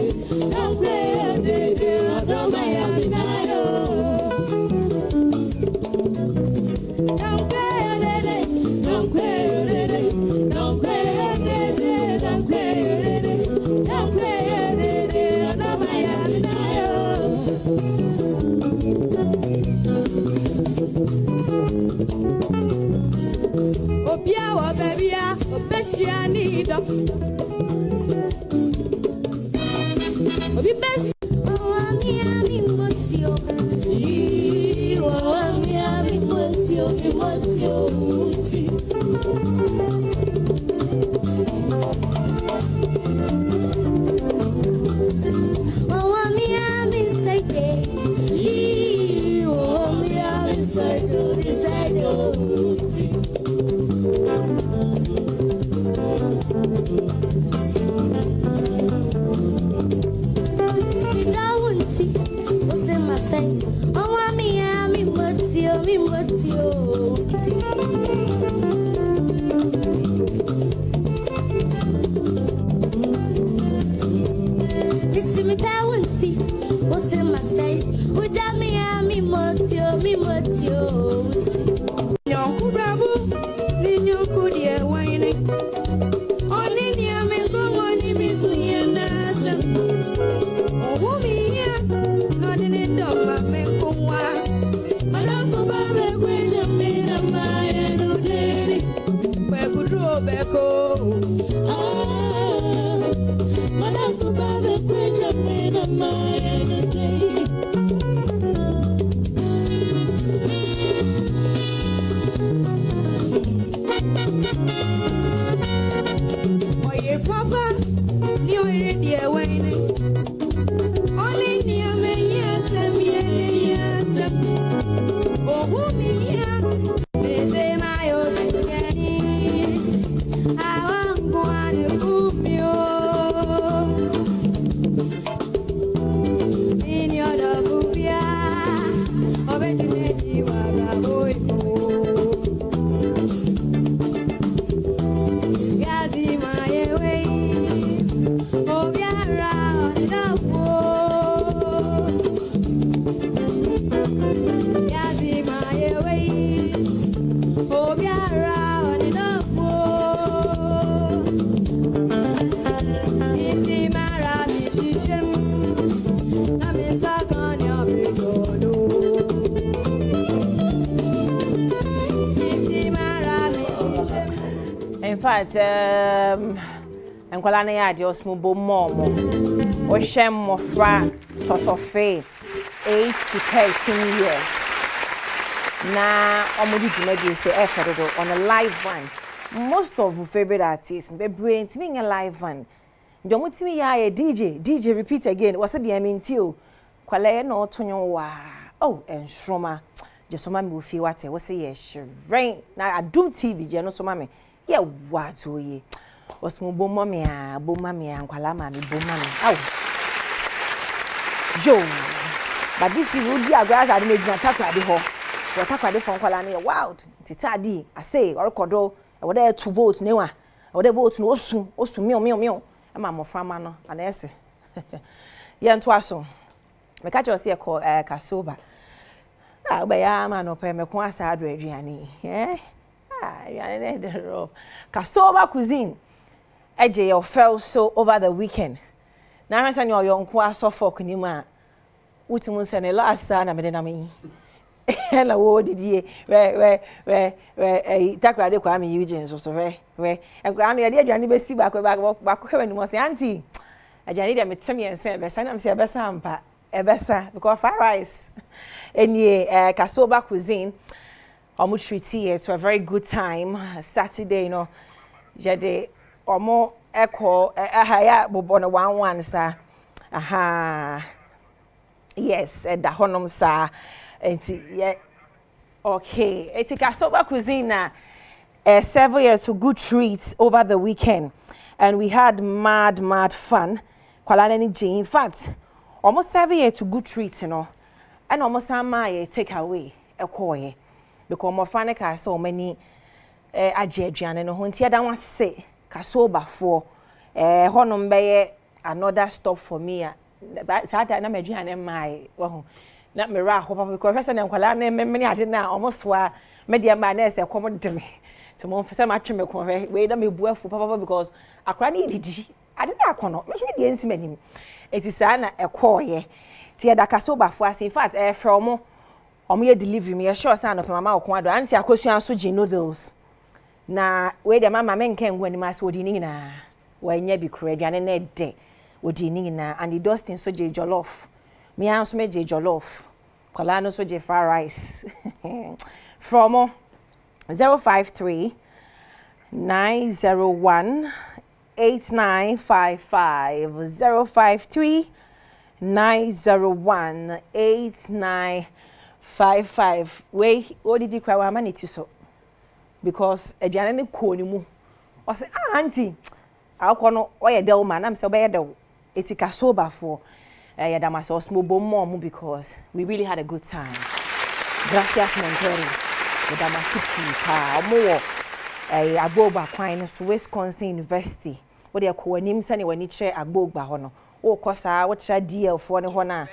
S20: Obiawa babia, obeshia nido. Obi besh. Ami motio. Ami motio, muti. Ami seke. Ami seke, muti.
S19: fact enkwala na ya de osmo bo mom o hwem mofra totofe 8 to 13 years na omudi djumadi say eferdo on a live one. Most of your favorite artists be brain me a live one. Don't want me ya DJ repeat again. What's the mean to you? Kwale no tonyo wa. Oh, and Shroma. Just so me will feel what I was say rain. Now Adom TV je no so mame. Yeah, what to ye. Was mo bo mami and kwala mami bo mami. Ow. Joe. But this is would be a grass I didn't takwa de ho. What takwa de from kwala na wild. Titadi I say or kodo. What there to vote newa. What there vote no osu mio. Ama moframa no ana ese. Ye nto aso. Me ka che se ko kasoba. Ah ba ya ma no pe me ko asa ado aduane. Ya ne de rough. Kasoba cuisine. Eje your fell so over the weekend. Na ransa ni oyo nko aso folk ni ma. Utimu se ne last na me de na me. Hello, what did ye? Where, takra de kwa mi Eugene so where. And granu ya de Johnny be si back when you must auntie. I Johnny dem temi and say besa na me say besa ampa. Besa because fried rice. And ye Kasoba cuisine. Omo treat ye to a very good time. Saturday, you know. Jade omo echo ahaya bobono 1 sir. Aha. Yes, da honom sir. Yeah, okay. It's a Kasoba cuisine. 7 years to good treats over the weekend, and we had mad fun. In fact, almost 7 years to good treats, you know, and almost my take away a coy because more fun so many Adrian and Hontia don't want to say Kasoba for honum bay another stop for me. But Saturday I'm Adrian my na me ra ho papa because hwese na nkwala na me ade na almost wa media man na se come de me to mo fese ma twe me ko hwe we na me buafu papa because akra na ididi ade na akono me so me de ensi manim etisa na ekoye ti ya da Kasoba fo as in fact from omo ye delivery me sure say no mama okon ado anti akosuan so gi noodles na we de mama me nken gwani ma so odi ni na wa nya bi kura aduane na de odi ni na and the dustin so gi jollof. Me also made jollof. Kolano so fried rice. From 053 901 8955 053 901 8955. Wait, what did you cry? Wa maniti so because aduane ne ko ni mu. O say auntie, akono oye del man am say obe del eti Kasoba for Yadamasa Osmobo mom because we really had a good time. Gracias Montero. Yadamasiki pa mo Agboba Kwine so Wisconsin University. What they call him sani when che Agboba hono. O kosa what try DL for ne hona.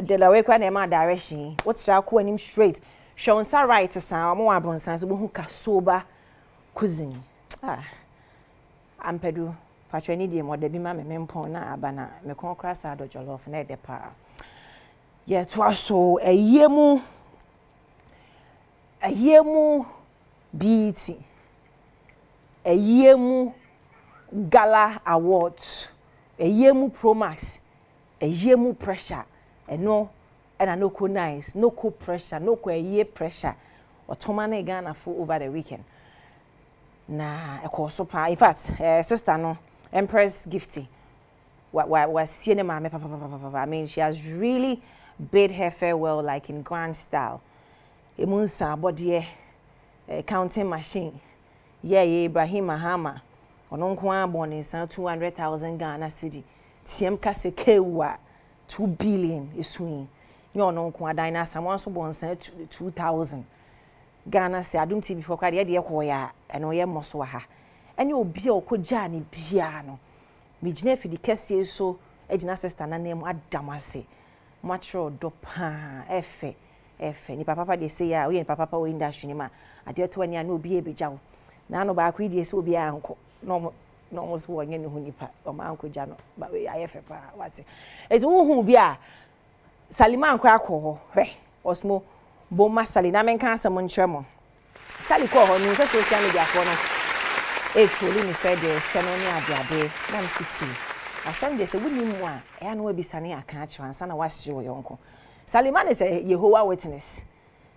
S19: De la way kwa na ma direction. What try ko him straight. Shon sa right sa mo abronsan so bo Kasoba cuisine. Ampedu Patroni de mo de bi ma me mpon na abana me kon krasa ado jollof na de pa ye to aso ayemu BET ayemu Gala Awards ayemu Promax ayemu Pressure eno and no co nice no co pressure no co aye pressure otoma na Ghana for over the weekend na ekoso in fact sister no Empress Gifty was cinema papa. I mean, she has really bid her farewell like in grand style. Emunsa body counting machine. Yeah, Ibrahim Mahama. Ononkwa born in 200,000 Ghana cedi. Tiem kase kewa 2 billion iswin. Yo ononkwa dina someone so born 2,000 Ghana se Adom TV for kwade ye koya eno ye moso ha. Any obi okogya ne bia no me gina fi di kese so egina sister na name adamase matro do pa efe ni papa de say ya we ni papa we industry ni ma ade to ani na obi ebegya wo na no ba akwa die se obi anko no so wonye ne hu nipa o ma anko gya no ba we ayefe pa wate eti wo hu bi a Salima anko akọ hwe osmo bo ma Salina men kan asem nkyeremo Sali ko ho ni social media ko no truly ni said the channel ni adeade na msiti asem de se wuni mu a e na wabisane aka a kire ansa na wahye wo yonko Saliman is a Jehovah Witness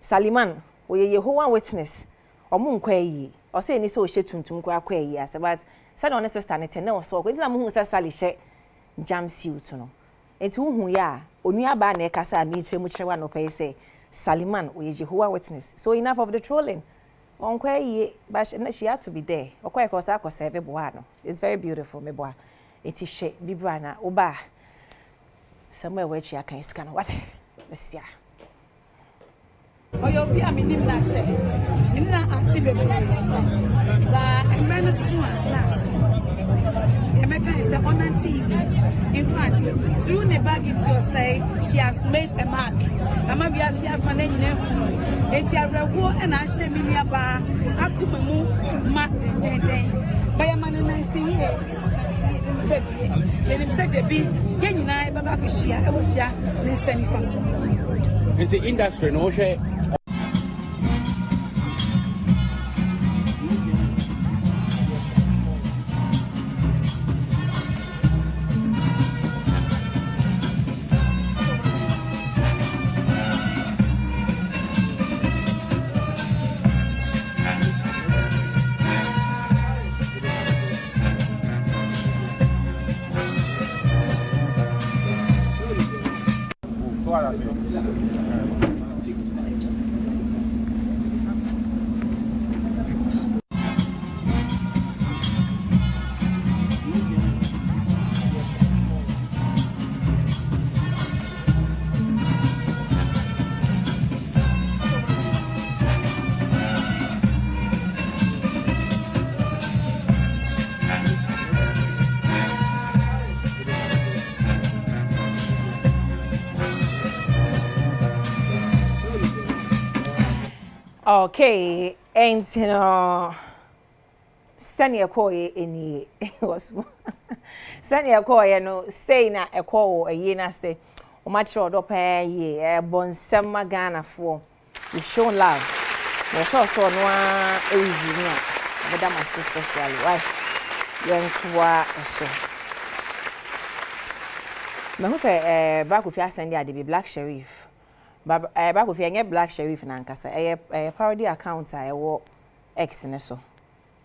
S19: Saliman we Jehovah Witness omo nkwa yi o se ni se o hye tuntum kwa kwa yi ase but said on sister ne tene o so ko ntina mo hu se Sali hye jam suit no enti hu ya onua ba na e kasa mi twe mu kire wa no pay say Saliman we Jehovah Witness so enough of the trolling on kwai but she had to be there okwai ko sa ko serve boa no it's very beautiful me boa eti hwe bibra na oba somewhere where she aka scan what mesia
S21: oyo bi aminim na che ni na ati be la emene so nas Emeka is on TV. In fact, through the bag into your say, she has made a mark. Ama bi asia fane nyine hu. Eti arewo e na ahye mi aba akumamu ma den. By a man 19 years. Yenim say de bi ye nyina e baba ko hia e wogya ne nsani faso.
S22: Into industry no hwe
S19: Okay, and Sani Akoye any was Sani Akoye no say na a call a year na say o much or pair ye bon summer Ghana for you've shown love. The show so no easy now. But that my sister specially why young to so. Me who say back with you send the Black Sheriff. Back if you get Black Sheriff na nkasa a parody account I wo X ne so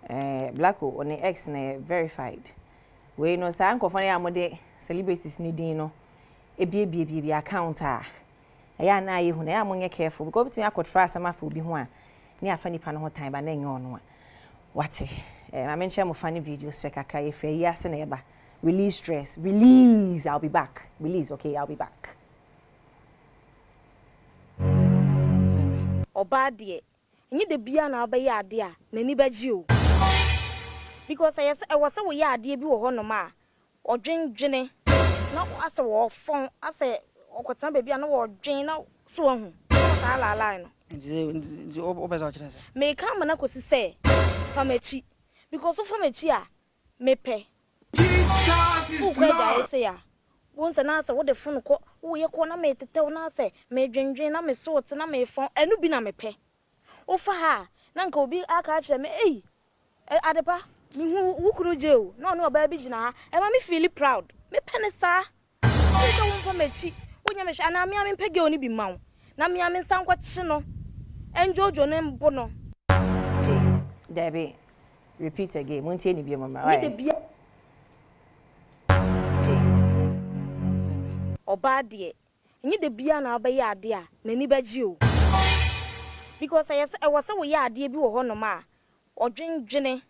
S19: Black on the X ne verified we no say anko fone amode celebrities ni din no e bie account a ya na ye hu na ya monye careful because between akotra asama fa obi ho a ni afa nipa no ho time ba na enye ono a wate ma menche mo funny videos check akra ye free ya se na eba release stress release I'll be back release okay I'll be back
S23: Oba de nyi de bia na oba ya ade a nani baji o because I was we ya ade bi wo ho no ma odwendwene na ase wo fon ase okotan ba bia na wo dwen na so hu sa la la no
S24: nti obeza o chirese
S23: me ka ma na kosi se famachi because of famachi a mepe Jesus is say ya won se na ase wo de fon ko wo ye ko na me tetew na ase me dwendwen na me so te na me fon enu bi na mepe o fa ha na nka obi aka kire me adepa mi hu wukuru je o na no oba bi gina ha e ma me feel proud me pene sa so won fa machi wonya me hwa na me am pege oni bi mawo na me am san kwa chi no enjojo ne mbo no
S19: Debbie repeat again won tie ni bi mama right
S23: Oba de nyi de bia na oba ya ade a nani baji o because I was we ya ade bi wo ho no ma odwendwene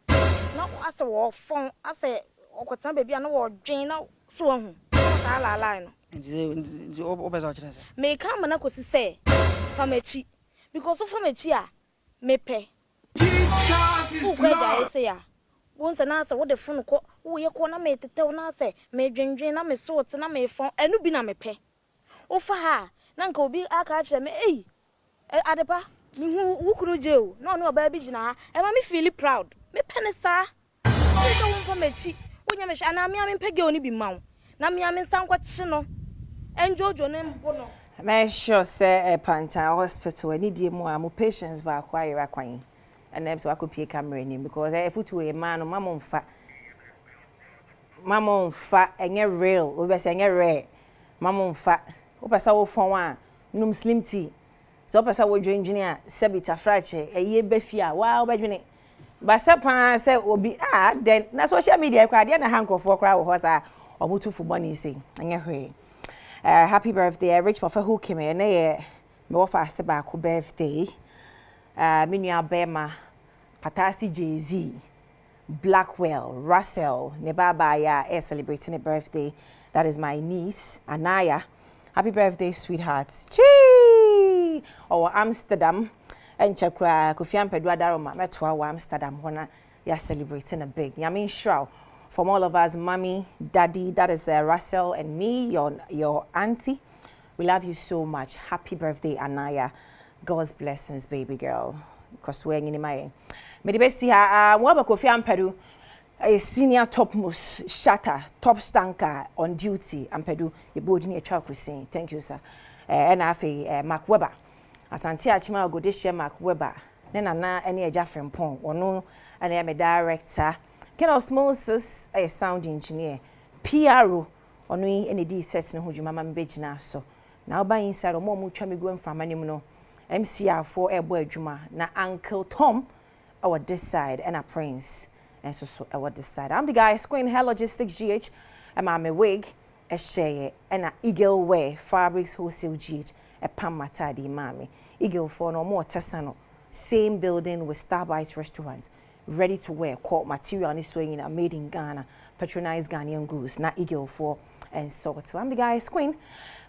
S23: na ase wo fon ase okotan ba bia na wo dwen na so hu sa la la no
S24: nti obeza o chirese
S23: me ka ma na kosi se famachi because of famachi a mepe Jesus is say ya won se na ase wo de fon ko wo ye ko na me tetew na ase me dwendwen na me so te na me fon enu bi na mepe o fa ha na nka obi aka kire me adepa mi hu wukuru je o na no oba bi gina ha e ma me feel proud me pene sa so won fa machi wonya me hwa na me am pege oni bi mawo na me am san kwa chi no enjojo ne mbo no
S19: me sure say Panta hospital ani die mu a mo patients ba kwa ira kwan and then so I could pay camera name because if you to a man or mama on fat and get real, we be saying rare. Mama on fat. Opasa wo fon wa num slim tea. So opasa wo dwen engineer sebita frache eye befia wa obedwene. Ba sepa say obi then na social media kwa de na hankofo kra wo hosa omutu fu money say anya hwe. Happy birthday Rich Papa who came in me wo fa se ba ko birthday. Me nua Bema Patasi Jay-Z Blackwell, Russell, Nebabaya are celebrating a birthday. That is my niece, Anaya. Happy birthday, sweethearts. Chee! Or Amsterdam. And Chakra, Kofian Pedua Daroma, Metwa, Amsterdam, when you're celebrating a big. Yamin Shroud. From all of us, mommy, daddy, that is Russell and me, your auntie. We love you so much. Happy birthday, Anaya. God's blessings, baby girl. Because we're in my. Me the best here, Waba Kofian Peru, a senior topmost shatter, top stanker on duty, and Peru, your board in your child cuisine. Thank you, sir. And I say, Mark Weber. Asante Achima go this year, Mark Weber. Then I any a Jaffrey Pong, or no, and I am a director. Ken Osmosis, a sound engineer. PRO, or no, any D sets no who you mamma bejina so. Now by inside, or more much me going from animal. MCR for a boy Juma, na Uncle Tom. Our this side and a prince and so our this side. I'm the guy Queen Hair Logistics GH and I'm a wig a share and a eagle wear fabrics wholesale GH a pam matadi mami eagle for no more tesano same building with Starbite restaurants ready to wear court material and sewing in a made in Ghana patronized Ghanaian goods na eagle for and so to. I'm the guy Queen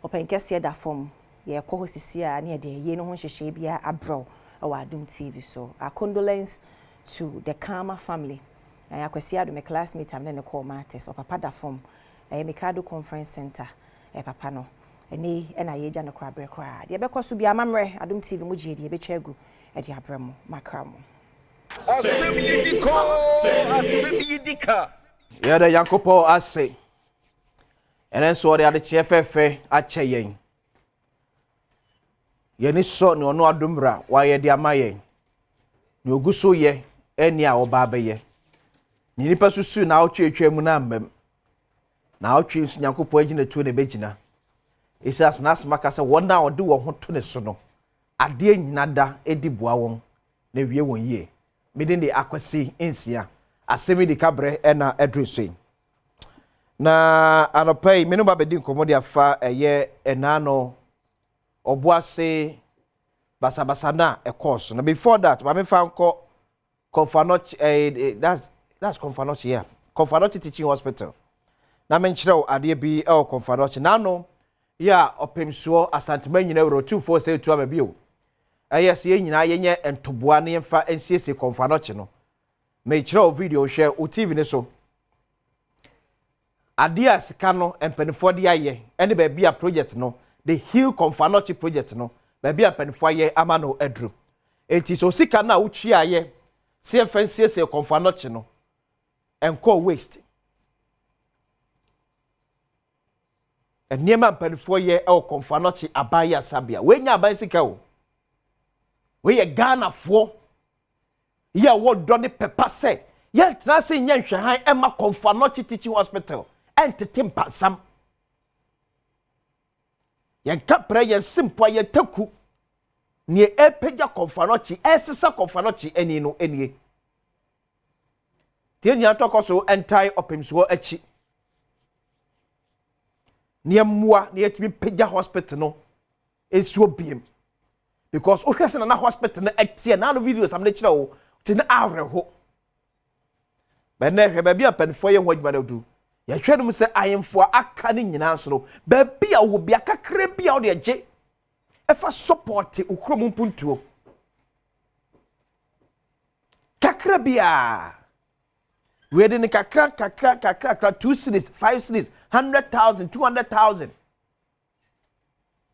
S19: open kesi da form ye ko hosisia near the ye no ho hye bia abro our Adom TV. So our condolence to the Karma family. I kwesi Adom, my classmate, and then the call matters or Papa da form. Mikado Conference Center. Papa no. And I age and the crab cry. The because to be a mamre Adom TV muji the bechegu at the abramo macramo.
S13: Yeah, the Yankopo as say. And then so the other chef at Cheyenne. Yeni so no no adumra wa ye dia maye ni oguso ye eni a oba be ye ni nipa susu na otwetwe mu na mbem na otwe nyakopo agina tu ne begina isas nas makasa wona ode wo ho to ne so no ade nyina da ediboa won na wie won ye midin de akwasi ensia asemi di kabre na adreso na anopai menu ba bedi nkomodi afa eye enano Obuase basabasana a course. Now before that, I found Confanoch that's Confanoch, yeah. Confanoch Teaching Hospital. Now mention Adia be El Confanoch. Now no, yeah, opem so asante man you know 2472 abio. Yes, ye nyina ye and Tobuani and fa NCC Confanoch no. Make sure video share TV ne so. Adia sikano and penfo dia ye. Any baby a project no. The Hill Confanochi project no baby apenfo ye amano edru enti so sika na uchi aye CFNCS Confanochi no enko waste eniema apenfo ye e Confanochi abaya sabia we nya aban sika o we ye Ghana fo ye wo do ne pepa se ye tna se nya hwehan e ma Confanochi Teaching Hospital entity mpasam yen kapra yen simple yen taku ne epeja Confanochi esesa Confanochi eni no enie tie nya tokoso entai opemso achi ne mua ne yetimi peja hospital no esuo biem because o hwese na hospital na atie na no videos am na kira o ti na awreho ben na hwe ba bia penfo ye ho adwuma na du ya hwedum se ayemfo aka ne nyina so no ba bia wo bia kakra bia o de age efa support ukrom mpuntuo kakra bia we de ne kakra 2 cities 5 cities 100,000 200,000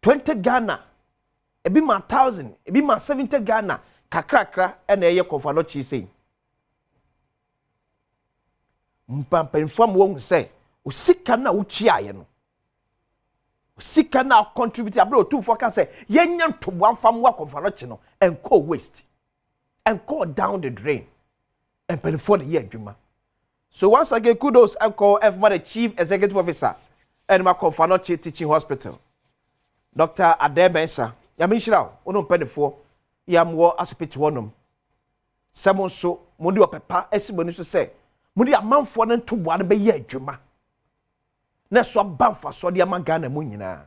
S13: 20 Ghana ebi ma 1000 ebi ma 70 Ghana kakra na eye Confanochi sei mpampenfam won say usika na uchi aye no usika na contribute abro tu for can say yenya ntoboa fam wa Confanochi no enko waste and go down the drain and pay for the year juma. So once again, kudos and call F the Chief Executive Officer and my Confanoche Teaching Hospital. Dr. Adom Bensa, Yamishra, Ono Penifo, Yamwo Asipituanum. Someone so, Mundi or Papa, Esibonisu say, Mundi a man for them to one be ye juma. Neswa Banfa, so the Amagana Munina.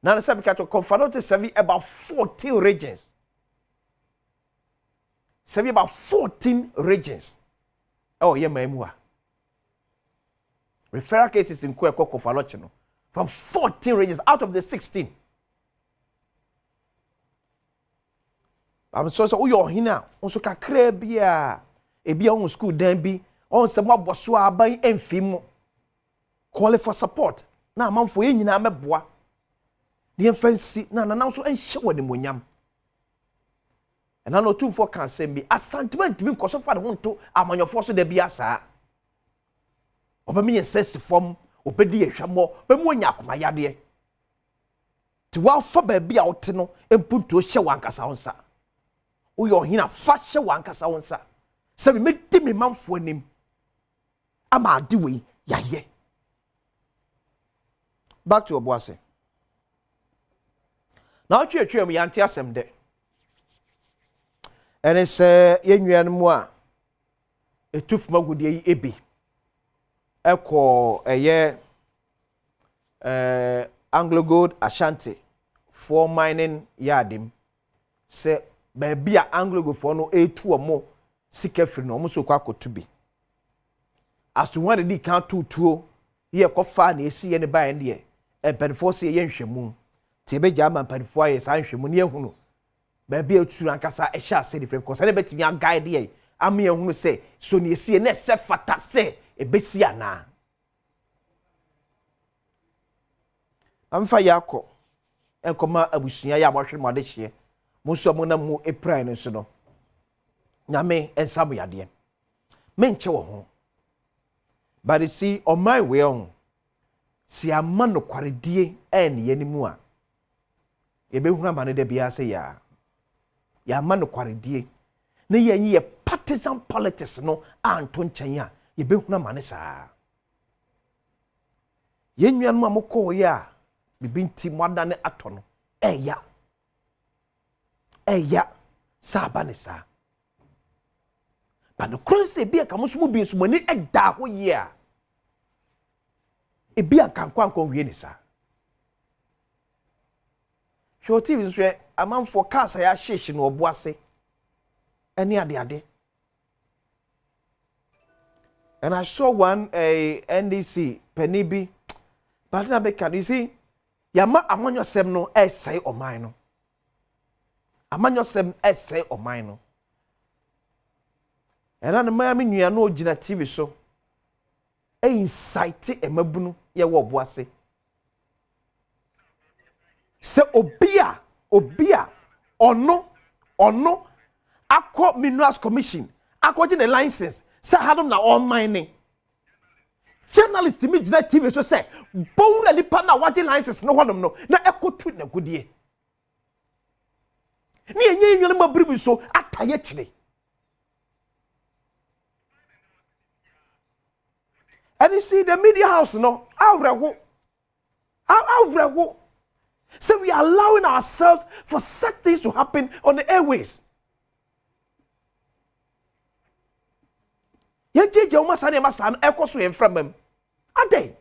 S13: Now the Sabicato Confanote serve about 14 regions. Serve about 14 regions. Oh, yeah, Memua. Referral cases in Kweko Confanochino from 14 regions out of the 16. I'm so you're here also can crabia a be on school then be on some more boswa by enfimo. Call for support. Now, man for you, na meboa. The fancy na so and show the munyam. And I know 2-4 can send me a sentiment to be because of want to among your force de biasa. Oba me sense form, obedi ehwamo, be mu nya akoma yade. Ti wa fa ba bia wote no empu to hye wankasa wonsa. Wo yo hina fa hye wankasa wonsa. Se me di me manfo anim. Ama ade we yaye. Back to Obuase. Now twa me yanti asem de. Ene se yenwia no mu a etufuma gudie yi ebi. Eko Anglo Gold Ashanti for mining yardim se baby a Anglo Gold for no etu omo sika firi no omo so kwa kotubi as to one di kan tutuo ye kofa na esi ye ne ba en de empanfo se ye nhwemu te be jama empanfo aye san nhwemu ne ehunu baby etu ankasa e sha se different because na betimi a guide ye am ye hunu se so ne esi ne se fata se ebesi ana amfa yakọ enkoma abusunya ya abohwe mo adehye muso mo na mu epran nso no nyame ensam yade menche wo ho but see on my way on si amano kwaredie en ye ni mu a yebehunu amane de bia se ya amano kwaredie na ye partisan politics no anto nchen a yebehunu amane saa yennuanu amoko ya bibinti mwadane atono eya sabane sa ba no kronse bia ka musumu bi nsumani eda ho ye a ebia kankwankon wie ni sa show tv nso amanfo kasa ya hyehyɛ no obuase ene ade and I saw one NDC penibi but na be can you see Yama amanyosem no essay oman no. Amanyosem essay oman no. Era na Miami nua no ogina TV so. Incite emabunu ye wo boase. Se obia ono akọ Minerals Commission akọ the license se hadom na all mining. Journalist me gina TV so say bowra lipa na waje license no honom no na ekotu na godie ni enye nyele mabribi so ataye kire and you see the media house no awrewo so we are allowing ourselves for such things to happen on the airways. Ye jeje o masane masano ekoso ye mframam ade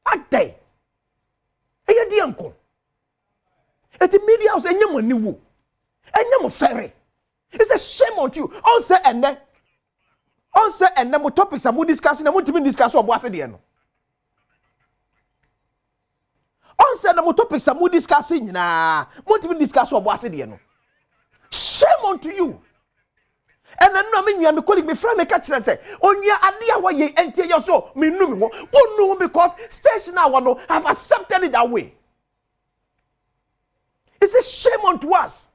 S13: eye di anko eti media house enyam aniwu enyam ferry. It's a shame on you on say enne mo topics am discussing am timi discuss obo ase de no on say na mo topics am discussing nyina mo timi discuss obo ase de no. Shame on you. And I know me and colleague me friend me catch say onya ade a waye entie yo so me nu me ho wonu because station now no have accepted it that way. It's a shame on to us.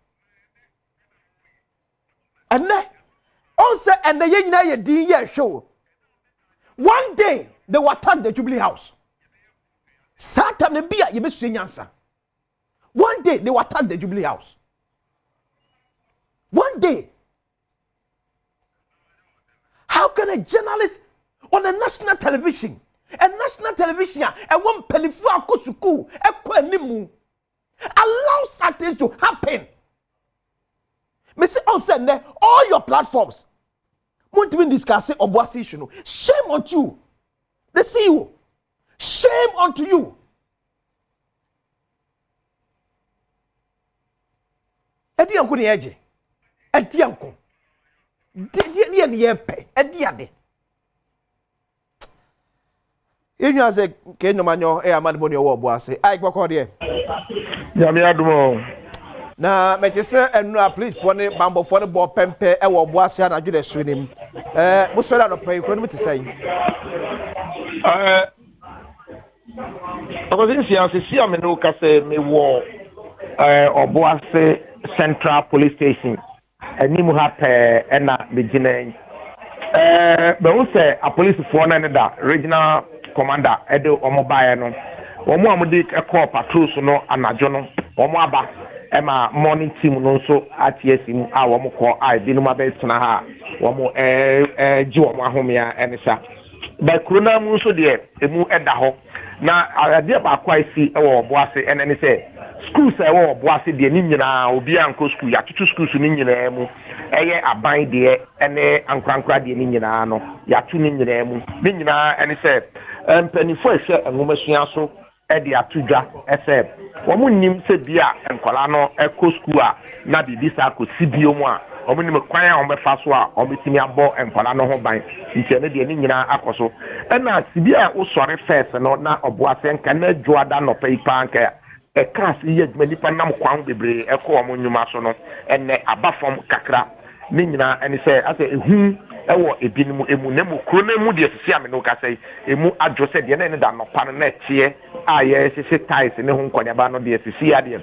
S13: And then also and the nyina ye din ye show. One day they will attack the Jubilee House. Satan ne bia ye be nyansa. One day they will attack the Jubilee House. One day can a journalist on a national television, a one pennyful akosuku, a kwenimu, allow such things to happen? Missy on send all your platforms. Want to discuss Obuasi issue. Shame on you. The CEO. Shame unto you. Edi anko ni eje. Edi anko. Di ni yepe. Edi ade. Inyu aze ke nyomanyo e amadbo ni owo Obuasi. Ai gboko de.
S1: Nyame adumo.
S13: Na metese enu a please for ne bambo for ne bo pempe e wo Obuasi anadwo de so nim. Mo so da no pay kro no metese
S1: si amene o kase me wo Obuasi Central Police Station animu ha pe na begina be wo say a police for na da regional commander edo omobaye no omo amudi call patrols no anajo no omo aba ema morning team no so atiesim a omo call ai binuma be tena ha omo ji omo ahomia enisa ba krona mu so de emu eda ho na ade ba kwa isi ewo Obuasi enene say schools ewo Obuasi de ni nyina obi anko school ya tutu schools ni nyina mu eye aban de ene ankrankra de ni nyina no ya tu ni nyina mu ni nyina ene say empanifo ehwe enwomasua so e de atudwa ese wo nim se bia enkola no eko school a na bibisa ko sibio mu a omo nim kwan a omo fa so a omo timi abo enkola no ho ban nti ne de ni nyina akoso na sibia wo sore first no na Obuasi nka na dwoada no paipa nka e class ye dwuma nipa nam kwan bebre eko omo nyuma so no enne abafom kakra ni nyina ene se ase ehu ewo ebinim emu na mu kro na mu de sisi ame no ka sei emu adwo se de na ne da no pa na tie a ye sisi ties ne ho nkonya ba no de sisi ade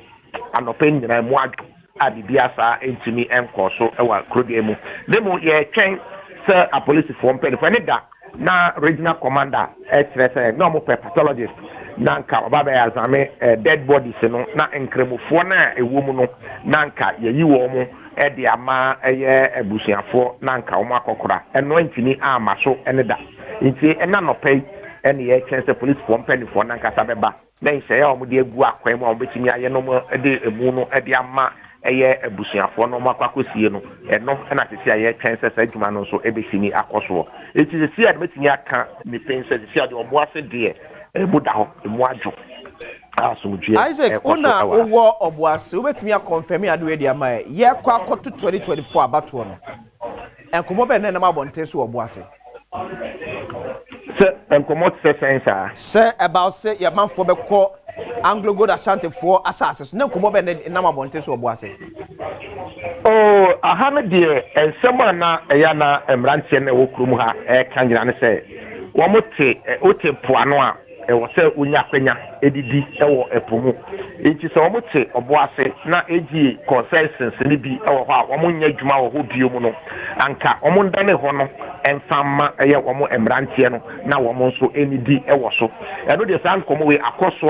S1: anopa nyina mu adwo adibia sa entimi enko so ewa kro de emu ne mu ye twen se a police form pen for ne da na regional commander HSS no mo pathologist nanka obaba ya zame dead bodies no na enkremofo na ewo mu no nanka ye yiwo mu e de ama eye ebusuafo nanka wo makokora eno ntini ama so ene da nti ena no pay ene ye chance police form pen for nanka sabeba na nse ya omo de egu akwan mu obetimi aye no mo de emu no e de ama eye ebusuafo no makwakosie no eno na sisi aye chance sa adwuma no so ebesini akoso eti sisi admetini aka ni pense sisi ade Obuasi de ebudaho emuajo asumjie
S13: Isaac una owo Obuasi obetimi a confirm ya de dia mai ye kwa akoto 2024 abato no enkomo be na mabonte so Obuasi
S1: se enkomo se sensa
S13: se about say your man for be call Anglo Gold Ashanti for assassins na enkomo be na mabonte so Obuasi
S1: oh ahame de ensema na eya na emrantie na wokrum ha kanjina ne se wo mote ote poano a ewo se unya kwenya edidi ewo epomu enti se wo mote Obuasi na eji consensus ni bi ewo ho a wo nya dwuma wo ho biom no anka wo ndane ho no enfama eye wo emrantie no na wo nso enidi ewo so eno de san komo we akoso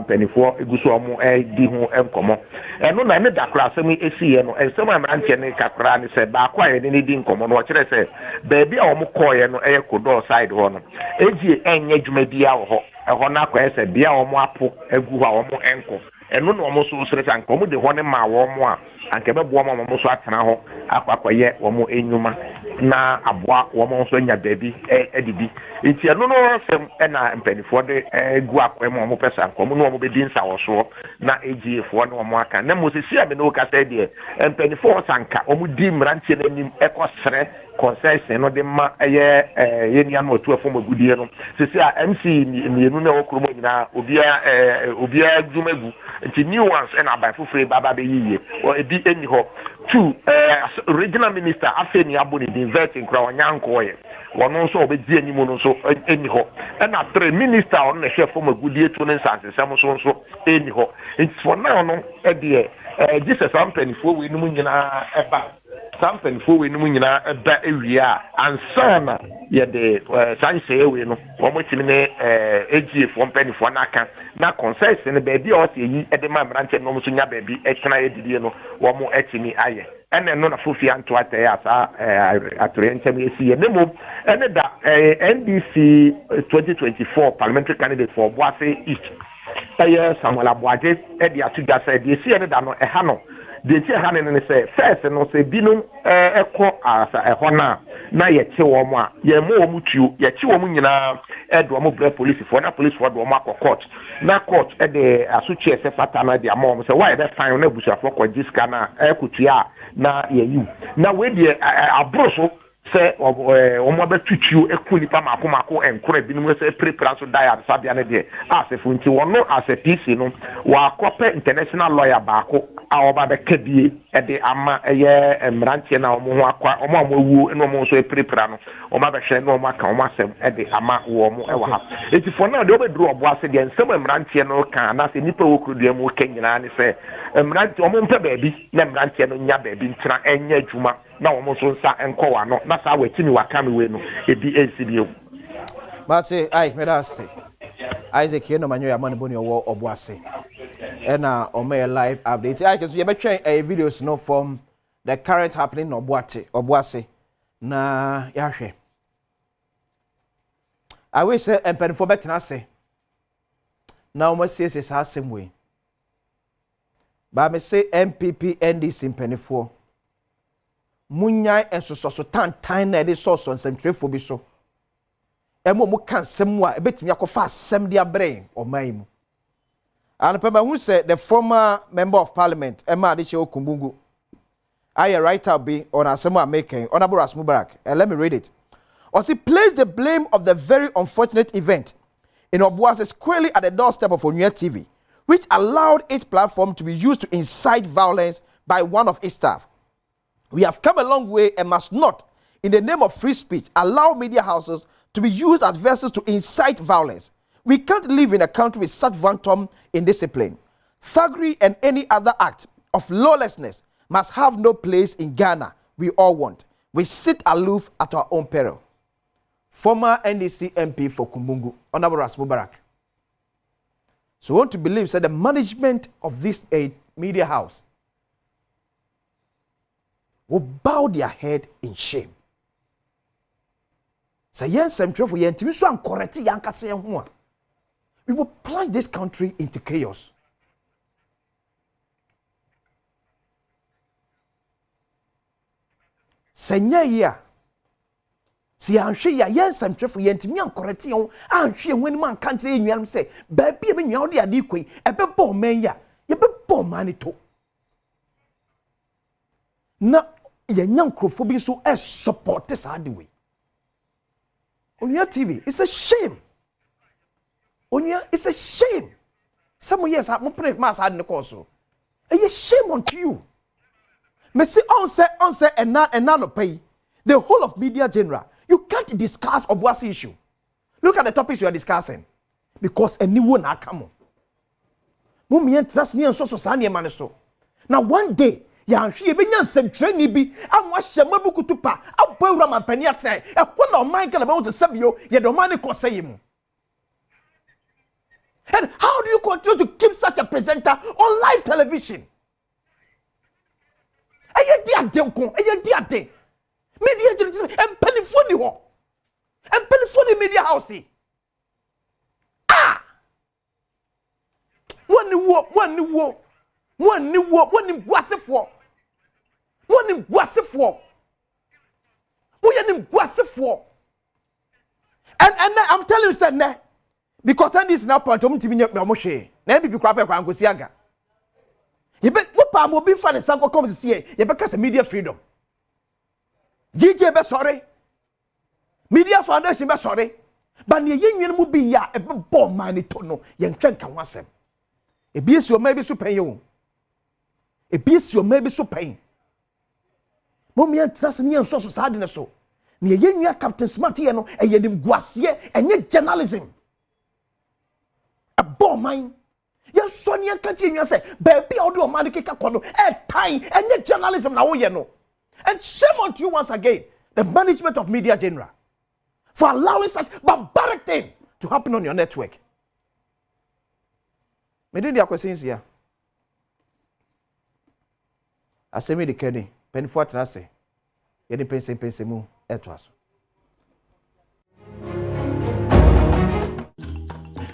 S1: benefo eguso wo di ho enkomo eno na ne dakra asemi esiye no ensema emrantie ne kakra ne se ba kwa ye ne di nkomo no kire se beebi a wo koye no eye kodo side ho no eji enye dwuma bia wo ho eho na kwa ese bia wo apo egu ha wo enko eno no wo so sere san komo de ho ne ma wo a anke be bo mo so atena ho akwakoye wo enyuma na aboa wo so nya baabi edidi enti eno no sem na mpanifo de egu akwa mo pesa nkomo no mo be di nsa wo so na egiefo no mo aka na mo sisi abe no kasa de mpanifo sanka wo di mrantie na nim ekosere concession no de ma ye nia no otu afo magudie no sisi a MC mienu na okromo nyina obia dwumegu nti new ones and abai fufure baba be yiye o ebi eni ho two regional minister afeni aboni di inverting kra onyanko ye wono nso obedi enimu no nso eni ho na three minister on na chef magudie to ne sanse sam so eni ho nti for now no e de Jesus ampanifo we nimu nyina eba sampanifo we nimu nyina eba ewia ansana ye de sanse we no wo mo timi ne egiefo ampanifo na aka na concession ne baabi a o se yi e de ma mranche no so nya baabi e tena edidie no wo mo etimi aye ɛna no na fofi anto atɛ asa atorɛntɛm esi yɛ nemo ɛne da NDC 2024 parliamentary candidate for Boase East ɛyɛ Samuel Aboagye ɛde ato dwa sɛ de esi yɛ da no ɛha no de ti ɛha ne sɛ first no sɛ binom ɛkɔ asa ɛhɔ na yɛkye wɔn a yɛmo wɔn tuo yɛkye wɔn nyinaa ɛde wɔn brɛ polisifoɔ na polisifoɔ de wɔn akɔ court na court ɛde asotwe ɛsɛ pata na de ama wɔn sɛ wɔayɛ dɛ fan na abusuafoɔ kɔ gye sika na ɛkotua na yɛyiw na wei deɛ aboro so sɛ wɔn abɛtutuo ɛku nipa maako nkora binom sɛ prepara so diet sabea ne deɛ asefo nti wɔn no as a PC no wɔakɔpɛ international lawyer baako a wɔba bɛka bie ɛde ama ɛyɛ mmeranteɛ na wɔn ho akɔ wɔn a wɔawuo ɛna wɔn nso prepara no wɔn abɛhwɛ na wɔn aka wɔn asɛm ɛde ama wɔn ɛwɔ ha etifo no deɛ wɔbɛduru ɔboase deɛ nsɛm mmeranteɛ no ka anaasɛ nipa wɔ kurodua mu ka nyinaa ne sɛ mmeranteɛ wɔn mpɛ baabi na mmeranteɛ no nya baabi ntena ɛnyɛ adwuma na wɔn nso nsa nkɔ wa no na saa wɔatimi waka me wei no ebi ensi bio
S13: mate ai meda ase Isaac yeno manyo ya mane boni owo Obuase ena ome live update ai keso ye betwen videos no from the current happening no Obuase na ya hwe I wish say empenfo betena se na omo siesie sa asem we ba me say MPP NDC empenfo munyai ensoso tantan na de soso nsɛmtwerɛfo bi so emo mu kan sɛm a ebetimi akɔfa asɛm de abrɛ ɔman mu anpema hu sɛ the former member of parliament Emma Adehye Okumbungu aye writer be on asɛm a making honorable Rasmus Barak let me read it or see place the blame of the very unfortunate event in Obuase squarely at the doorstep of Onua TV which allowed its platform to be used to incite violence by one of its staff. We have come a long way and must not, in the name of free speech, allow media houses to be used as vessels to incite violence. We can't live in a country with such wanton indiscipline. Thuggery and any other act of lawlessness must have no place in Ghana. We all want. We sit aloof at our own peril. Former NDC MP for Kumbungu, Honorable Rasmus Barak. So we want to believe that the management of this media house will bow their head in shame. Say yes, some trouble. We will plunge this country into chaos. Say yeah. See, I'm sure yes, some trouble. Yentimi an correct you. I'm sure when man can't say you say, baby, when you are the adequate, a be born man ya, you be born money too. Na young crofobin so as support this hard way. On your TV, it's a shame. It's a shame. Some years I pray mass had in the course. A shame unto you. Me say answer and none pay. The whole of media general. You can't discuss Obuasi issue. Look at the topics you are discussing. Because anyone na come on. Mummy and trust me and so sani manisto. Now one day, ya hwe be nya nsem trani bi amwa hyema bu kutupa abawura mampani atene e ko na o man kana be wo sebio ye do man ko say mu. And how do you continue to keep such a presenter on live television? Eye di ade media journalism empanifo ni ho empanifo ni media house woni guasefo and I'm telling you said because this now point to me na mo hwe na bibi kwa kwa ngosi aga ye be mo pa mo bi fa ne sanko come see ye be kasa media freedom GJ be sorry media foundation be sorry but ne yenwen mu bi ya e be bo man to no ye ntwen kan wasem e bi esi o ma bi so pen ye ebiesi o maybe so pain mommy and trust me and so sad in so ne yenua Captain Smart here no eyenim guase enye journalism a bomb mine yes sonia continue say baby odo o man keka kodo time enye journalism na wo ye no and shame on you once again the management of media general for allowing such barbaric thing to happen on your network me dey questions here asemi de kene penifo atena se yɛde pense mu ɛto aso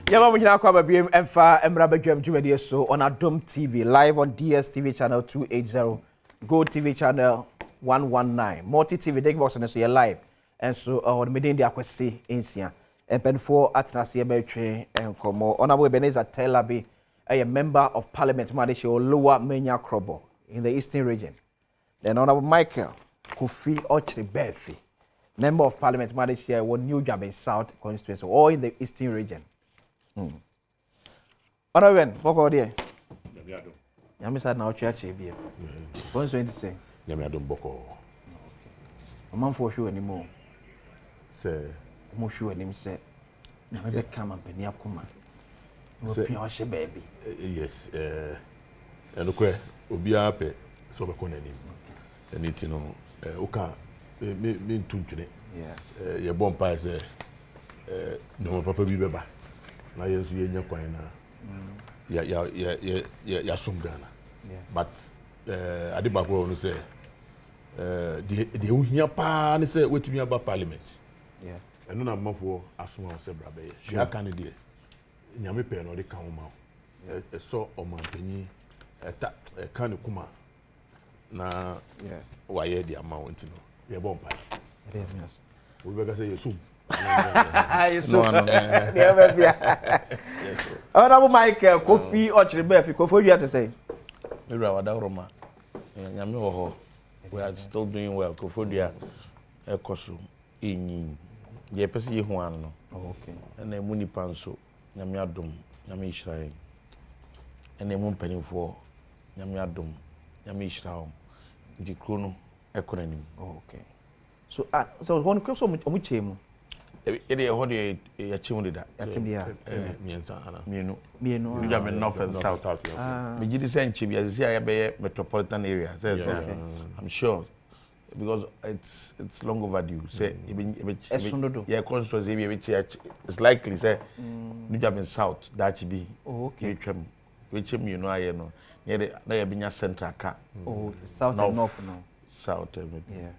S13: yɛma mo nyinaa kɔ ababiem ɛmfa mmra badwam dwumadie so on Adom TV live on DSTV channel 280 Go TV channel 119 Multi TV Dig Box and so you're live and so on medin de akwese ensia empenfo atenase ye betwe enkomo honorable Ebenezer Telabi a member of parliament Madishe Lower Menya Krobo in the eastern region. Then honorable Michael Kofi Ochri Befi, member of parliament Madishe one New Job in South constituency or in the eastern region. Honorable Boko there. Yami said now church here. What's going to say?
S3: Yami Adom Boko.
S13: Okay. A man for sure anymore.
S3: Say,
S13: I'm sure him say. Now maybe come and penny up come. Say, baby.
S3: Yes. And okay, Obia pe so be kona nim. And it no oka me tuntune. Yeah. Ye bon pa say no papa bi beba. Na yesu ye nya kwan na. Ya sungana. But adibakwo no say the uhia pa ne say wetumi aba parliament.
S13: Yeah.
S3: Eno na mafo aso a say brabe ye. Hia kan de nyame pe no de kan ma. So omanpanyi eta kan kuma na wa ye dia ma wonti no. Ye bon pa.
S13: Yes.
S3: We be ga say yesum.
S13: Honorable Michael Kofi Ochri Befi Kofi you to say?
S4: We are still doing well. Kofodia ekoso enyi. Ye pese ye ho an no.
S13: Okay.
S4: Na emu ni panso nyame adom nyame Israel. Na emu mpanimfo nyame adom nyame Israel. Di krono ekonanim.
S13: Okay. So one question omu chemu.
S4: Ede ho de ya chemu de da.
S13: Ya chemu ya.
S4: Miensa ana.
S13: Mienu.
S4: You got me north and south. Me gidi say nchibi as say be metropolitan area. I'm sure because it's long overdue. Say yeah, constituency it's likely say New Japan South that should be.
S13: Okay.
S4: Which you know I know. Near na be central car.
S13: Oh, south and north now.
S4: South.
S13: Yeah.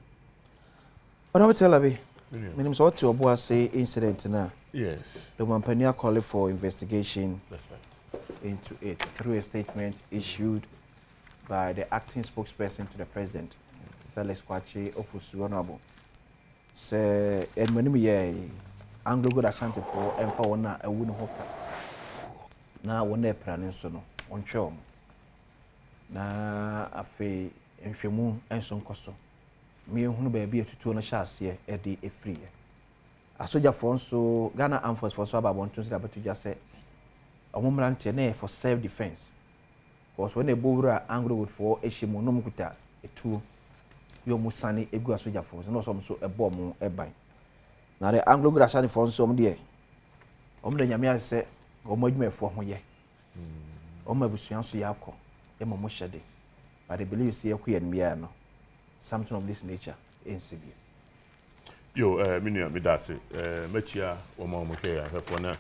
S13: But I will tell you, minimum so to Obuasi say incident now.
S3: Yes.
S13: The Mampania called for investigation.
S3: That's right.
S13: Into it through a statement issued by the acting spokesperson to the president, Felix Kwachi Ofusu Honorable. Say, Edmund ye Anglo good Ashanti for and for one a wooden hawker. Now one day planning sono on chom. Na afe enfemu enson koso. Me hunu baby a tutu na chassis e de e free. Asoja for so Ghana Armed Forces for so about 120 that to just say omumrante for self defense. Because when they bowra Anglo wood for eshimo no mukuta a two yo musani egu asoja force no some so a bomb e ban. Na the Anglo grashani for some there. De nyame say omodwuma for ho ye. Omabusuan so yakọ e mo hyede. But I believe see yakọ ye no. Something of this nature in Sibia.
S3: Yo, minua me da se machia wo ma mo hwe ya fefo na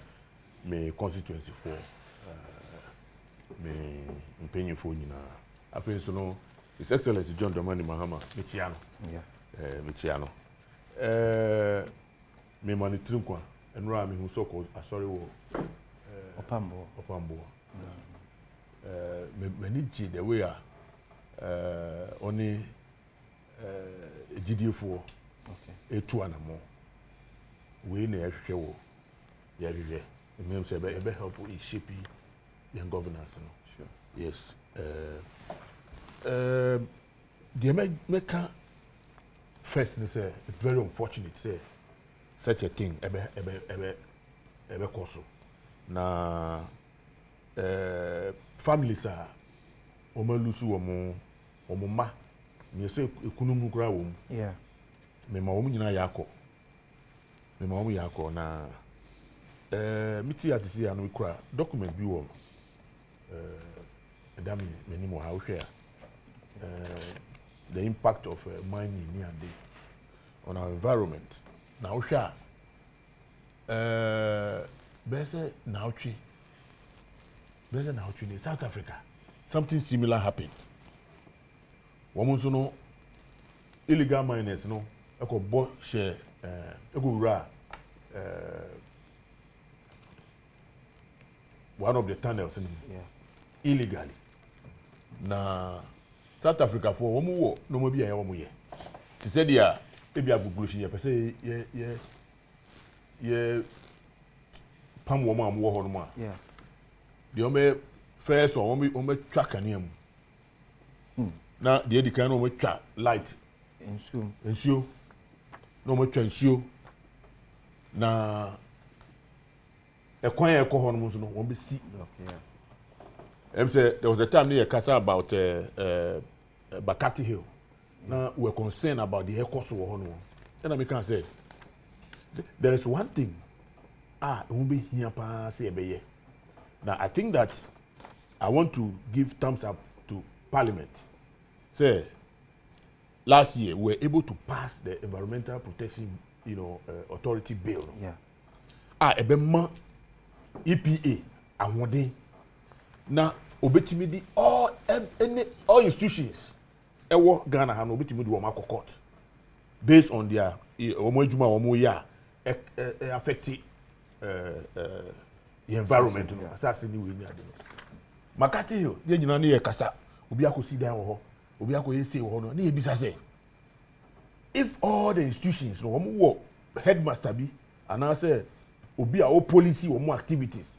S3: me constituency for me mpenyifo nyina afen so no His Excellency John Dramani Mahama mechia no mechia no me monitoring kwa enra me hu so ko asori wo opambo me ni ji the way oni GDF etu anamo we na ehwe wo ya hwe it means say be help in shaping the governance no sure yes the make first they say it's very unfortunate say such a thing ebe koso na families are omalusu omo ma me say ekunu kura wo
S13: yeah
S3: me ma wo nyina yakọ na miti asisi anu kura document bi wo dami menimo how share the impact of mining near on our environment now share bese now in South Africa something similar happened woman so no illegal miners no eko bo share eko ra one of the tunnels illegally na South Africa for omo wo no mo bia ya wo mo ye ti said dia e bia gugulushi ye pese ye pam wo mo am wo ho no ma the ome first one ome twa kanea mu na the edikan no ome twa light ensuo no ome twa ensuo na ekwan ye ko ho no so no won be si say there was a time near Kasa about Bakati Hill. Now we're concerned about the air cost of one. And I can say there is one thing. It won't be here say be. Now I think that I want to give thumbs up to Parliament. Say last year we were able to pass the Environmental Protection, Authority bill. Ebema EPA awode na obetimi di all institutions ewo Ghana ha no obetimi di wo makọ court based on their omo adwuma omo ya affect the environment no asase ni we ni ade no makati yo ye nyina na ye kasa obi akosi dan wo ho obi akoyese wo ho no na ye bisa say if all the institutions no omo wo headmaster bi and I say obi a o policy omo activities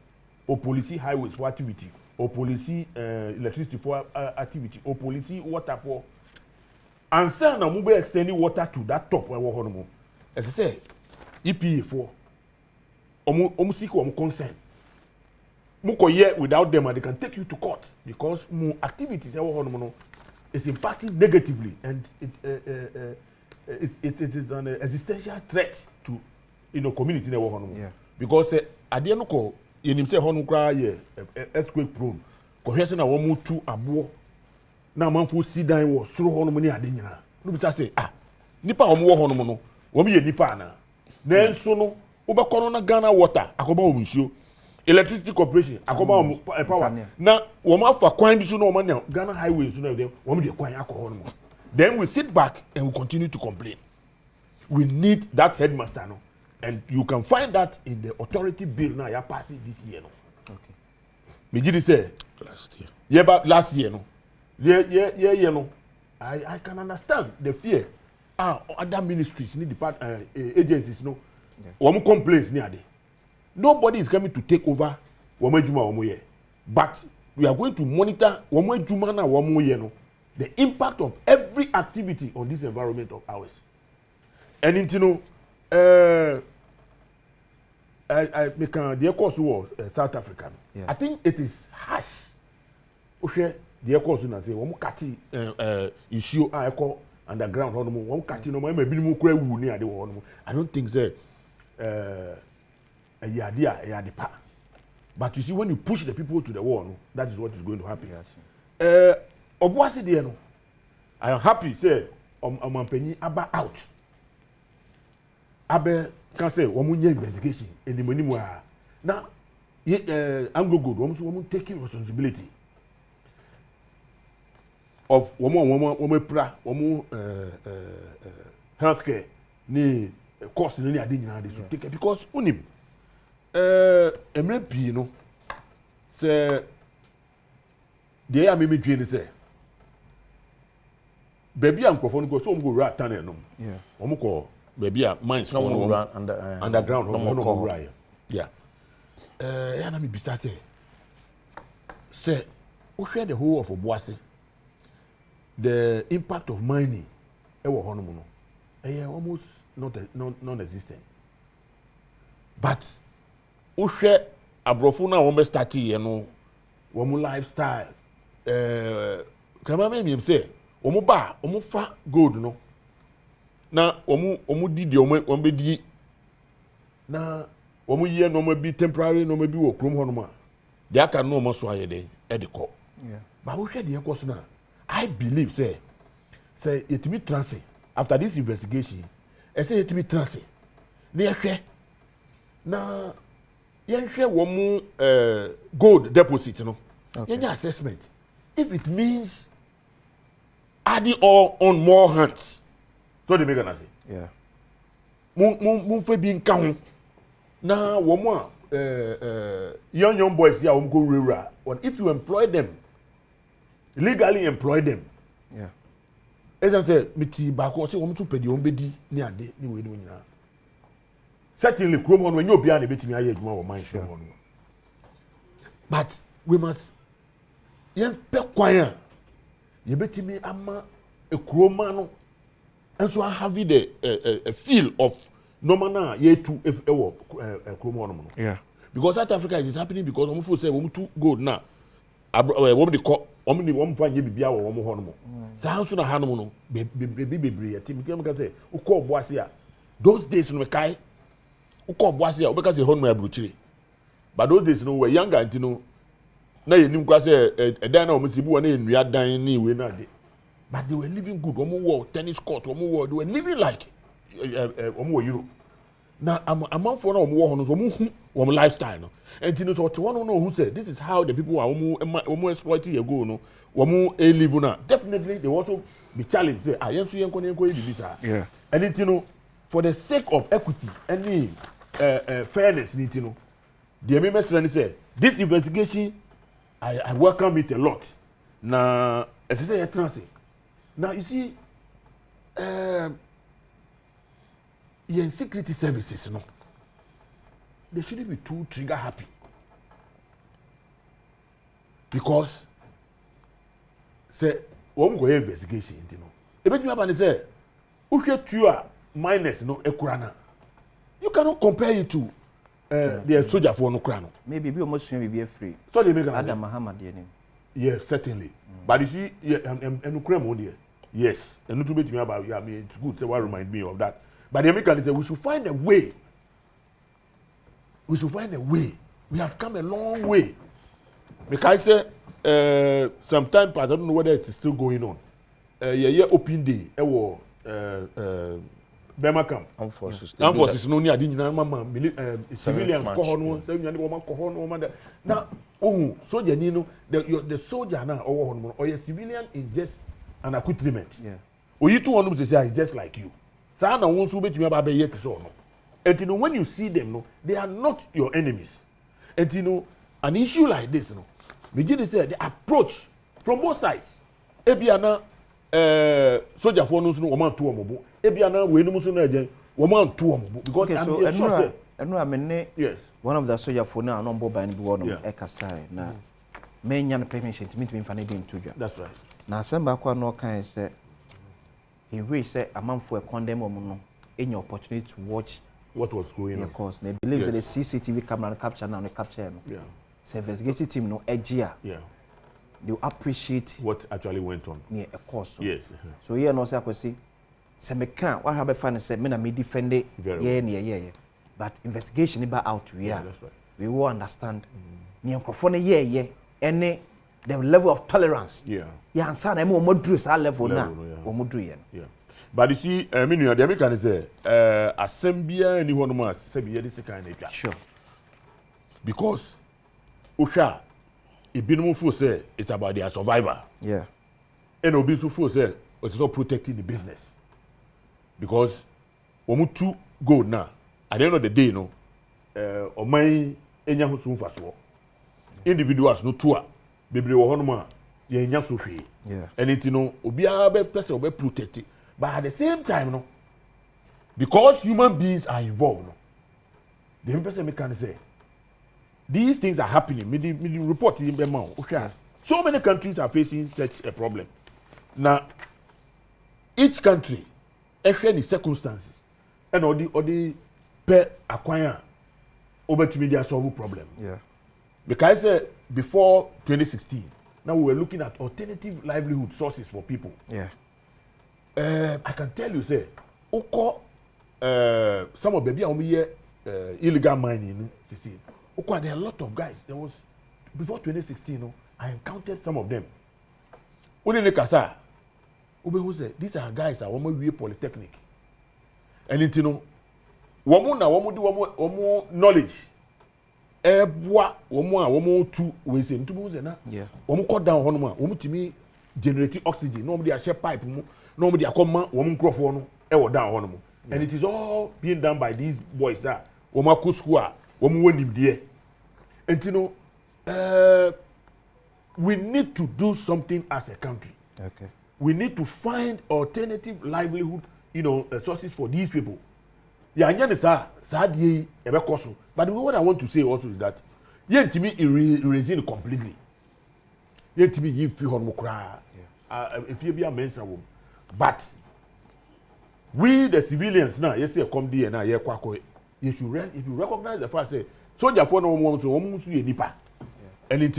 S3: o policy highways for activity or policy electricity for activity or policy water for and say na mobile extending water to that top where we ho as I say EPA for omo seek omo consent muko here without them and they can take you to court because mo activities we ho no is impacting negatively and it is an existential threat to community we ho no because ade no ko yenim say honu kra ye earthquake prone ko hwese na wo mutu abo na manfo sidan wo soro honu mu ni ade nyina no bisa say nipa wo wo honu mu no wo me ye nipa na nenso no wo be kono na Ghana water akoba wo nsuo electricity corporation akoba wo power na wo ma fa kwan bi so no wo ma Ghana highways no dem wo me de kwan akọ honu mu then we sit back and we continue to complain. We need that headmaster no. And you can find that in the authority bill now you pass it this year no. Okay. Me did say last year. Yeah, but last year no. Yeah no. I can understand the fear. Other ministries need agencies no. One complaints near there. Nobody is coming to take over Wamejuma. But we are going to monitor Wamejuma na Wamoye no. The impact of every activity on this environment of ours. And into I make the course was South African. I think it is harsh. The course na say one kati issue I underground one kati no maybe no kura wu ni ade wo. I don't think say a yadipa. But you see when you push the people to the wall, no, that is what is going to happen. Obuasi there no. I am happy say Omanpenyi aba out. Abe can say woman investigation in the money now Anglo good woman taking responsibility of woman healthcare ni cost ni ade nyina dey so take because unim MMP no say dey am me dwe ni say baby ankofo no go so go rat tunnel no omo ko baby a mines no underground no right yeah na me bisa say we share the whole of Obuasi the impact of mining e wo hono no almost non-existent but we share abrofo na wo start here no wo lifestyle kama me say wo ba wo fa gold no na omu di de omu be di na omu ye no ma bi temporary no ma bi wo krom ho no ma de aka no ma so aye de e de ko but we hwe de ko so na I believe say it me transit after this investigation say it me transit na ye hwe na ye hwe wo mu gold deposit no ye assessment if it means adding on more hands So they make an say.
S13: Yeah.
S3: Mun fe bi nka ho. Na wo mo young boys here go rural. If you employ them, legally employ them.
S13: Yeah.
S3: As I say, miti ba ko say wo to pedi wo bedi ni ade ni we ni nyina. Certainly krom on when you bia na betimi aye adwuma wo man show on. But we must yen pe kwan a ye betimi ama ekroma no enso have the a feel of normal na ye to ewo kroma no.
S13: Yeah.
S3: Because South Africa is happening because we feel say we too gold now. We dey call we fa nye bibia wo mo ho no mo. Sa hanso na ha no no bebre ya team can say u call boase a those days no kai u call boase a we ka say ho no abruchire. But those days no we younger until no na ye nim kwa say edan na o msibu wo na enua dan ni we na de. But they were living good. Omo wo tennis court, omo wo they were living like omo wo Europe. Na amanfo na omo wo ho no omo hu omo lifestyle no. And you know so to one no who said this is how the people are omo exploiting go no. Omo a live na. Definitely they also be challenged say ah yenso yenko bibi sa.
S13: Yeah.
S3: And you know for the sake of equity any fairness you know the MMS say this investigation I welcome it a lot. Na as I say trans. Now you see in security services no they shouldn't be too trigger happy because say one go investigation you know ebetumi aba say uhwe tu a minus no ekurana you cannot compare it to the soldier for no kura no
S13: maybe be almost be free
S3: so they make
S13: Adam Muhammad your name
S3: yes certainly but you see and kura mo there yes and no to betumi aba I mean it's good say why remind me of that but the American say we should find a way. We should find a way. We have come a long way. Because I say, sometimes I don't know whether it's still going on. Open day. Bema camp. Armed forces. No near civilians. Now, soldier, you know, the soldier now or a civilian is just an accoutrement.
S13: Yeah.
S3: Or you two want to say just like you. So na won so betumi aba be yet so no. And you know when you see them no, they are not your enemies. And you know an issue like this no, begin say the approach from both sides. Ebia na soldier for no so wo man to omobo. Ebia na we no so na agent wo man to omobo because okay, so yes.
S13: One of the soldier for now number by any one ekasai na menya no permission to meet me for anything to.
S3: That's right.
S13: Na semba kwa no kan say he wish say a man for a condemn no any opportunity to watch
S3: what was going on.
S13: Of course, they believe that the CCTV camera capture now, the capture.
S3: Yeah.
S13: So investigative team no edgier.
S3: Yeah.
S13: They appreciate
S3: what actually went on.
S13: Yeah, of course. So.
S3: Yes.
S13: So here no say I could say, say me can't. What have I found? Say me na me defend it. Yeah. But investigation about out we are.
S3: That's right.
S13: We will understand. Me microphone yeah. Any the level of tolerance.
S3: Yeah.
S13: Yeah, and son, I'm more dress our level now.
S3: Yeah. But you see, the American say, assembly anyone must say this kind of
S13: sure.
S3: Because Usha, it been more say it's about their survivor.
S13: Yeah.
S3: And Obisu for say it's not protecting the business. Because when two go now, at the end of the day, no, or my enya husu faso. Individuals no tour. Baby wohonoma ye nya so hwe.
S13: Yeah.
S3: And it no obiara be person be protected. But at the same time no because human beings are involved no. The person can say these things are happening. Me report in be man. So many countries are facing such a problem. Now each country the circumstances and all the per acquire over to media solve problem.
S13: Yeah.
S3: Because before 2016, now we were looking at alternative livelihood sources for people.
S13: Yeah.
S3: I can tell you, say, some of the illegal mining. There are a lot of guys. There was before 2016. I encountered some of them. These are guys that are polytechnic, and it knowledge. Ebwa womo tu we say ntubu ze na womo cut down hono ma womo timi generate oxygen no mo dey share pipe mu no mo dey akoma womo nkrofo no down one more. And it is all being done by these boys that Oma Kuskua, Oma Wenimdie. And you know, we need to do something as a country.
S13: Okay.
S3: We need to find alternative livelihood, sources for these people. Yeah, but what I want to say also is that to me erasing completely. To me you feel if you be a men's woman. But we the civilians now, you say come there now, you should if you recognize the fact say soldier for no one so almost you nipa. And it,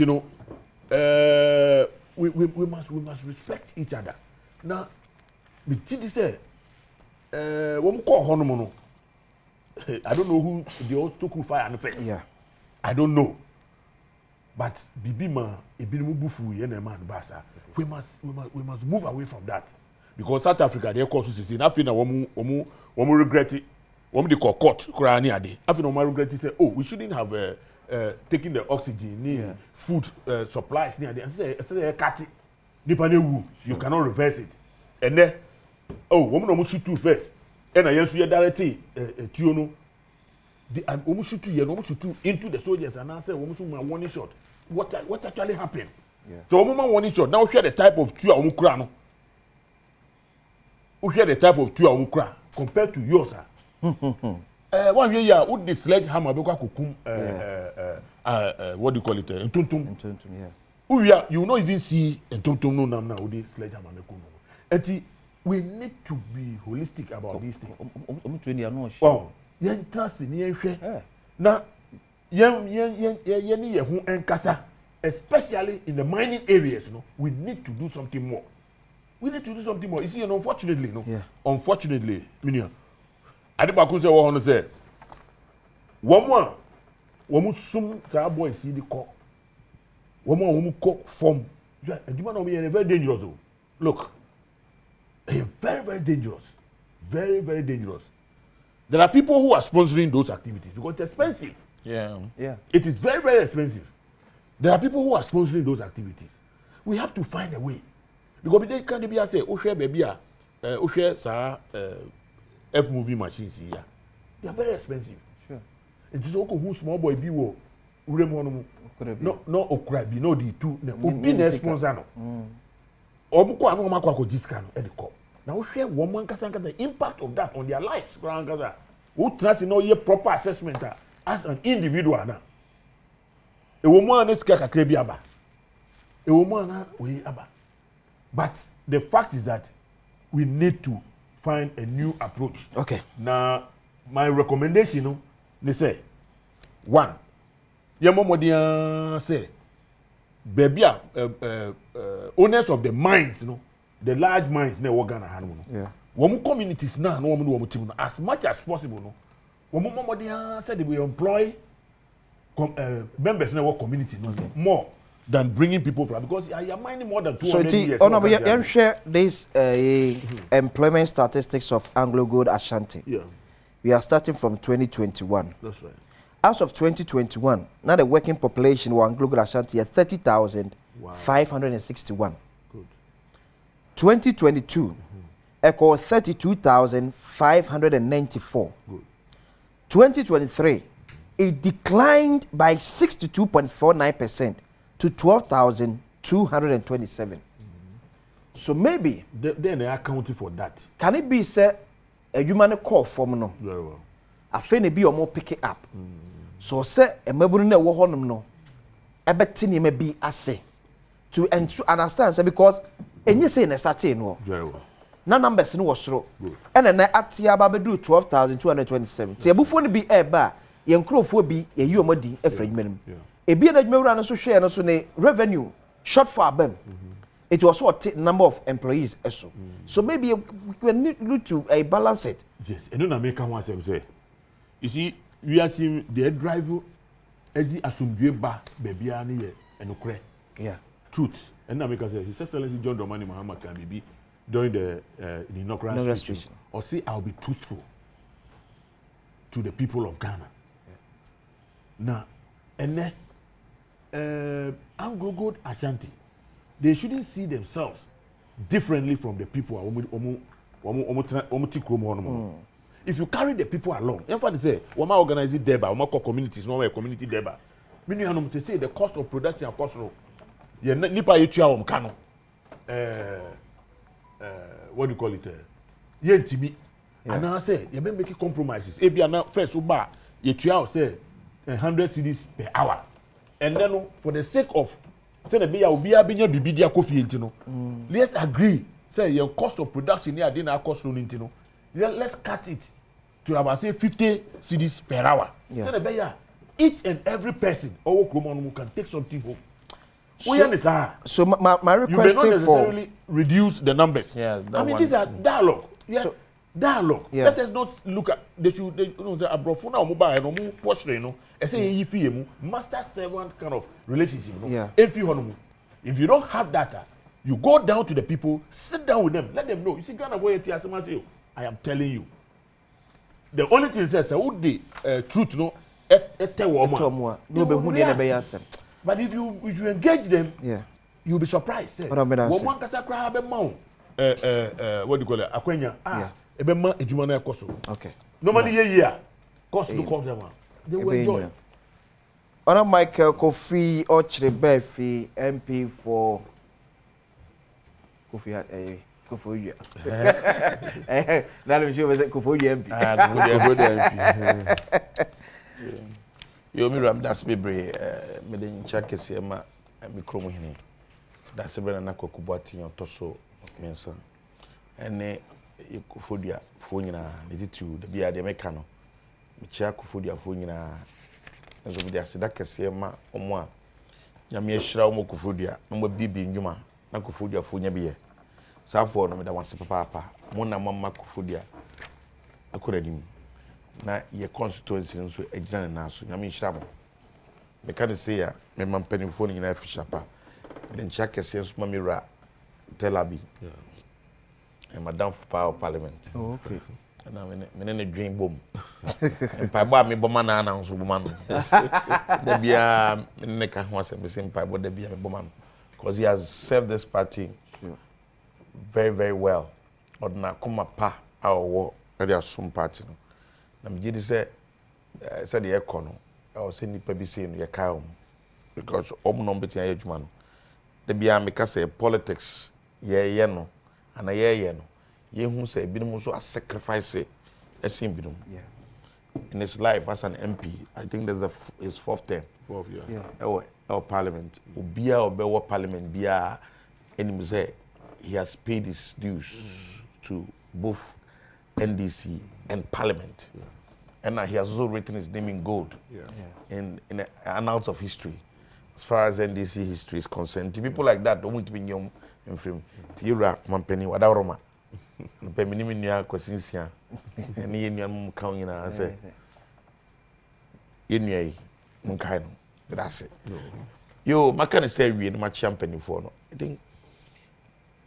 S3: we must respect each other. Now, we did say one call honomono. I don't know who they all took fire and face.
S13: Yeah.
S3: I don't know. But Bibima, we must move away from that. Because South Africa, they call us nothing that we regret it. When they call court, after we regret it, say, oh, we shouldn't have taken the oxygen, food supplies near the you cannot reverse it. And then, oh, woman almost shoot two first. And I used to directly Tiono. And almost shoot two into the soldiers and answer almost one shot. What actually happened? Yeah. So woman one shot. Now share the type of two Omukra. Who share the type of two Omukra compared to yours, sir. 1 year, would the sledgehammer kukum what do you call it? Entuntum, yeah. You will not even see entuntum no nam now with the sledgehammer and we need to be holistic about these things. Oh, yen trust in yen share. Now, yen enkasa, especially in the mining areas, we need to do something more. We need to do something more. You see, and unfortunately, unfortunately, Adibaku say what say. One sum that boy see the call. One cook form. And you know me very dangerous. Look, very, very dangerous. Very, very dangerous. There are people who are sponsoring those activities because it's expensive.
S13: Yeah.
S3: It is very, very expensive. There are people who are sponsoring those activities. We have to find a way. Because they can't be say, oh, share baby, oh, share, sir, F-movie machines here. They are very expensive. Sure. It is also who small boy be wo no okra be no the two obi na sponsor no. Omuko anu makwa ko discount e de call. Now share one man kasa the impact of that on their lives. Who trust no ye proper assessment as an individual now. E woman na sika kakra bi aba. E woman na we aba. But the fact is that we need to find a new approach.
S13: Okay.
S3: Now, my recommendation, they say, one, Yamomodian say, baby, owners of the mines, the large mines, ne Wagana Hanuno.
S13: Yeah.
S3: Womu communities now, no woman, as much as possible, no. Womu said they will employ members in our community, more than bringing people from, because you are mining more than 200 years.
S13: So, you share this employment statistics of Anglo Gold Ashanti.
S3: Yeah.
S13: We are starting from 2021.
S3: That's right.
S13: As of 2021, now the working population of Anglo Gold Ashanti is 30,561.
S3: Good.
S13: 2022, equal 32,594.
S3: Good.
S13: 2023, it declined by 62.49%. to 12,227. So maybe
S3: then they are accounting for that.
S13: Can it be said a human call form no?
S3: Very well.
S13: I think be or more pick it up. So say a mebunu na wo honum no. Ebetini me be ase to understand say because enye say na start no.
S3: Very well.
S13: Na numbers no was soro. And na atia ba be do 12,227. Ti ebufo no bi eba ye nkrofo bi ye yi omadi efranymenum. Ebi na adwuma no so hwe no so ne revenue short for abem. It was what number of employees eso. So maybe we need to balance it.
S3: Yes, and then I make one say. You see, we are seeing the driver edi asumdue ba baby ani ye enokre.
S13: Yeah.
S3: Truth. And I make say His Excellency John Dramani Mahama can be during the inaugural speech. Or say I'll be truthful to the people of Ghana. Now, and then Anglo Gold Ashanti, they shouldn't see themselves differently from the people If you carry the people along, in fact, say, we organize deba, we communities, no community deba. Meaning, to say the cost of production and cost of nipa yetua kano. What do you call it? Yentimi. And I say, you may make compromises. Ebia first uba yetua say 100 cedis per hour. And then for the sake of say the biya obi abinya bibidia kofi entino. Let's agree. Say your cost of production here didn't cost no entino. Let's cut it to about say 50 cedis per hour. Say the biya each and every person can take something home.
S13: So my request
S3: you may not necessarily reduce the numbers.
S4: Yeah,
S3: I mean these are dialogue. Yeah. So, dialogue. Yeah. Let us not look at they say abrofuna mobile no mu portrait no. I say you feel master servant kind of relationship.
S13: Yeah.
S3: If you don't have data, you go down to the people, sit down with them, let them know. You see, Ghana boy say, I am telling you. The only thing says would the truth no but if you engage them, you'll be surprised. What do you call it? Akwenya.
S13: Okay.
S3: Normally, yeah. Cost to call them. They will enjoy.
S13: Honor Michael Kofi Ochrebefi MP for Kofi Kofi. Now let me show you Kofi MP.
S4: Yo mi ram das bebre me de ncha kese ma mikro mu hene das bebre na kokubuati yon toso mensa ene ikofodua fo nyina ne titu de bia de meka no mi chia kofodua fo nyina enzo bi de aseda kese ma omo a nyame ehira omo kofodua no mo bibi ndwuma na kofodua fo nya biye safo no me da wanse papa mo na mamma kofodua akoranim na ye constituency nso ejana na so nyame nhiramo me ka de say ya me man penifo ni na afishapa me ncha kese nso ma mira telabi and madam for power parliament.
S13: Oh, okay.
S4: Na me ne dream bom mpa ba me boma na na nso boma no da bia me ne ka ho asem se mpa bo da bia me boma no because he has served this party very very well odna kuma pa awo e dia sum party no na me gidi say the econo or say nipa bi say no ye kaum because no betia ye djuma no de bia me ka say politics ye no ana ye no ye hu say binum so sacrifice esim binum in his life as an MP. I think there's his fourth term. Our parliament obia obewo parliament bia enim say he has paid his dues to both NDC and parliament. And he has also written his name in gold in the annals of history as far as NDC history is concerned. People like that don't want to be young in film. Tira mampeni wadaroma. Mpemini minya kwasinsia. Eni yenya mkawo nyina ase. Yenye mkaino. That's it. Yo, makane say we no match champagne for no. I think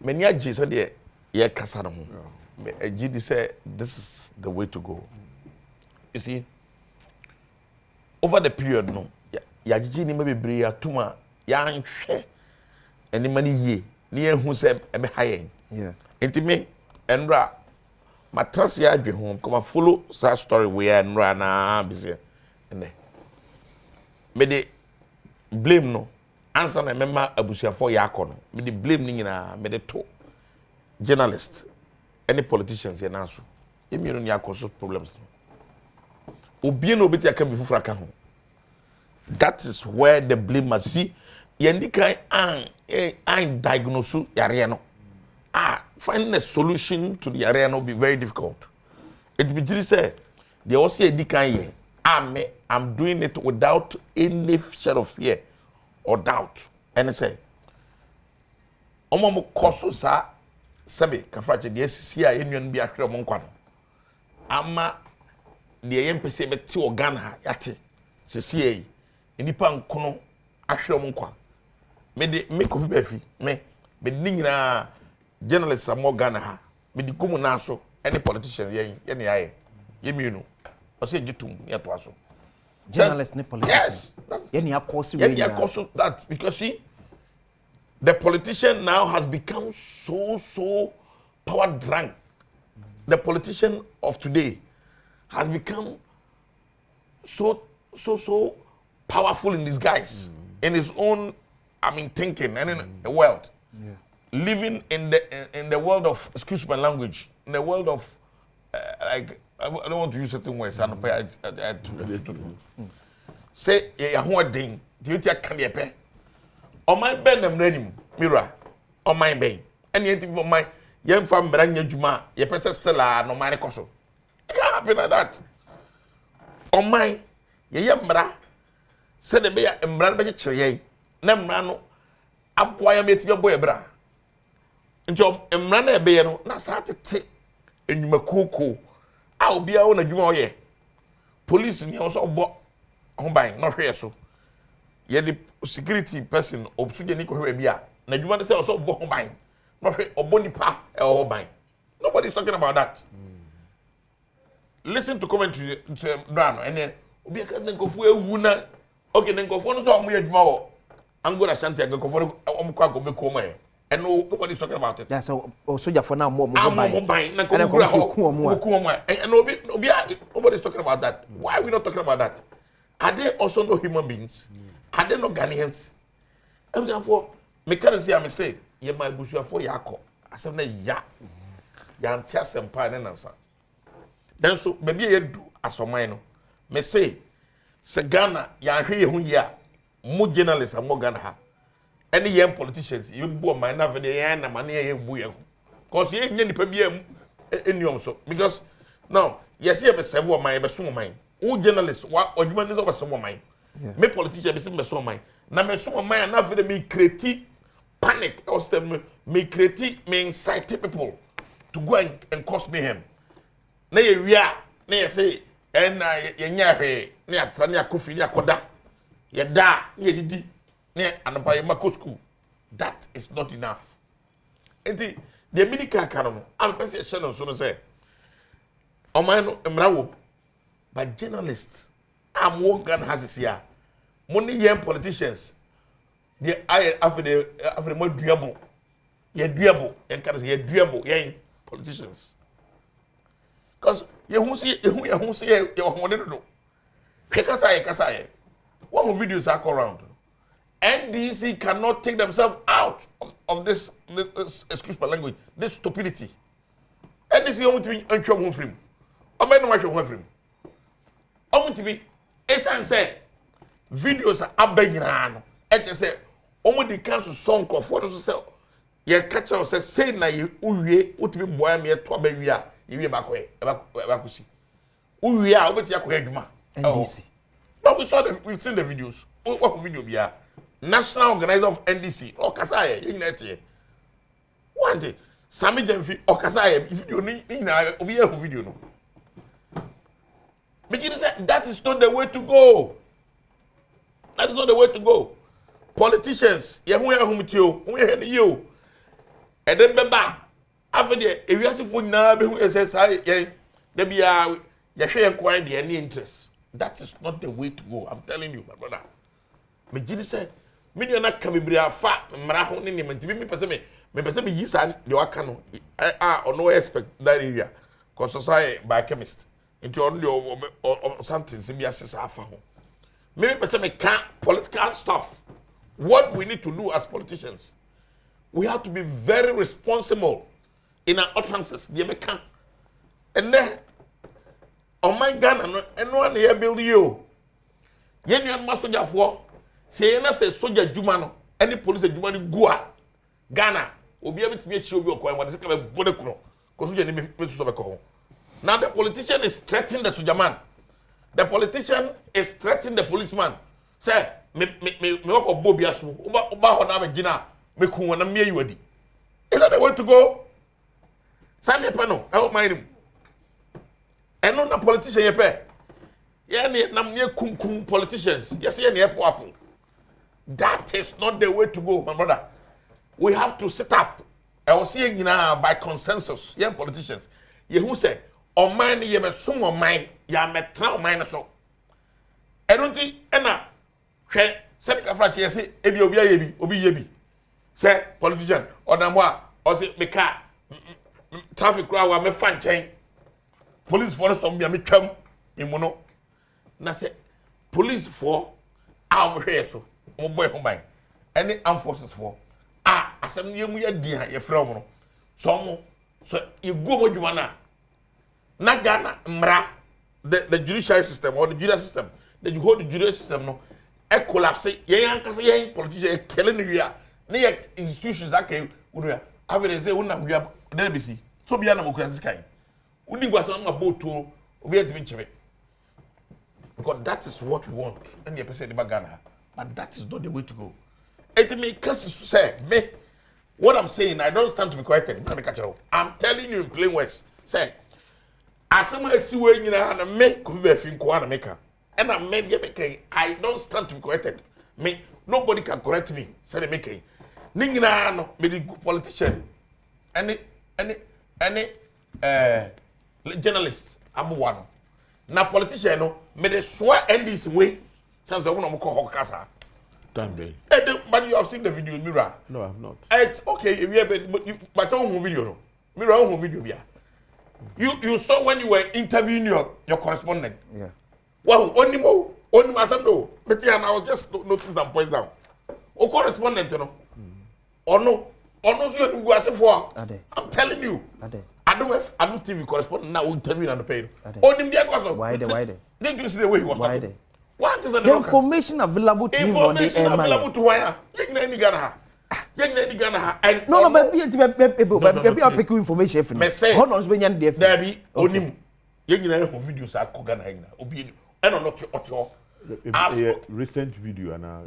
S4: many aji so de ye kasa no. Aji say this is the way to go. You see, over the period, no, ya jiji ni mebebere atuma ya nhwe eni mani ye ni ehun se ebe hayen. Enti me enra matrasi ya adwe home come follow that story where enra na bize ene me de blame no answer na memma abusuafo ya akọ no me de blame ni nyina me de to journalist any politicians ya na so emi no ni akoso problems no obi no obeti aka bi fufura ka ho. That is where the blame must see. Yendi kan an diagnose yare no. Finding a solution to the area no be very difficult. It be just say they also edi kan ye. I'm doing it without any shade of fear or doubt. And say omo mo koso sa sebe kafrache de sisi a enwan bi ahwere mo nkwa no. Ama de yempese beti organa yate sisi e nipa nkono ahwere mo nkwa. Me de me kofi befi me ni nyina journalists are more Ghana ha. Me di kumu na so any politicians ye ne yaye. Ye mienu. O se gitum ye to aso.
S13: Journalists ne politicians.
S4: Yes.
S13: Ye ne akosi we.
S4: Ye ne akosi that because see the politician now has become so power drunk the politician of today has become so powerful in disguise, in his own, thinking and in the world. Yeah. Living in the world of, excuse my language, in the world of, I don't want to use certain words. Say, ding. Do you take candy pe? On my bed, I'm ready, Mira. On my bed. Anything for my young fam branya juma, your person stella, no my coso. It can't happen like that. On my, yambra, said the bear and brand by tree, Namrano, up why I met your boy bra. And your emrana bear, not Saturday, and you macuco. I'll be out on a juma. Police in your also bought home buying, not here so. Yet the security person obsude Nico Rebia. Now you want to say also bought home buying, not or bony pa or buying. Nobody's talking about that. Listen to commentary to Brano and then we can go for a wuna. Okay, then go for no weird more. I'm going to Shanty and go for Omquaco. And nobody's talking about it.
S13: Yeah, so also for now more
S4: buying. And nobody's talking about that. Why are we not talking about that? Are they also no human beings? Are they no Ghanaians? And therefore, me can say, ye my bush for Yako. I said, ya. Yan tears and pine and answer. Then so, maybe you do as a minor. Me say Ghana, yan here who ya, more journalists and more Ghana. Any young politicians, you bought my enough for the end and money you buy. Because you ain't any problem in your so. Because now, yes, you have a several of my best mine. All journalists, what or you over some of mine. Me politicians, be some of mine. Now, me some of mine enough for me create panic, or me create, me incite people to go and cause mayhem. Na we are, na say, and ye nyare, na trania kofi na koda. Ye da, ye didi. And by Mako school, that is not enough. And the medical canon, I'm person channel so to say. On my emrawo, but journalists, I'm working has this year. Money young politicians, they are after the more durable. You're durable, and can say durable, young politicians. Because you who see you want to do. Kasai. What videos are go around? NDC cannot take themselves out of this excuse my language, this stupidity. NDC only to be unsure from him. I mean, no sure from him. Only to be, say, videos are begging hand. And just say, only the council song of what to say. You catch us say, na you uye, uti boy me to baby ya, you back way, see. Uye, I'll bet you
S13: NDC.
S4: But we've seen the videos. What video be ya? National organizer of NDC, Okasaye, you one day, Sammy Jemfi, Okasaye, if you need, be a video. No. Begin to say that is not the way to go. That is not the way to go. Politicians, you, and then back after the areas of now, says, there be a share quite any interest. That is not the way to go. I'm telling you, my brother. Begin said. Many are not coming to fat Marahon in him and to me, person me yisan the Wakano. I or no expect that area. Because society by chemist into only or something, CBS half. Maybe person me can't political stuff. What we need to do as politicians, we have to be very responsible in our utterances. And then, on my gun, and one here build you. Yen must for. Say na say soldier juma any police juma go Ghana obi able to be show be okwan what say ka bode kuno cause soldier ni be so be ko. Now the politician is threatening the soldier man. The politician is threatening the policeman. Say me work obo biaso oba ho na be gina me kun wona me yiwadi. Is that the way to go? Sami pano I hope mind him. And no na politician ye pe. Ye na me kum politicians. Yes ye na powerful. That is not the way to go, my brother. We have to set up. I was saying by consensus, young politicians. You who say, "On mine, you have some of mine, you have a trout mine so." I don't think, Anna, say, say, Obi, say, politician, or Namwa, or say, Meka, traffic crowd wa me fan chain. Police for some be me twam imuno. Na say police for am hwe so. Mo boy ho ban. Any armed forces for asem ye mu ye di ha ye frɛ mo no. So you go mo dwuma na Ghana mra the judicial system or the judicial system that you hold the judicial system no e collapse ye yankasa ye politician e kele ni wia na ye institutions aka wura avere say wona wia there be see so bia na mokrasi kai udi gwasa na boto obi etimi chibe because that is what we want and the person in Ghana but that is not the way to go it may cause say me what I'm saying I don't stand to be corrected I'm telling you in plain words say asema esiwe nyina na me kofi be fi nko na meka and I me dey make I don't stand to be corrected me nobody can correct me say make ni nyina no me the politician any journalist abuwa no na politician no me the swear end this way chance we no ko hokasa
S3: Damn.
S4: But you have seen the video, Mira.
S3: No, I have not.
S4: It's okay, but on video, no. Mira, on video, yeah. You saw when you were interviewing your correspondent.
S13: Yeah.
S4: Well, only Masando. But yeah, I was just noticing some points down. O correspondent, no. Or no, so you go as for. I'm telling you. Adom TV correspondent now interviewing on the page. Only the
S13: why the?
S4: Did you see the way he was talking? What is
S13: the information available to you on the air?
S4: Information available to where? You Ghana. And
S13: no, baby, I'm picking information from me. Hold on, when you're there,
S4: Debbie, onim. You know, videos are Kogan Hagna. Obi, and not your
S3: recent video. And
S4: I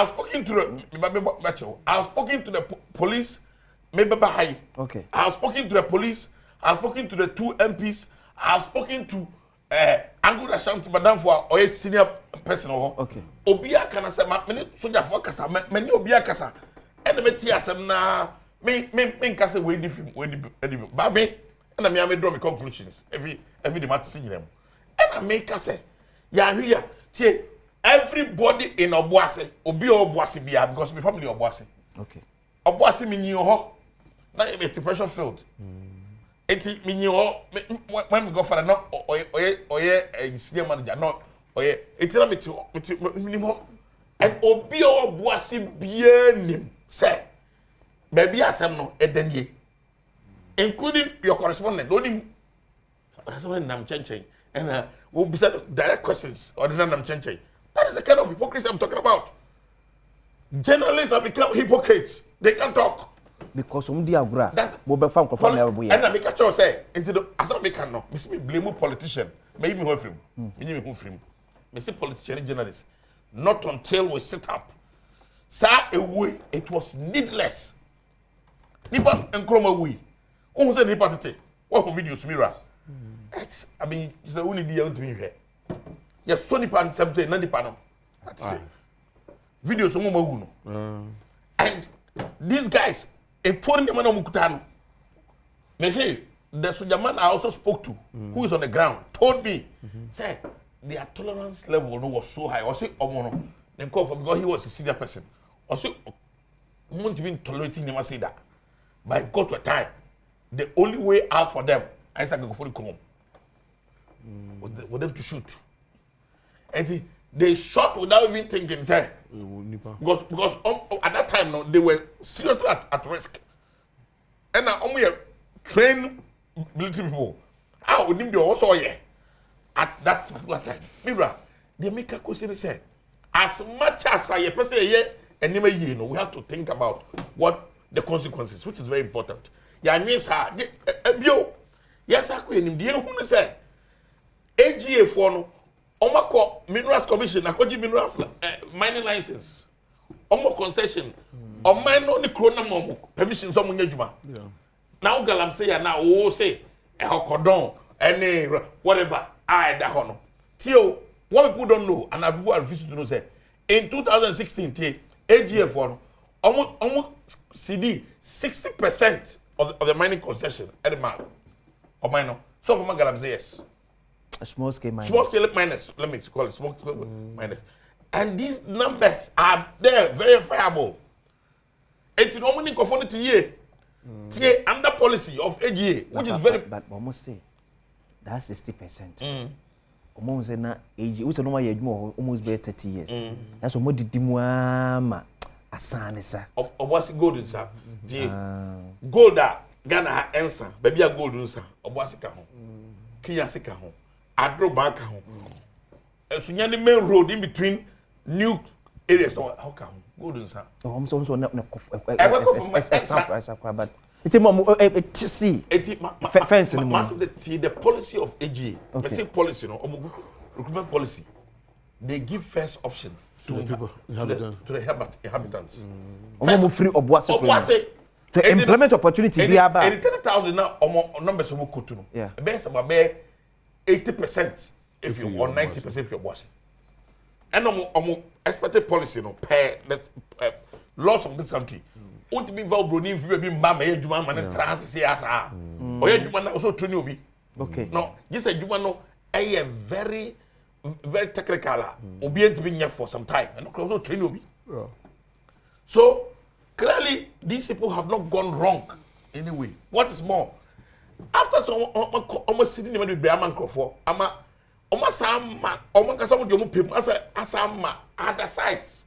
S4: was speaking to the police. Maybe Bahai.
S13: Okay.
S4: I was speaking to the police. I was speaking to the 2 MPs. I was speaking to Angola Shanti Madam for a senior person.
S13: Okay.
S4: Obia can say, many soldier for Casa, many Obia Casa, and the Metias na me Casa way different, Baby, and I may draw my conclusions every the matter seeing them. And I make us say, yeah, here, everybody in Obuasi, Obi Obuasi Bia, because my family Obuasi.
S13: Okay.
S4: Obuasi mean you, now it's a pressure field. Eti minyo when we go for no oye senior manager no oye eti na minimo and obi o boasi bienim say baby asem no edanie including your correspondent onim correspondent nam chenchen and we be said direct questions or the nam chenchen. That is the kind of hypocrisy I'm talking about. Journalists have become hypocrites. They can't talk.
S13: Because somebody agura that will be found confirm every year.
S4: And I make a choice say into the as I make no me blame politician make me home film me say politician and journalist not until we set up sir away it was needless nipa enkroma we who say nipa tete what videos Mira it's I mean you say only the young to me here yes so nipa and say na nipa no videos mo wu no and these guys a touring the man of Mukutano. Hey, the Sujaman I also spoke to, who is on the ground, told me, say, their tolerance level was so high. I say, Omono, then call for because he was a senior person. I say, won't even tolerating him. I say that. But it got to a time, the only way out for them, I said, go for the come for them to shoot. And they shot without even thinking, say. Because at that time no, they were seriously at risk. And now we trained military people. I would name the also at that particular time. Mira, they make a question say, as much as I person and never you know, we have to think about what the consequences, which is very important. Yeah, yes, yes, I can. Do you know who say? AGA for no. Omako Minerals Commission, Nakoji Minerals mining license. Omo concession. Omai no ni krona mo permission so munye juma. Now galam say na o say e hokodon any whatever I da hono. Tio what people don't know and people are refusing to know say in 2016 AGF one almost CD 60% of the mining concession at the mine. Or mine. So for galam say yes.
S13: A small scale miners.
S4: Small scale miners, let me call it small scale miners. And these numbers are there, verifiable. And you know when you confront it here, See, under policy of AGA, which is very.
S13: But almost say that's 60%. Almost say na AGA, we say no more almost be 30 years. That's what did dimuama asane sa.
S4: Obwasi gold nsa. Gold that Ghana answer, baby a gold nsa. Obwasi ka ho. Kenya sika ho. Adro bank ho. So the main road in between new areas. How come? Gold nsa.
S13: Oh, I'm so not but it's to see fence
S4: the policy of AGA. I say policy, no, recruitment policy. They give first option to the people, to the inhabitants.
S13: Free Obwase to employment opportunity. Be about
S4: 30,000 now. Numbers of Kotuno. Yeah, best about 80% if you or 90% if you're bossy. And expected policy, no, per laws of this country. Won't be valuable if you be mama, you man, and trans CSR. Or you man also train you be. Okay. No, this is you man, a very technical. Obedient to be here for some time, and also train you be. So clearly, these people have not gone wrong anyway. What is more, after some almost sitting in the Briaman for almost some some of your people as some other sites.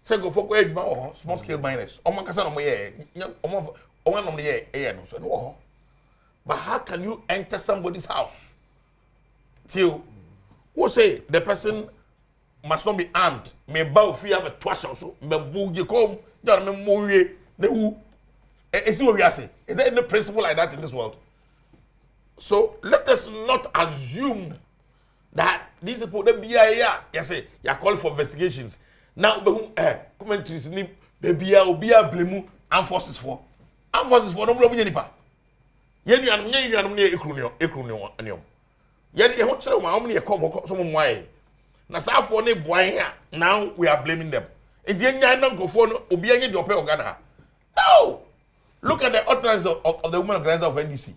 S4: Say go for small scale miners. But how can you enter somebody's house? Till who say the person must not be armed? May bow fear have a twash also. May you come, don't more the who. Is what we are saying? Is there any principle like that in this world? So let us not assume that these people, the BIA, say, you are calling for investigations. Now, commentaries, the BIA blame armed forces for. Armed forces for no problem. You now we are blaming them. No! Look at the utterance of the women organizer of NDC.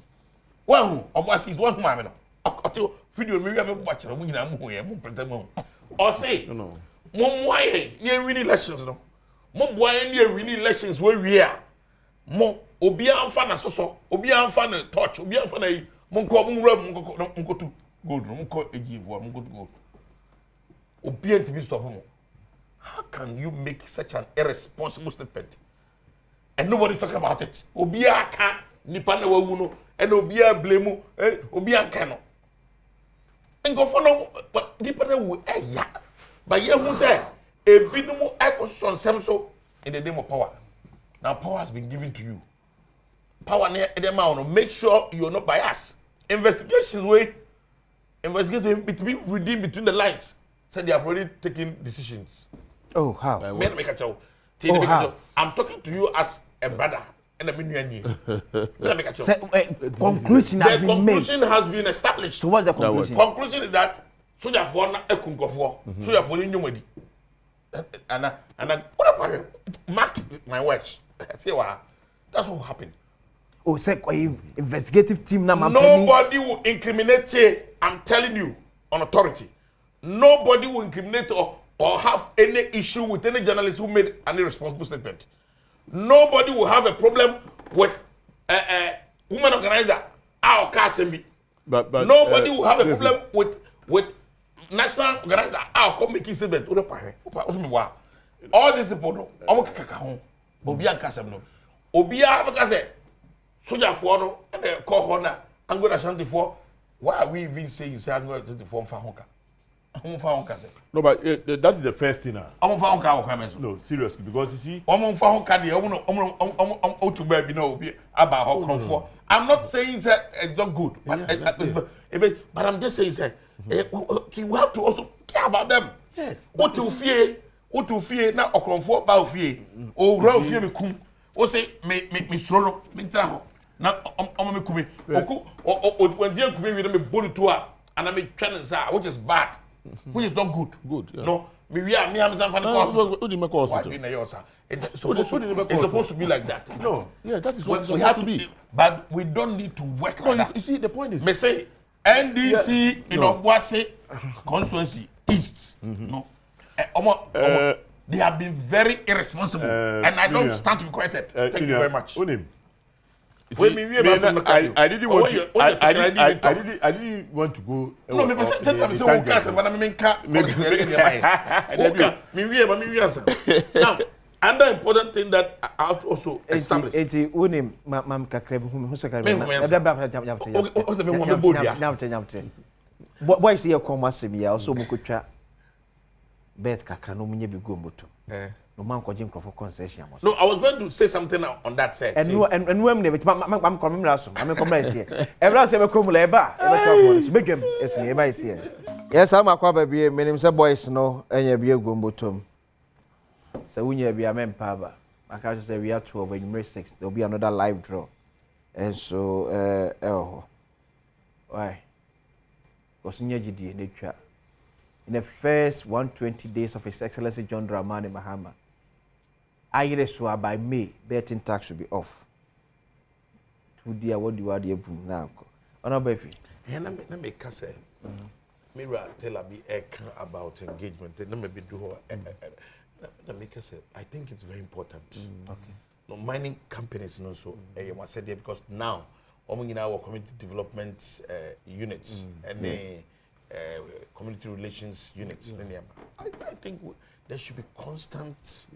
S4: One who is one man. Video or say, no. Why near winning elections? No, more why near winning elections where we are. More Obian fan a so, Obian fan a touch, Obian fan a Munko to gold, Munko a give one, Munko to go. Obian to be stopped. How can you make such an irresponsible statement? And nobody's talking about it. Obia can't, Nipana Wuno, and Obia blame, Obia cannot. And go for no, but Nipana will, yeah. But you who say, a bit more echoes on Samso in the name of power. Now, power has been given to you. Power near the amount, make sure you're not biased. Investigations, investigate between the lines. Said they have already taken decisions.
S13: Oh, how?
S4: I'm talking to you as a brother and a minion.
S13: Conclusion has been made.
S4: Conclusion has been established.
S13: So what's the conclusion?
S4: Conclusion is that soldier for na ekunko soldier for nyomadi. And what about mark my words? Say what? That's what happened.
S13: Oh, say investigative team na
S4: nobody will incriminate you. I'm telling you on authority. Nobody will incriminate or have any issue with any journalist who made an irresponsible statement. Nobody will have a problem with a woman organizer. Our Kasembi. But nobody will have a problem with national organizer. Our come making statement. All these people, Obia Kasem no. Obia Kasem. Soldier for no and the call honor. I'm going to shanty for. Why are we even saying say I'm going to form Fahonka?
S3: No, but that is the first thing.
S4: No,
S3: seriously, because you see,
S4: I'm not saying that it's not good, but I'm just saying that you have to also care about them.
S3: Yes.
S4: What you fear now, or for about fear, or real fear me come, or say, me solo, me traho. Now, me come, or when you come with me, body to her, and I make challenge, which is bad. Which is not good.
S3: Good. Yeah.
S4: No, me I'm it's supposed to be like that.
S3: No, yeah, that is what
S4: we have to be. But we don't need to work like that.
S3: You see, the point is,
S4: me say NDC in Obuasi constituency East. No, They have been very irresponsible, and I don't stand to be corrected. Thank you very much.
S3: I didn't want to go.
S4: No, me sometimes say cancer, but I mean now, another important thing that I have to also establish.
S13: Why is here come Masibia also Mukucha bet kakra no munye bi go moto. No man ko jim for concession.
S4: No, I was going to say something on that side.
S13: And when me I'm coming raso. I'm coming here. Every say be come leba. E be talk one. So bedwam esu e ba is here. Yes, I'm akwa ba bi me nim say boys no enya bi go motom. So unya bi amempa ba. I can say we are 12 and number 6. There will be another live draw. And so why? In the first 120 days of His Excellency John Dramani Mahama, I swear by May, betting tax should be off. To dear, what do you want now? Honorable Befi.
S4: And let me say, Mira tell me about engagement. Let me do I think it's very important.
S13: Okay.
S4: No mining companies also must say there because now in our community development units and community relations units. I think there should be constant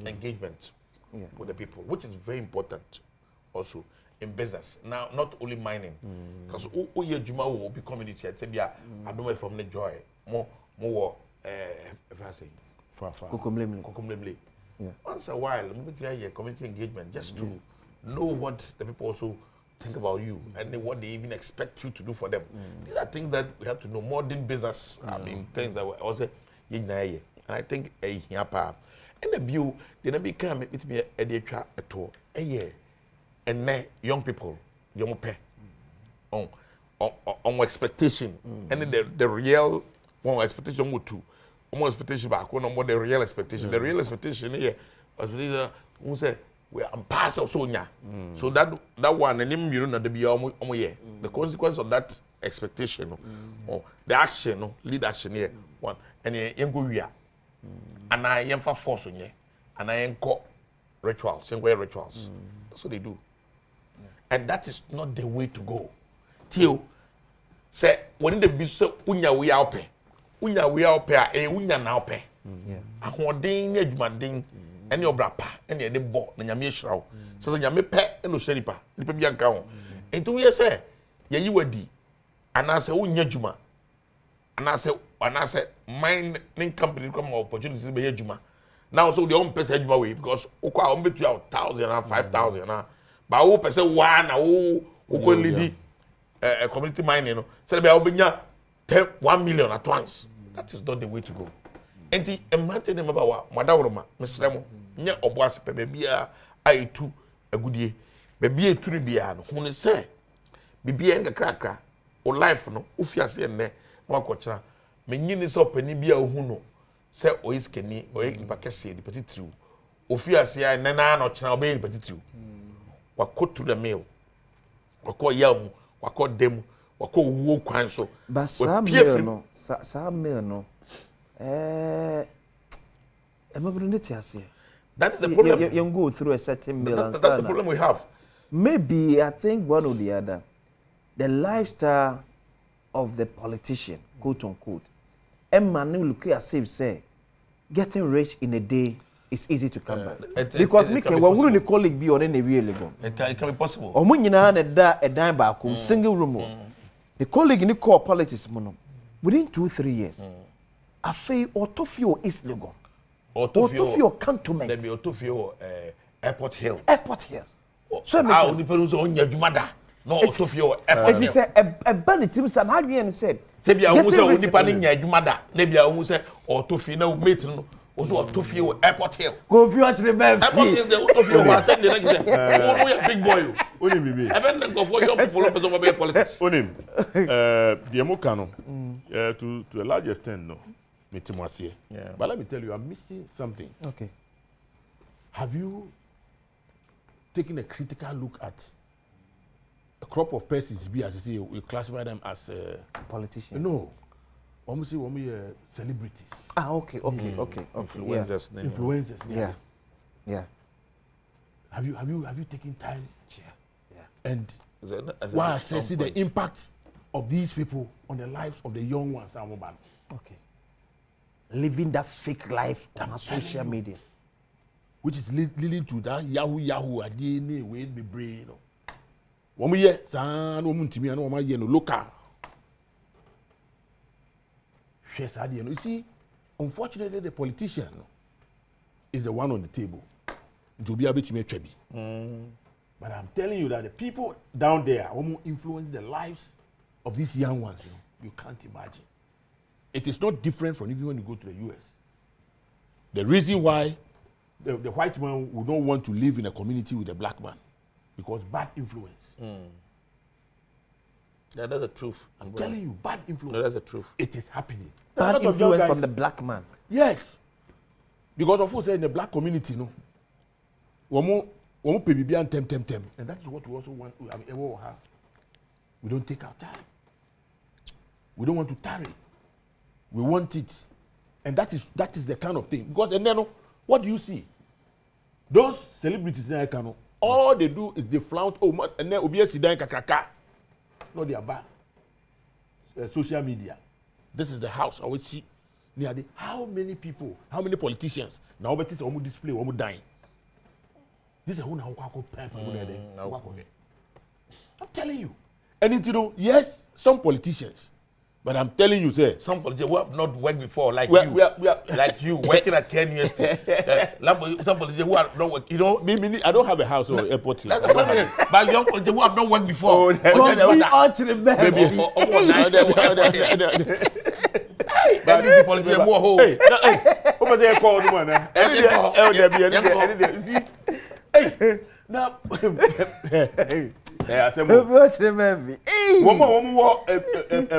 S4: engagement with the people, which is very important also in business. Now, not only mining, because Juma will be community. I don't know from the joy more if I say once a while, community engagement just to know what the people also think about you and what they even expect you to do for them. These are things that we have to know more than business. I mean, things that we also and I think and the view they never come with me at all. And young people, young pay on expectation and the real one expectation would too. Almost expectation back one more the real expectation. The real expectation here who say we are pass also nya. So that one and you know the consequence of that expectation or the action lead action here one and go we and I am for force on and I am call rituals rituals. That's what they do. And that is not the way to go. Till say when the biso unya we are pay unya we are pay unya now pay ahoden adwumaden ene obrapa ene de bo na nyame ehirawo so nyame pe eno sheripa nipa bia nka ho enti we say yeyi wadi anase unya adwuma anase mining company come opportunities be adwuma now so they on pese adwuma we because ukwa on betu 1,000 and 5,000 na ba wo pese one na wo ko lead community mining no say be obenya 1 million at once. That is not the way to go. Enti emrante ne maba wa madaworoma mesremo nye oboase pe bia aitu agudie bia etu bia no hunu se bibia ngakrakra o life no ofiase enne na wakochira menyini se opani bia ohunu se oiskeni oyipakese di petitriu ofiase ai nana no chira obe di petitriu wakotu the mail wako yam wako dem wako wo kwan so
S13: ba sa mail no
S4: that is the problem.
S13: You go through a certain mail.
S4: That's the problem we have.
S13: Maybe I think one or the other, the lifestyle of the politician, quote unquote, Emmanuel Lukia say, getting rich in a day is easy to come by. Because me when we the colleague be on any real legal.
S4: It can be possible.
S13: Or when you know a dime back, single room. The colleague in the core politics, within 2-3 years. Afei Otofio is legal. Otofio cantonment.
S4: There be Otofio Airport Hill.
S13: Airport Hills.
S4: So I only put on your jumada. No Otofio Airport Hill.
S13: It is a bandit and how do you say?
S4: Maybe I will say only panning your jumada. Maybe I will say Otofio no mate no. Also Otofio Airport Hill.
S13: Go if you actually be.
S4: Airport Hill the Otofio was said the next. Oh yeah, big boy.
S3: Onim bibi.
S4: I been go for your people of politics.
S3: Onim. The Mokano. To a large extent no.
S4: Yeah.
S3: But let me tell you, I'm missing something.
S13: Okay.
S3: Have you taken a critical look at a crop of persons, as you say, we classify them as
S13: politicians?
S3: No. almost say celebrities.
S13: Okay.
S3: Influencers.
S13: Yeah.
S3: Influencers.
S13: Yeah.
S3: Have you taken time?
S13: Yeah.
S3: And while assessing the impact of these people on the lives of the young ones,
S13: okay. Living that fake life on social media,
S3: which is leading to that Yahoo DNA way be brain, you know. One year, son, woman to me, and one year no local. You see, unfortunately, the politician is the one on the table to be able to make trouble. But I'm telling you that the people down there who influence the lives of these young ones, you can't imagine. It is not different from even when you go to the US. The reason why the white man would not want to live in a community with a black man, because bad influence.
S4: Yeah, that's the truth.
S3: I'm telling you, bad influence.
S4: No, that's the truth.
S3: It is happening.
S13: Bad influence from the black man.
S3: Yes. Because of course in the black community, one pay BB and tem. And that is what we also want to have. We don't take our time. We don't want to tarry. We want it. And that is the kind of thing. Because and then what do you see? Those celebrities in Kano, all they do is they flaunt and then obviously then kakaka. No, they are bad. Social media. This is the house I always see. How many people, how many politicians now but this almost display almost dying. This is I'm telling you. And yes, some politicians, but I'm telling you, sir,
S4: some politicians who have not worked before, like
S3: we are
S4: like you working at Ken University. Some politicians who have not worked,
S3: I don't have a house or airport.
S4: That's the problem. But young politicians who have not worked before. NDC politician more ho.
S3: Hey, what they call the one? Hey, now.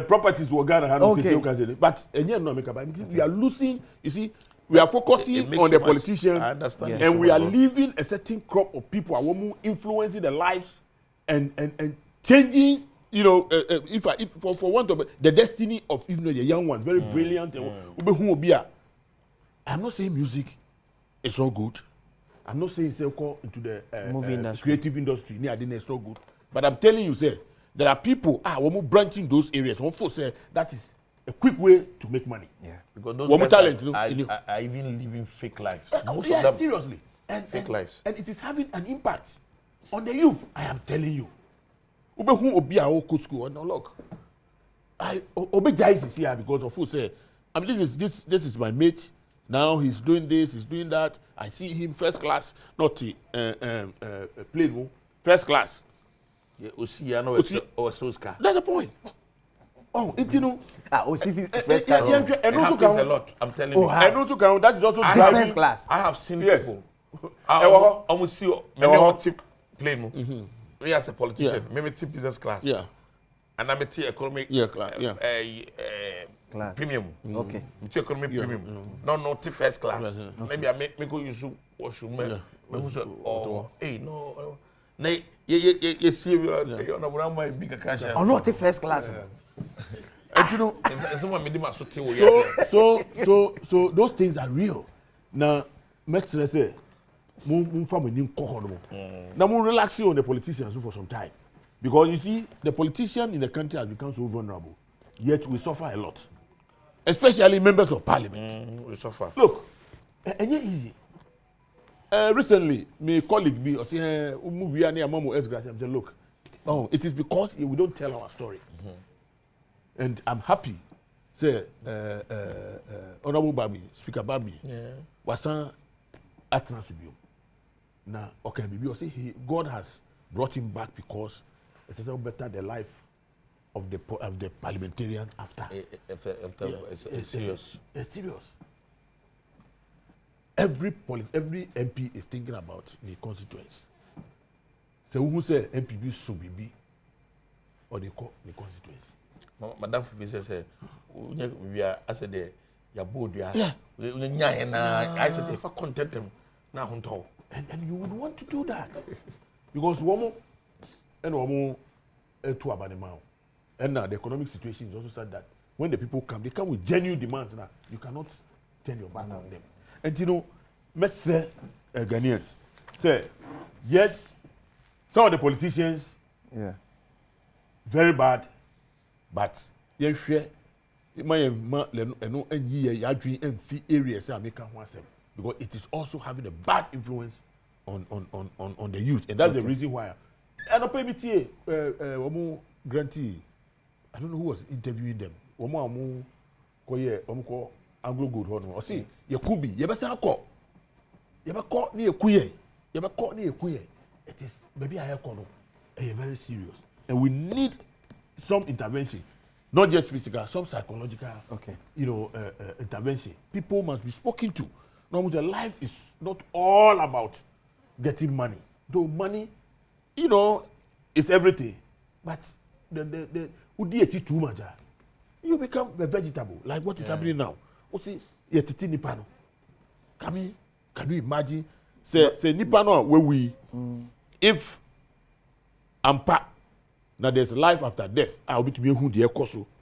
S3: Properties were Ghana, but we are losing. You see, we are focusing on the politicians,
S4: I understand.
S3: And we are leaving a certain crop of people who are influencing their lives and changing. You know, if for one of the destiny of the young ones, very brilliant. I'm not saying music is not good. I'm not saying go into the movie industry, creative industry. It's not good. But I'm telling you, sir, there are people when we branching those areas. One folks say that is a quick way to make money.
S4: Yeah, because those talent are even living fake lives. Most of them,
S3: seriously,
S4: fake lives,
S3: and it is having an impact on the youth. I am telling you. Who obi a whole school and look. I obi Jais is here because of who say, I mean this is my mate. Now he's doing this, he's doing that. I see him first class, not plane, first class.
S4: Yeah, that's
S3: the point. Oh, it's
S4: first class. And also happens a lot. I'm telling you.
S3: And also that is also
S13: first class.
S4: I have seen people. I almost see many tip plane. Me as a politician, maybe tip business class.
S3: Yeah.
S4: And I'm a T economic
S3: class.
S4: Premium.
S13: Okay.
S4: T economic premium. No T first class. Maybe I make go use wash or hey no. Nay you see you on around my bigger cash.
S13: Oh not T first class.
S3: And you know so those things are real. Now Mr. say now we relax on the politicians for some time, because you see the politician in the country has become so vulnerable, yet we suffer a lot, especially members of parliament.
S4: We suffer.
S3: Look, and it's easy. Recently, my colleague be saying, look, it is because we don't tell our story, and I'm happy. Say, Honorable Babi, Speaker Babi, was at Transibio. Now, okay, maybe you say God has brought him back because it's a better the life of the parliamentarian after.
S4: It's serious.
S3: It's serious. Every MP is thinking about the constituents. So who say MPB Subibi or they call the constituents?
S4: Madam Fubise said, we are as a day, your board, I said, if I content them now,
S3: and you would want to do that because woman and woman to Abanemao, and now the economic situation is also such that when the people come, they come with genuine demands. Now you cannot turn your back on them. And you know, Mr. Ghanaians say yes, some of the politicians, very bad, but yes, share. Areas because it is also having a bad influence on the youth, and that's the reason why. And PBTA, grantee, I don't know who was interviewing them. Anglo good honor. Or see, you could be, you better call. You better call near Kuye. You better call near Kuye. It is maybe I have called. Very serious, and we need some intervention. Not just physical, some psychological, intervention. People must be spoken to. Now, the life is not all about getting money. Though money, is everything. But you become a vegetable, like what is happening now. Can you imagine? Say Nipano where we, if Ampa. Now there's life after death. I'll be to be who the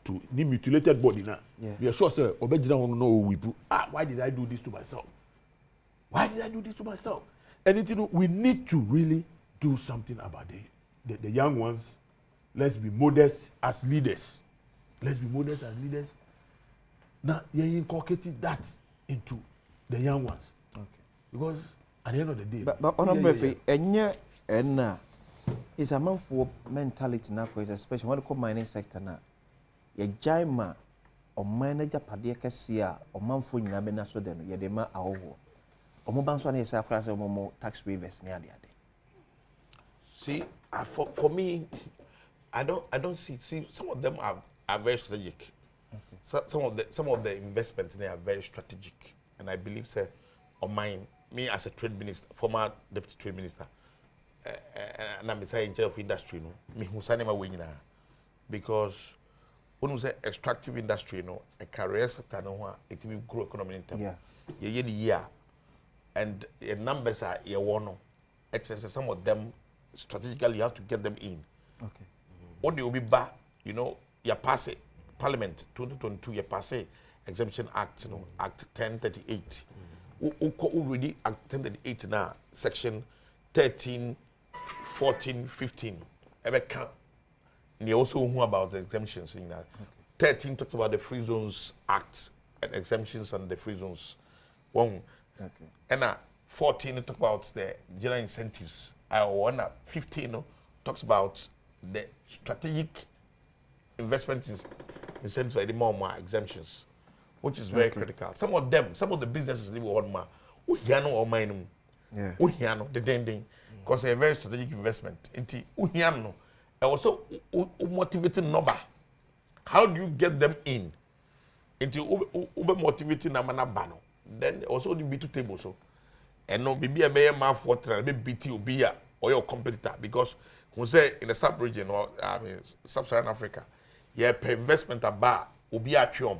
S3: to the mutilated body now. We are sure, sir. Obejina want to know we put. Why did I do this to myself? Why did I do this to myself? And we need to really do something about the young ones. Let's be modest as leaders. Let's be modest as leaders. Now you inculcated that into the young ones. Okay. Because at the end of the day,
S13: but it's a man for mentality now, especially when you come mining sector now. Ye jaima or manager Padiaka Sia or man for Nabena Soden, Yadema Aho. Or Mobanson is a class of more tax waivers near the other.
S4: See, for me, I don't see some of them are very strategic. Okay. Some of the investments they are very strategic, and I believe say on mine, me as a trade minister, former deputy trade minister. And I'm in charge of industry, me who say my way because when we say extractive industry, a career sector, it will grow economy in terms. Yeah, year, and the numbers are year one. Actually, some of them strategically you have to get them in. Okay. What they will be back, you pass it, Parliament 2022, you pass it, Exemption Act, Act 1038. Already Act 1038 now, Section 13. 14, 15. Ever count. They also know about the exemptions in that. Okay. 13 talks about the Free Zones Act and exemptions and the free zones. One. Okay. And 14 talks about the general incentives. 15 talks about the strategic investment incentives for the more exemptions, which is very critical. Some of the businesses live on more. We know or mine. Yeah. We know the dending. Because a very strategic investment into Uhiano. And also motivating number. How do you get them in? Into Uber motivating Namana Bano. Then also the B2 table so. And no be a bear mouth water, maybe BT or your competitor. Because who say in the sub region or sub-Saharan Africa, yeah, pay investment about Ubi Atrium.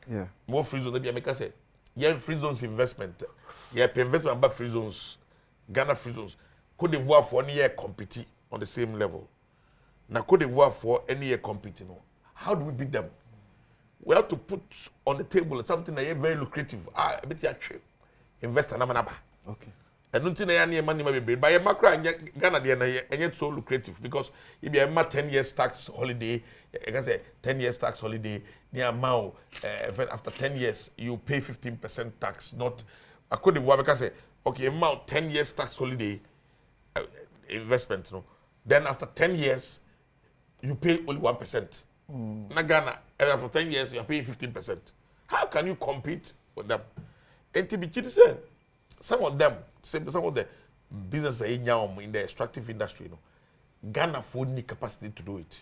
S4: Yeah. More free zones than make us say. Yeah, free zones investment. Yeah, pay investment about free zones. Ghana free zones. Cote d'Ivoire for any year compete on the same level. Now Cote d'Ivoire for any year compete, how do we beat them? We have to put on the table something that is very lucrative. A bit actually invest in Namanaba. Okay. I don't think any money may be by a macro and Ghana and yet so lucrative because if you have 10 years tax holiday, I can say 10 years tax holiday near Mao. After 10 years, you pay 15% tax. Not a Cote d'Ivoire because say okay, Mao 10 years tax holiday. Investment, then after 10 years, you pay only 1%. Ghana, after 10 years, you are paying 15%. How can you compete with them? And to be said, some of them, some of the businesses in the extractive industry, Ghana for the capacity to do it.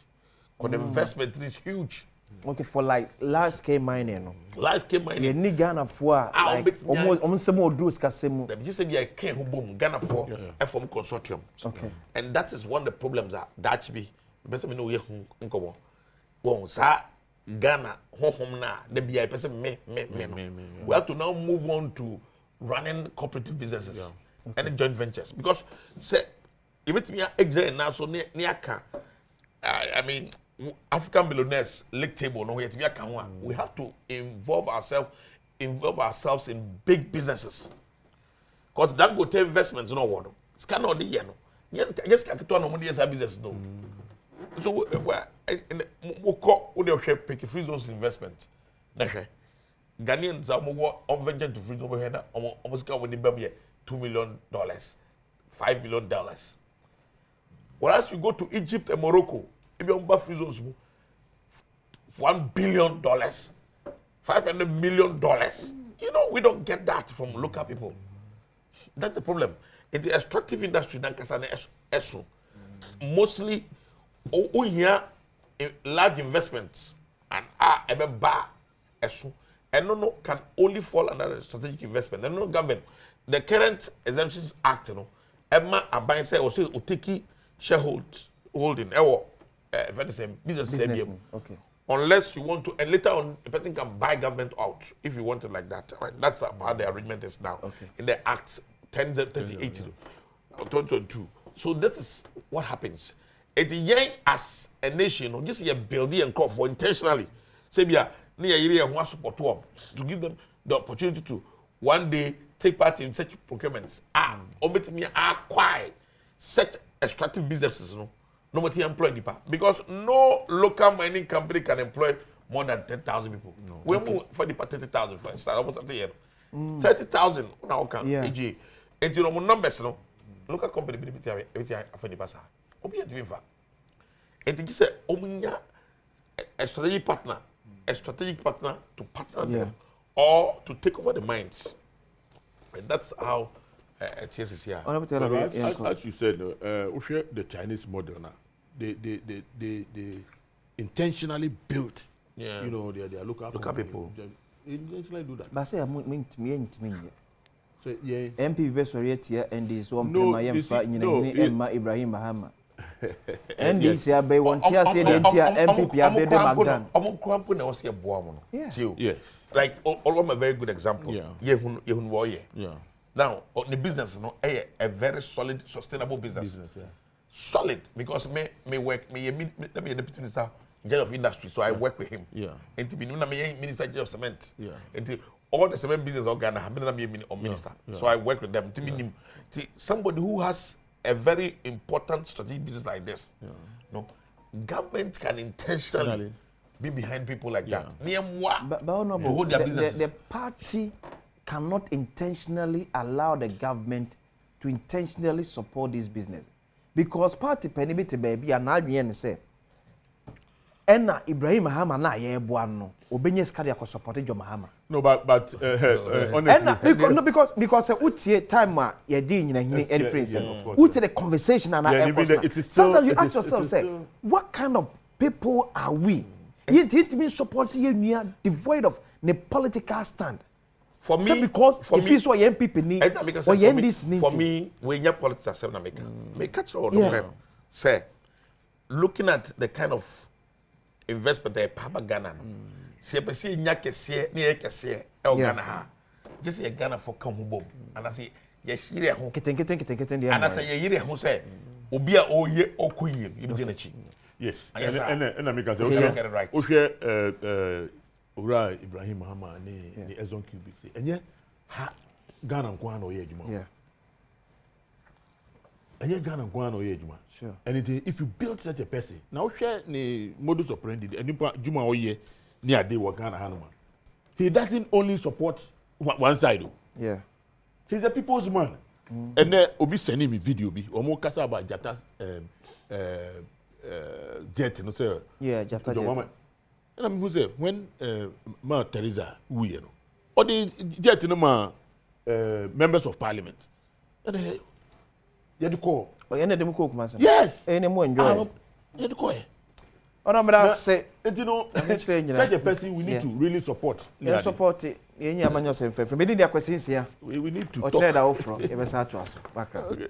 S4: Because the investment is huge.
S13: Okay, for like large scale mining.
S4: Large scale mining.
S13: You need Ghana for like almost more do skasemu.
S4: They just said you can't boom Ghana for FM consortium. Okay. And that is one of the problems that be. Best me know you unko. Well, sir, Ghana home na the BI person me. We have to now move on to running cooperative businesses and joint ventures because say if it me extra now so near I mean African billionaires league table, no, we have to involve ourselves in big businesses. Because that go to investments, no one. It's kind of the year, no. Yes, business, no. So we call the pick free zones investment. Ghanaians are venture to free zone almost got with the baby $2 million, $5 million. Whereas you go to Egypt and Morocco, if you buy free zones, $1 billion, $500 million. You know, we don't get that from local people. That's the problem. In the extractive industry, mostly here large investments and no can only fall under strategic investment. And no government. The current Exemptions Act, you know, Emma Abain say also Uteki shareholding business.
S13: Okay.
S4: Unless you want to, and later on, the person can buy government out if you want it like that. Right? That's how the arrangement is now.
S13: Okay.
S4: In the Act 1038 2022. So that is what happens. At the young as a nation, just a building and call for intentionally. Say, support to give them the opportunity to one day take part in such procurements. Acquire such extractive businesses, no matter employ nipa. Because no local mining company can employ more than 10,000 people. No. We move for the 30,000 for instance, almost at the end. 30,000 now can AG. And you know numbers, no local company everything for the passa. Obi and Vinfa. And you say Omunya a strategic partner to partner them or to take over the mines. And that's how TS is here.
S3: As you said, the Chinese model now, they intentionally built, you know, their local
S4: people.
S3: They intentionally do that.
S13: But I say I'm
S3: so, yeah.
S13: MP Besoriet and this one Emma Ibrahim Mahama. And this year by one tier say the MP
S4: Yes. Like all of a very good example. Yeah. Now, the business is a very solid, sustainable business. Solid because me work let me a deputy minister in charge of industry, so I work with him. Yeah. And to be minister in charge of cement. Yeah. And all the cement business organ have been a minister. So I work with them. Somebody who has a very important strategic business like this. No, government can intentionally be behind people like that.
S13: But honorable, the party cannot intentionally allow the government to intentionally support this business. Because party penibiti baby and I say Enna Ibrahim Mahama na ye buano obenye skadi akọ support Jo Mahama.
S3: No, but honestly,
S13: because utie time ye di nyina hini any friends. Utie the conversation and sometimes you ask yourself say what kind of people are we? It means supporting you devoid of the political stand.
S4: For me,
S13: because if you saw young people need or young this need.
S4: For me, when you politics are make catch all say looking at the kind of investment that Papa Ghana. See, I see Nyakese, Nyakese, El Ghana ha. Just a Ghana for Kamubo. And I say, yes, you are and I say, you are say, Obia o ye o kuyi, you
S3: yes, and I make us get it right. Ura Ibrahim Mahama ni Ezon Cubic. And yet, Ghana Kwano Yejuma.
S13: Yeah.
S3: And yet, Ghana Kwano Yejuma.
S13: Sure.
S3: And if you build such a person, now share the modus operandi, and you Juma Oye near day Ghana Hanuma. He doesn't only support one side.
S13: Yeah.
S3: He's a people's man. And then Obi sending me video be or more kasa about Jata's jet, you know, sir.
S13: Yeah, Jata jet.
S3: And I'm who say when Ma Teresa we you know or the jet you know members of parliament and they had call.
S13: Oh, you them cook man.
S3: Yes.
S13: Any more enjoy.
S3: You had call.
S13: Oh no, but I say
S3: you know such a person we need to really support.
S13: Yeah, support it. You need man yourself. For me, the questions here.
S3: We need to
S13: talk. Or trade that off from. Ever start to us. Back up.
S3: Okay.